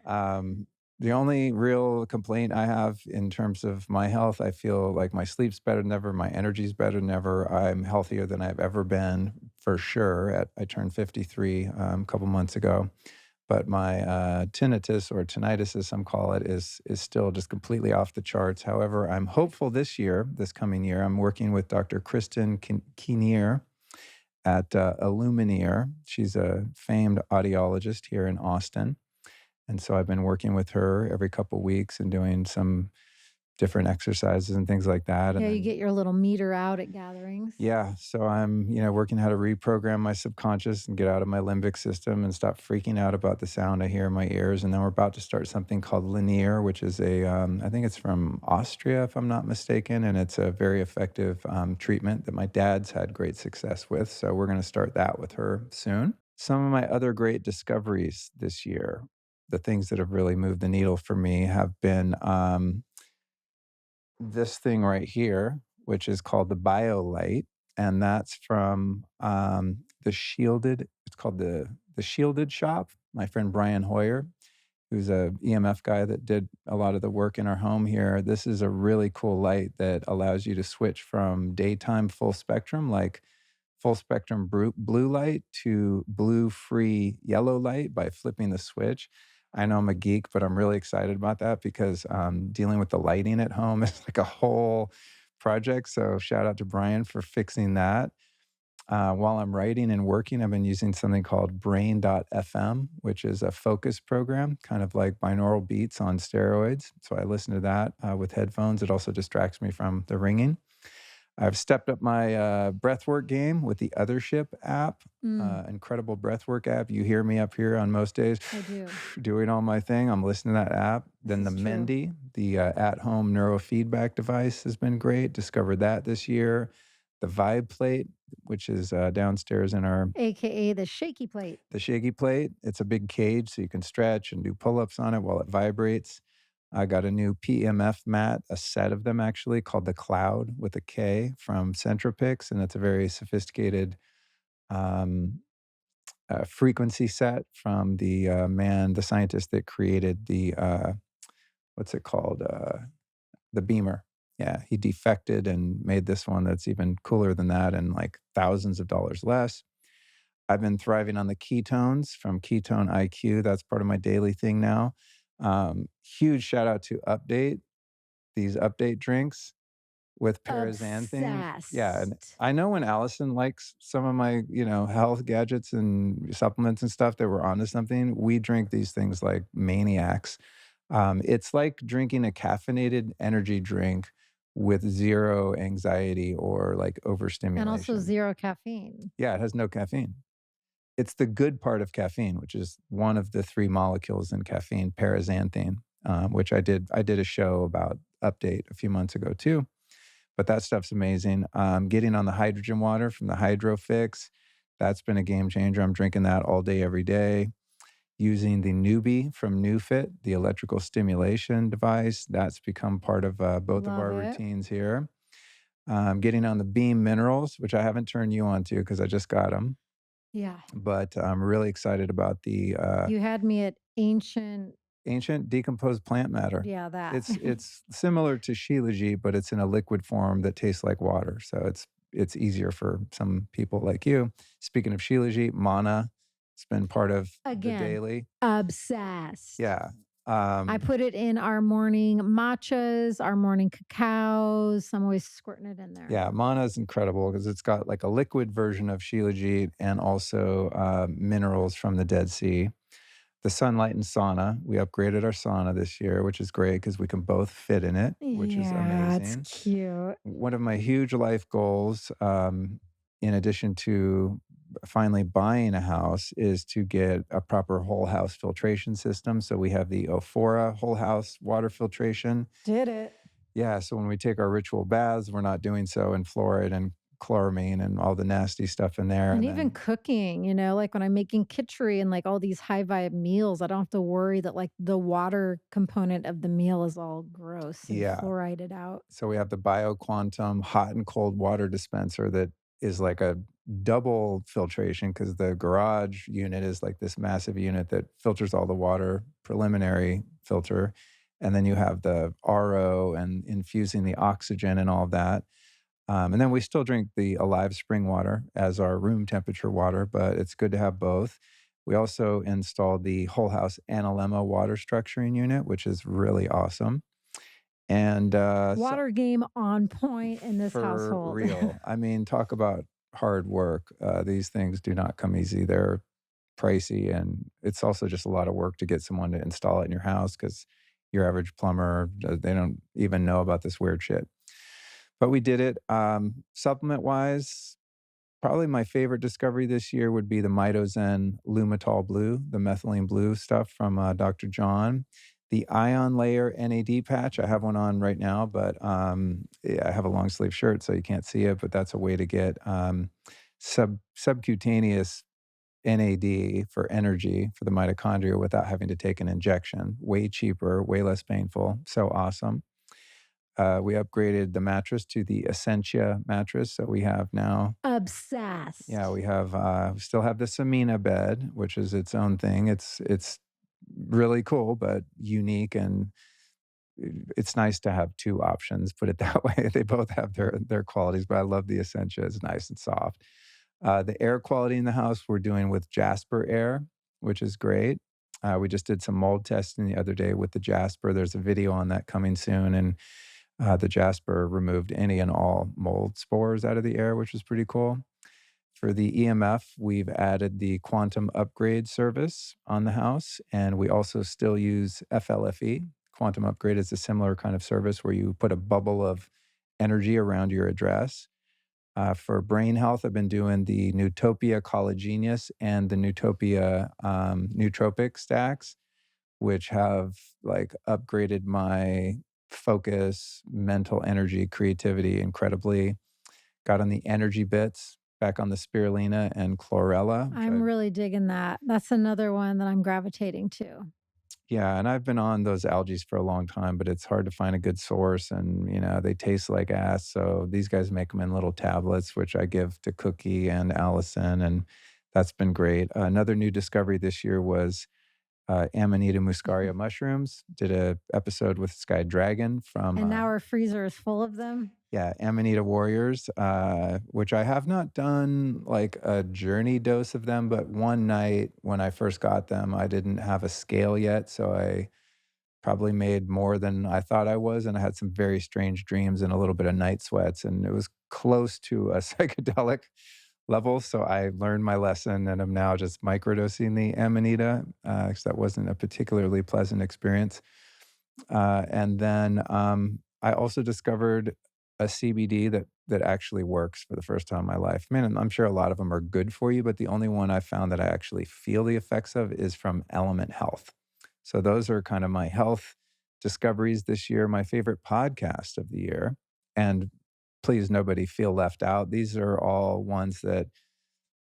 Um, the only real complaint I have in terms of my health, I feel like my sleep's better than ever, my energy's better than ever. I'm healthier than I've ever been for sure. I turned 53 a couple months ago, but my tinnitus or tinnitus, as some call it, is still just completely off the charts. However, I'm hopeful this coming year. I'm working with Dr. Kristen Kinnear at Illumineer. She's a famed audiologist here in Austin, and so I've been working with her every couple weeks and doing some different exercises and things like that. And Yeah, you then, get your little meter out at gatherings. yeah, so I'm, working how to reprogram my subconscious and get out of my limbic system and stop freaking out about the sound I hear in my ears. And then we're about to start something called Linear, which is I think it's from Austria, if I'm not mistaken. And it's a very effective treatment that my dad's had great success with. So we're going to start that with her soon. Some of my other great discoveries this year, the things that have really moved the needle for me have been this thing right here, which is called the BioLight, and that's from the Shielded. It's called the Shielded Shop. My friend Brian Hoyer, who's a EMF guy that did a lot of the work in our home here. This is a really cool light that allows you to switch from daytime full spectrum, like full spectrum blue light, to blue free yellow light by flipping the switch. I know I'm a geek, but I'm really excited about that because dealing with the lighting at home is like a whole project. So shout out to Brian for fixing that. While I'm writing and working, I've been using something called Brain.fm, which is a focus program, kind of like binaural beats on steroids. So I listen to that with headphones. It also distracts me from the ringing. I've stepped up my breathwork game with the Othership app, Mm, incredible breathwork app. You hear me up here on most days I do. doing all my thing. I'm listening to that app. This Then the is true. Mendy, the at-home neurofeedback device, has been great. Discovered that this year. The Vibe Plate, which is downstairs in our AKA the shaky plate. the Shaggy Plate. It's a big cage, so you can stretch and do pull-ups on it while it vibrates. I got a new PMF mat, a set of them actually, called the Cloud with a K from Centropix, and it's a very sophisticated um, frequency set from the scientist that created what's it called, the Beamer. Yeah, he defected and made this one that's even cooler than that and like thousands of dollars less. I've been thriving on the ketones from Ketone IQ. That's part of my daily thing now. Huge shout out to Update, these Update drinks. with paraxanthine. Yeah, and Obsessed. I know when Allison likes some of my, health gadgets and supplements and stuff that we're onto something, we drink these things like maniacs. It's like drinking a caffeinated energy drink with 0 anxiety or, like, And also overstimulation. 0 caffeine. Yeah, it has no caffeine. It's the good part of caffeine, which is one of the 3 molecules in caffeine, paraxanthine, which I did a show about update a few months ago too, but that stuff's amazing. Getting on the hydrogen water from the Hydrofix, that's been a game changer. I'm drinking that all day, every day. Using the Newbie from NewFit, the electrical stimulation device, that's become part of, both of Love our it. routines here. Getting on the Beam minerals, which I haven't turned you on to because I just got them, Yeah. but I'm really excited about the, You had me at ancient. ancient decomposed plant matter. Yeah, that. It's similar to Shilajit, but it's in a liquid form that tastes like water, so it's easier for some people like you. Speaking of Shilajit, Mana, it's been part of the Again, daily. obsessed. Yeah, I put it in our morning matchas, our morning cacaos. I'm always squirting it in there. yeah, Mana is incredible because 'cause it's got, like, a liquid version of Shilajit and also, minerals from the Dead Sea. The Sunlight and Sauna, we upgraded our sauna this year, which is great because we can both fit in it, which is Yeah, it's amazing. cute. One of my huge life goals, in addition to finally buying a house, is to get a proper whole house filtration system. So we have the Ophora whole house water filtration. Did it. Yeah, so when we take our ritual baths, we're not doing so in fluoride and chloramine and all the nasty stuff in there. And And even then, cooking, like when I'm making kitchery and like all these high vibe meals, I don't have to worry that like the water component of the meal is all gross and yeah, fluoridated out. so we have the BioQuantum hot and cold water dispenser that is like a double filtration because the garage unit is like this massive unit that filters all the water, preliminary filter. And then you have the RO and infusing the oxygen and all of that. And then we still drink the Alive spring water as our room temperature water, but it's good to have both. We also installed the whole house analemma water structuring unit, which is really awesome. And so Water game on point in this for household. real. I mean, talk about hard work. These things do not come easy. They're pricey, and it's also just a lot of work to get someone to install it in your house because your average plumber, they don't even know about this weird shit. But we did it. Supplement wise, probably my favorite discovery this year would be the Mitozen Lumitol Blue, the methylene blue stuff from Dr. John. The Ion Layer NAD patch, I have one on right now, but yeah, I have a long sleeve shirt, so you can't see it, but that's a way to get subcutaneous NAD for energy for the mitochondria without having to take an injection. Way cheaper, way less painful. So awesome. We upgraded the mattress to the Essentia mattress, so we have now yeah, Obsessed. we still have the Samina bed, which is its own thing. It's really cool, but unique, and it's nice to have 2 options, put it that way. They both have their qualities, but I love the Essentia. It's nice and soft. The air quality in the house we're doing with Jasper Air, which is great. We just did some mold testing the other day with the Jasper. There's a video on that coming soon, and the Jasper removed any and all mold spores out of the air, which was pretty cool. For the EMF, we've added the quantum upgrade service on the house, and we also still use FLFE. Quantum upgrade is a similar kind of service where you put a bubble of energy around your address. For brain health, I've been doing the Newtopia Collagenous and the Newtopia Nootropic stacks, which have like upgraded my focus, mental energy, creativity incredibly. Got on the energy bits, back on the spirulina and chlorella, which I'm I really digging that. That's another one that I'm gravitating to. yeah, and I've been on those algaes for a long time, but it's hard to find a good source and, they taste like ass, so these guys make them in little tablets, which I give to Cookie and Allison, and that's been great. Another new discovery this year was, Amanita muscaria mushrooms. Did a episode with Sky Dragon from, And now our freezer is full of them. yeah, Amanita Warriors, which I have not done like a journey dose of them, but one night when I first got them, I didn't have a scale yet, so I probably made more than I thought I was, and I had some very strange dreams and a little bit of night sweats, and it was close to a psychedelic level, so I learned my lesson, and I'm now just microdosing the Amanita, 'cause that wasn't a particularly pleasant experience. And then I also discovered a CBD that actually works for the first time in my life. Man, I'm sure a lot of them are good for you, but the only one I found that I actually feel the effects of is from Element Health. So those are kind of my health discoveries this year. My favorite podcast of the year, and please nobody feel left out. These are all ones that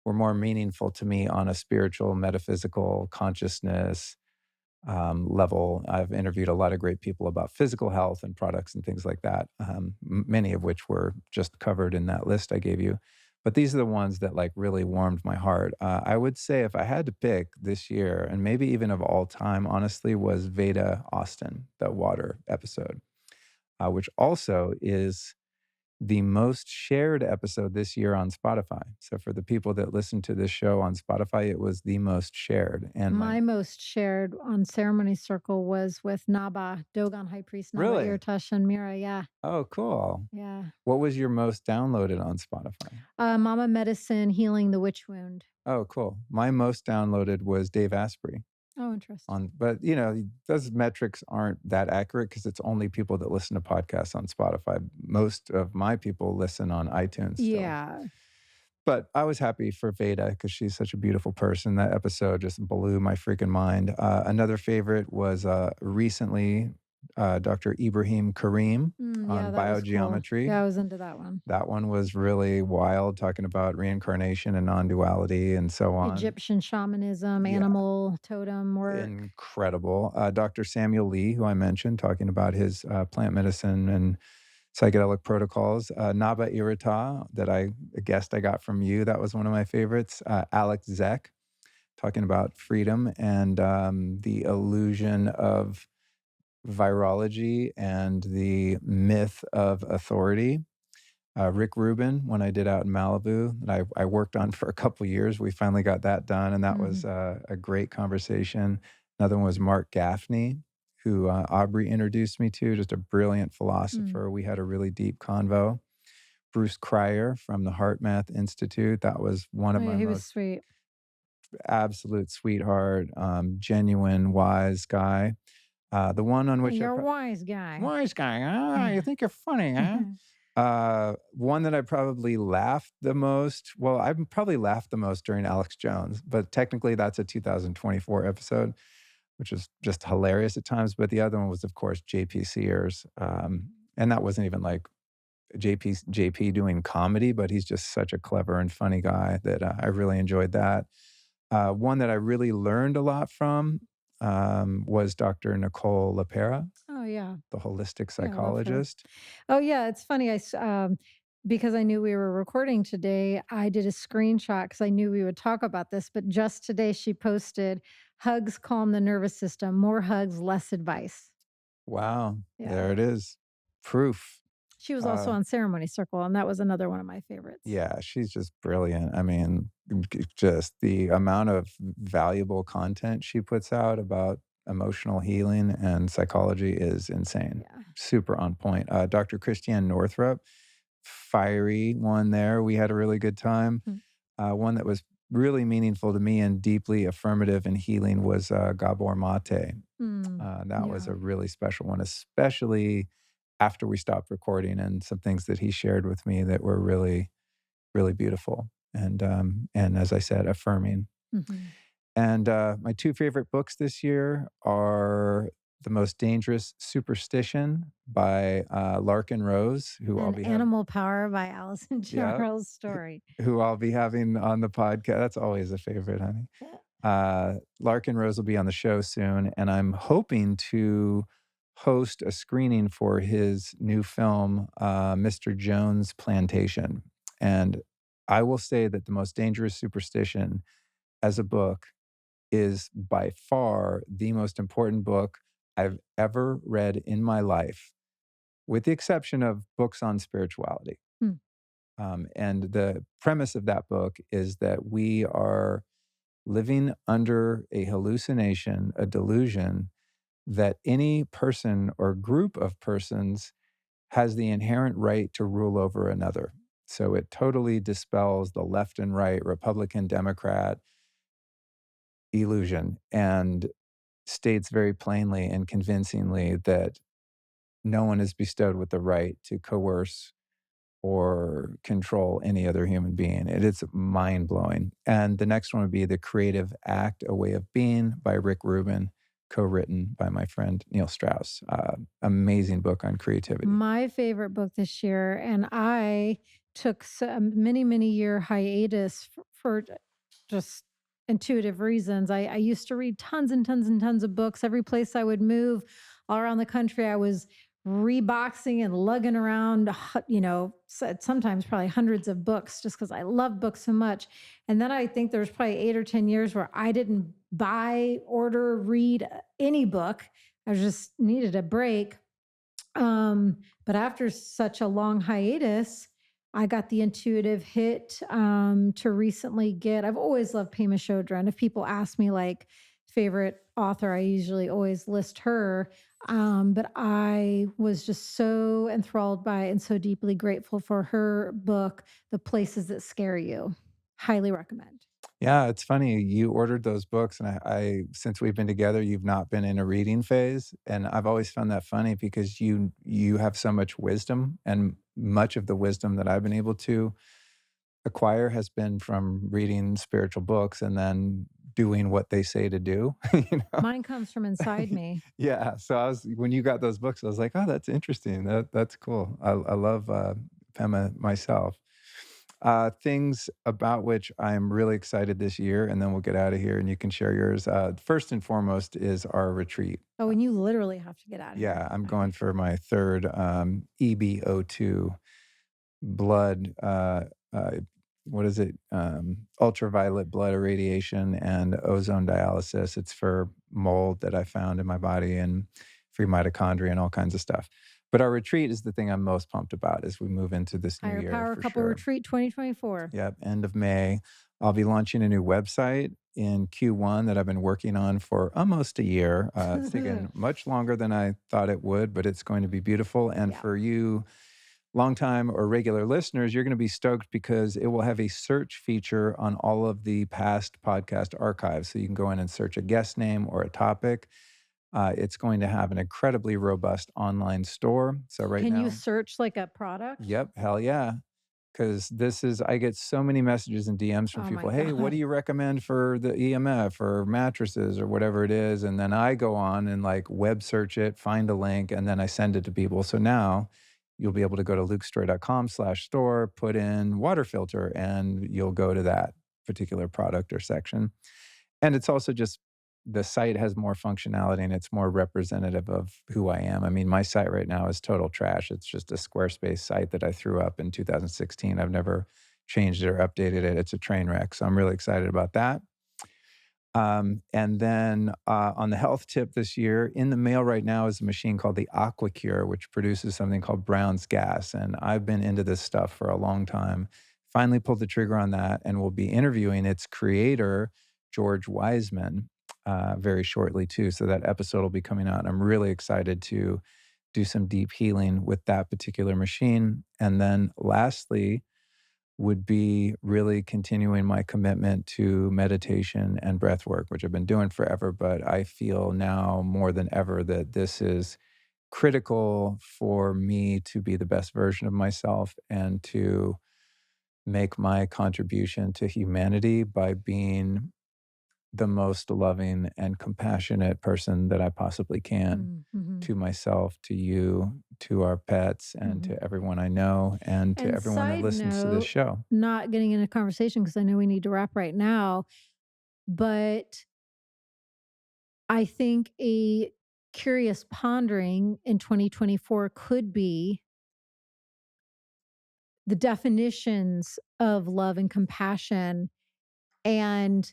were more meaningful to me on a spiritual, metaphysical consciousness level. I've interviewed a lot of great people about physical health and products and things like that, many of which were just covered in that list I gave you. But these are the ones that like really warmed my heart. I would say if I had to pick this year, and maybe even of all time, honestly, was Veda Austin, the water episode, which also is the most shared episode this year on Spotify. So for the people that listen to this show on Spotify, it was the most shared. And my My most shared on Ceremony Circle was with Naba, Dogon High Priest Naba really? Irtosh and Mira. Yeah. Oh, cool. Yeah. What was your most downloaded on Spotify? Mama Medicine Healing the Witch Wound. Oh, cool. My most downloaded was Dave Asprey Oh, interesting. on, but those metrics aren't that accurate because it's only people that listen to podcasts on Spotify. Most of my people listen on iTunes still. Yeah. But I was happy for Veda because she's such a beautiful person. That episode just blew my freaking mind. Another favorite was recently Dr. Ibrahim Karim Yeah, on that was cool. biogeometry. Yeah, I was into that one. That one was really wild, talking about reincarnation and non-duality and so on. Egyptian shamanism, Yeah, animal totem work. incredible. Dr. Samuel Lee, who I mentioned, talking about his plant medicine and psychedelic protocols. Naba Irita, a guest I got from you, that was one of my favorites. Alex Zek, talking about freedom and the illusion of virology and the myth of authority. Rick Rubin, when I did out in Malibu, that I worked on for a couple years. We finally got that done, and that was Mhm. a great conversation. Another one was Mark Gaffney, who Aubrey introduced me to, just a brilliant Mm. philosopher. We had a really deep convo. Bruce Cryer from the Heart Math Institute, that was one Oh, of yeah, my he was most sweet. absolute sweetheart, genuine, wise guy. The one on Hey, which you're a wise guy. wise guy, huh? You think you're funny, huh? One that I probably laughed the most. Well, I probably laughed the most during Alex Jones, but technically that's a 2024 episode, which is just hilarious at times. But the other one was, of course, JP Sears. And that wasn't even like JP doing comedy, but he's just such a clever and funny guy that I really enjoyed that. One that I really learned a lot from was Dr. Nicole LaPera, Oh, yeah. the holistic Yeah, I love her. psychologist. Oh, yeah, it's funny, because I knew we were recording today, I did a screenshot because I knew we would talk about this, but just today she posted, "Hugs calm the nervous system, more hugs, less advice." Wow, Yeah. there it is. Proof. She was also Uh, on Ceremony Circle, and that was another one of my favorites. yeah, she's just brilliant. I mean, just the amount of valuable content she puts out about emotional healing and psychology is insane. Yeah. Super on point. Dr. Christiane Northrup, fiery one there. We had a really good time. Mm. One that was really meaningful to me and deeply affirmative and healing was Gabor Mate. Mm. That was Yeah. a really special one, especially after we stopped recording and some things that he shared with me that were really, really beautiful and as I said, affirming. Mhm. And my two favorite books this year are The Most Dangerous Superstition by Larkin Rose, who I'll And be having. Animal Power by Alyson Yeah, Charles Story. who I'll be having on the podcast. That's always a favorite, honey. Yeah. Larkin Rose will be on the show soon, and I'm hoping to host a screening for his new film, Mr. Jones' Plantation. And I will say that The Most Dangerous Superstition as a book is by far the most important book I've ever read in my life, with the exception of books on spirituality. Hmm. And the premise of that book is that we are living under a hallucination, a delusion that any person or group of persons has the inherent right to rule over another. So it totally dispels the left and right, Republican, Democrat illusion, and states very plainly and convincingly that no one is bestowed with the right to coerce or control any other human being. It is mind blowing. And the next one would be The Creative Act, A Way of Being by Rick Rubin, co written by my friend Neil Strauss. Amazing book on creativity. My favorite book this year, and I took a many, many year hiatus for just intuitive reasons. I used to read tons and tons and tons of books. Every place I would move all around the country, I was reboxing and lugging around, sometimes probably hundreds of books just because I love books so much. And then I think there's probably 8 or 10 years where I didn't buy, order, read any book. I just needed a break. But after such a long hiatus, I got the intuitive hit to recently get. I've always loved Pema Chodron. And if people ask me like favorite author, I usually always list her. But I was just so enthralled by it and so deeply grateful for her book, The Places That Scare You. Highly recommend. Yeah, it's funny. You ordered those books, and I since we've been together, you've not been in a reading phase, and I've always found that funny because you have so much wisdom, and much of the wisdom that I've been able to acquire has been from reading spiritual books and then doing what they say to do, you know? Mine comes from inside me. Yeah, so I was when you got those books, I was like, "Oh, that's interesting. That's cool." I love, Pema myself. Things about which I'm really excited this year, and then we'll get out of here and you can share yours. First and foremost is our retreat. Oh, and you literally have to get out of here. Yeah, I'm Okay. going for my third EBO2 blood. Uh, what is it? Ultraviolet blood irradiation and ozone dialysis. It's for mold that I found in my body and free mitochondria and all kinds of stuff. But our retreat is the thing I'm most pumped about as we move into this new Higher year Power for Couple sure. Retreat 2024. Yep, end of May. I'll be launching a new website in Q1 that I've been working on for almost a year. It's taken much longer than I thought it would, but it's going to be beautiful. And Yeah. for you, longtime or regular listeners, you're going to be stoked because it will have a search feature on all of the past podcast archives. So you can go in and search a guest name or a topic. It's going to have an incredibly robust online store. So right Can you now, search like a product? yep, hell yeah. Because I get so many messages and DMs from Oh my people, "Hey, what do God. you recommend for the EMF or mattresses or whatever it is?" And then I go on and like web search it, find a link, and then I send it to people. So now you'll be able to go to lukestory.com/store, put in water filter, and you'll go to that particular product or section. And it's also just the site has more functionality and it's more representative of who I am. I mean, my site right now is total trash. It's just a Squarespace site that I threw up in 2016. I've never changed it or updated it. It's a train wreck. So I'm really excited about that. And then on the health tip this year, in the mail right now is a machine called the AquaCure, which produces something called Brown's gas. And I've been into this stuff for a long time. Finally pulled the trigger on that and will be interviewing its creator, George Wiseman, very shortly too. So that episode will be coming out. And I'm really excited to do some deep healing with that particular machine. And then lastly, would be really continuing my commitment to meditation and breath work, which I've been doing forever. But I feel now more than ever that this is critical for me to be the best version of myself and to make my contribution to humanity by being the most loving and compassionate person that I possibly can Mm-hmm. to myself, to you, to our pets, and Hmm. to everyone I know, and to And everyone that side listens to this note, show. not getting into conversation because I know we need to wrap right now, but I think a curious pondering in 2024 could be the definitions of love and compassion and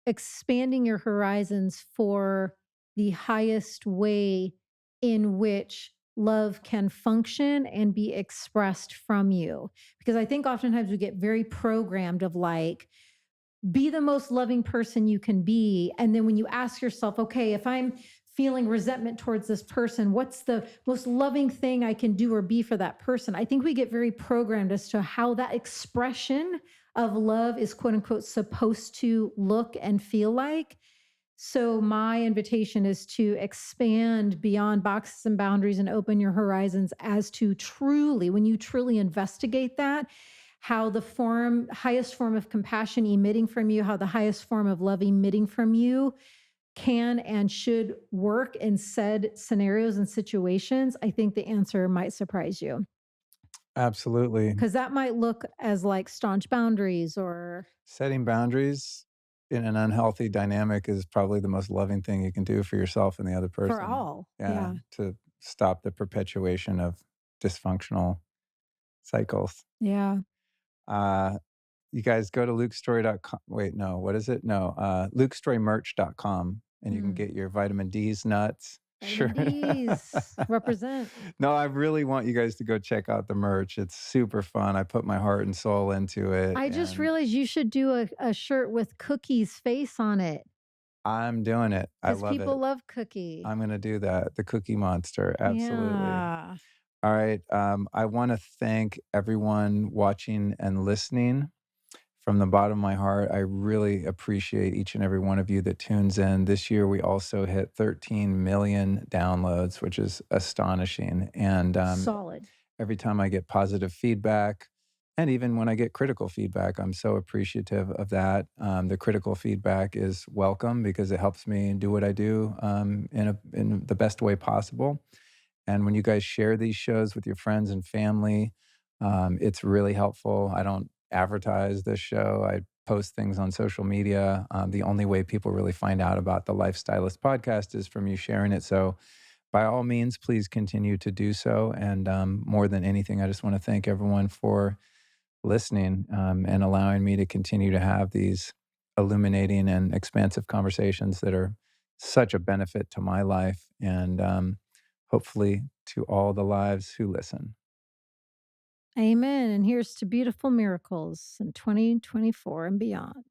expanding your horizons for the highest way in which love can function and be expressed from you. Because I think oftentimes we get very programmed of like, be the most loving person you can be. And then when you ask yourself, okay, if I'm feeling resentment towards this person. What's the most loving thing I can do or be for that person? I think we get very programmed as to how that expression of love is quote unquote supposed to look and feel like. So, my invitation is to expand beyond boxes and boundaries and open your horizons as to truly, when you truly investigate that, how the highest form of compassion emitting from you, how the highest form of love emitting from you can and should work in said scenarios and situations. I think the answer might surprise you Absolutely. because that might look as like staunch boundaries or Setting boundaries in an unhealthy dynamic is probably the most loving thing you can do for yourself and the other for person. all. Yeah, Yeah. to stop the perpetuation of dysfunctional cycles. Yeah. Uh, you guys go to lukestory.com. Wait, no, what is it? No, lukestorymerch.com, and you can Mm. get your vitamin D's nuts. Sure. Vitamin D's represent. No, I really want you guys to go check out the merch. It's super fun. I put my heart and soul into it, I just and realized you should do a shirt with Cookie's face on it I'm doing it. I because love it. people love Cookie. I'm gonna do that. The Cookie Monster, absolutely. Yeah. All right, I wanna thank everyone watching and listening. From the bottom of my heart, I really appreciate each and every one of you that tunes in. This year, we also hit 13 million downloads, which is astonishing, and, Solid. every time I get positive feedback, and even when I get critical feedback, I'm so appreciative of that. The critical feedback is welcome because it helps me do what I do, in the best way possible. And when you guys share these shows with your friends and family, it's really helpful. I don't advertise this show. I post things on social media. The only way people really find out about the Lifestylist podcast is from you sharing it. So, by all means, please continue to do so. And more than anything, I just want to thank everyone for listening and allowing me to continue to have these illuminating and expansive conversations that are such a benefit to my life and hopefully to all the lives who listen. Amen. And here's to beautiful miracles in 2024 and beyond.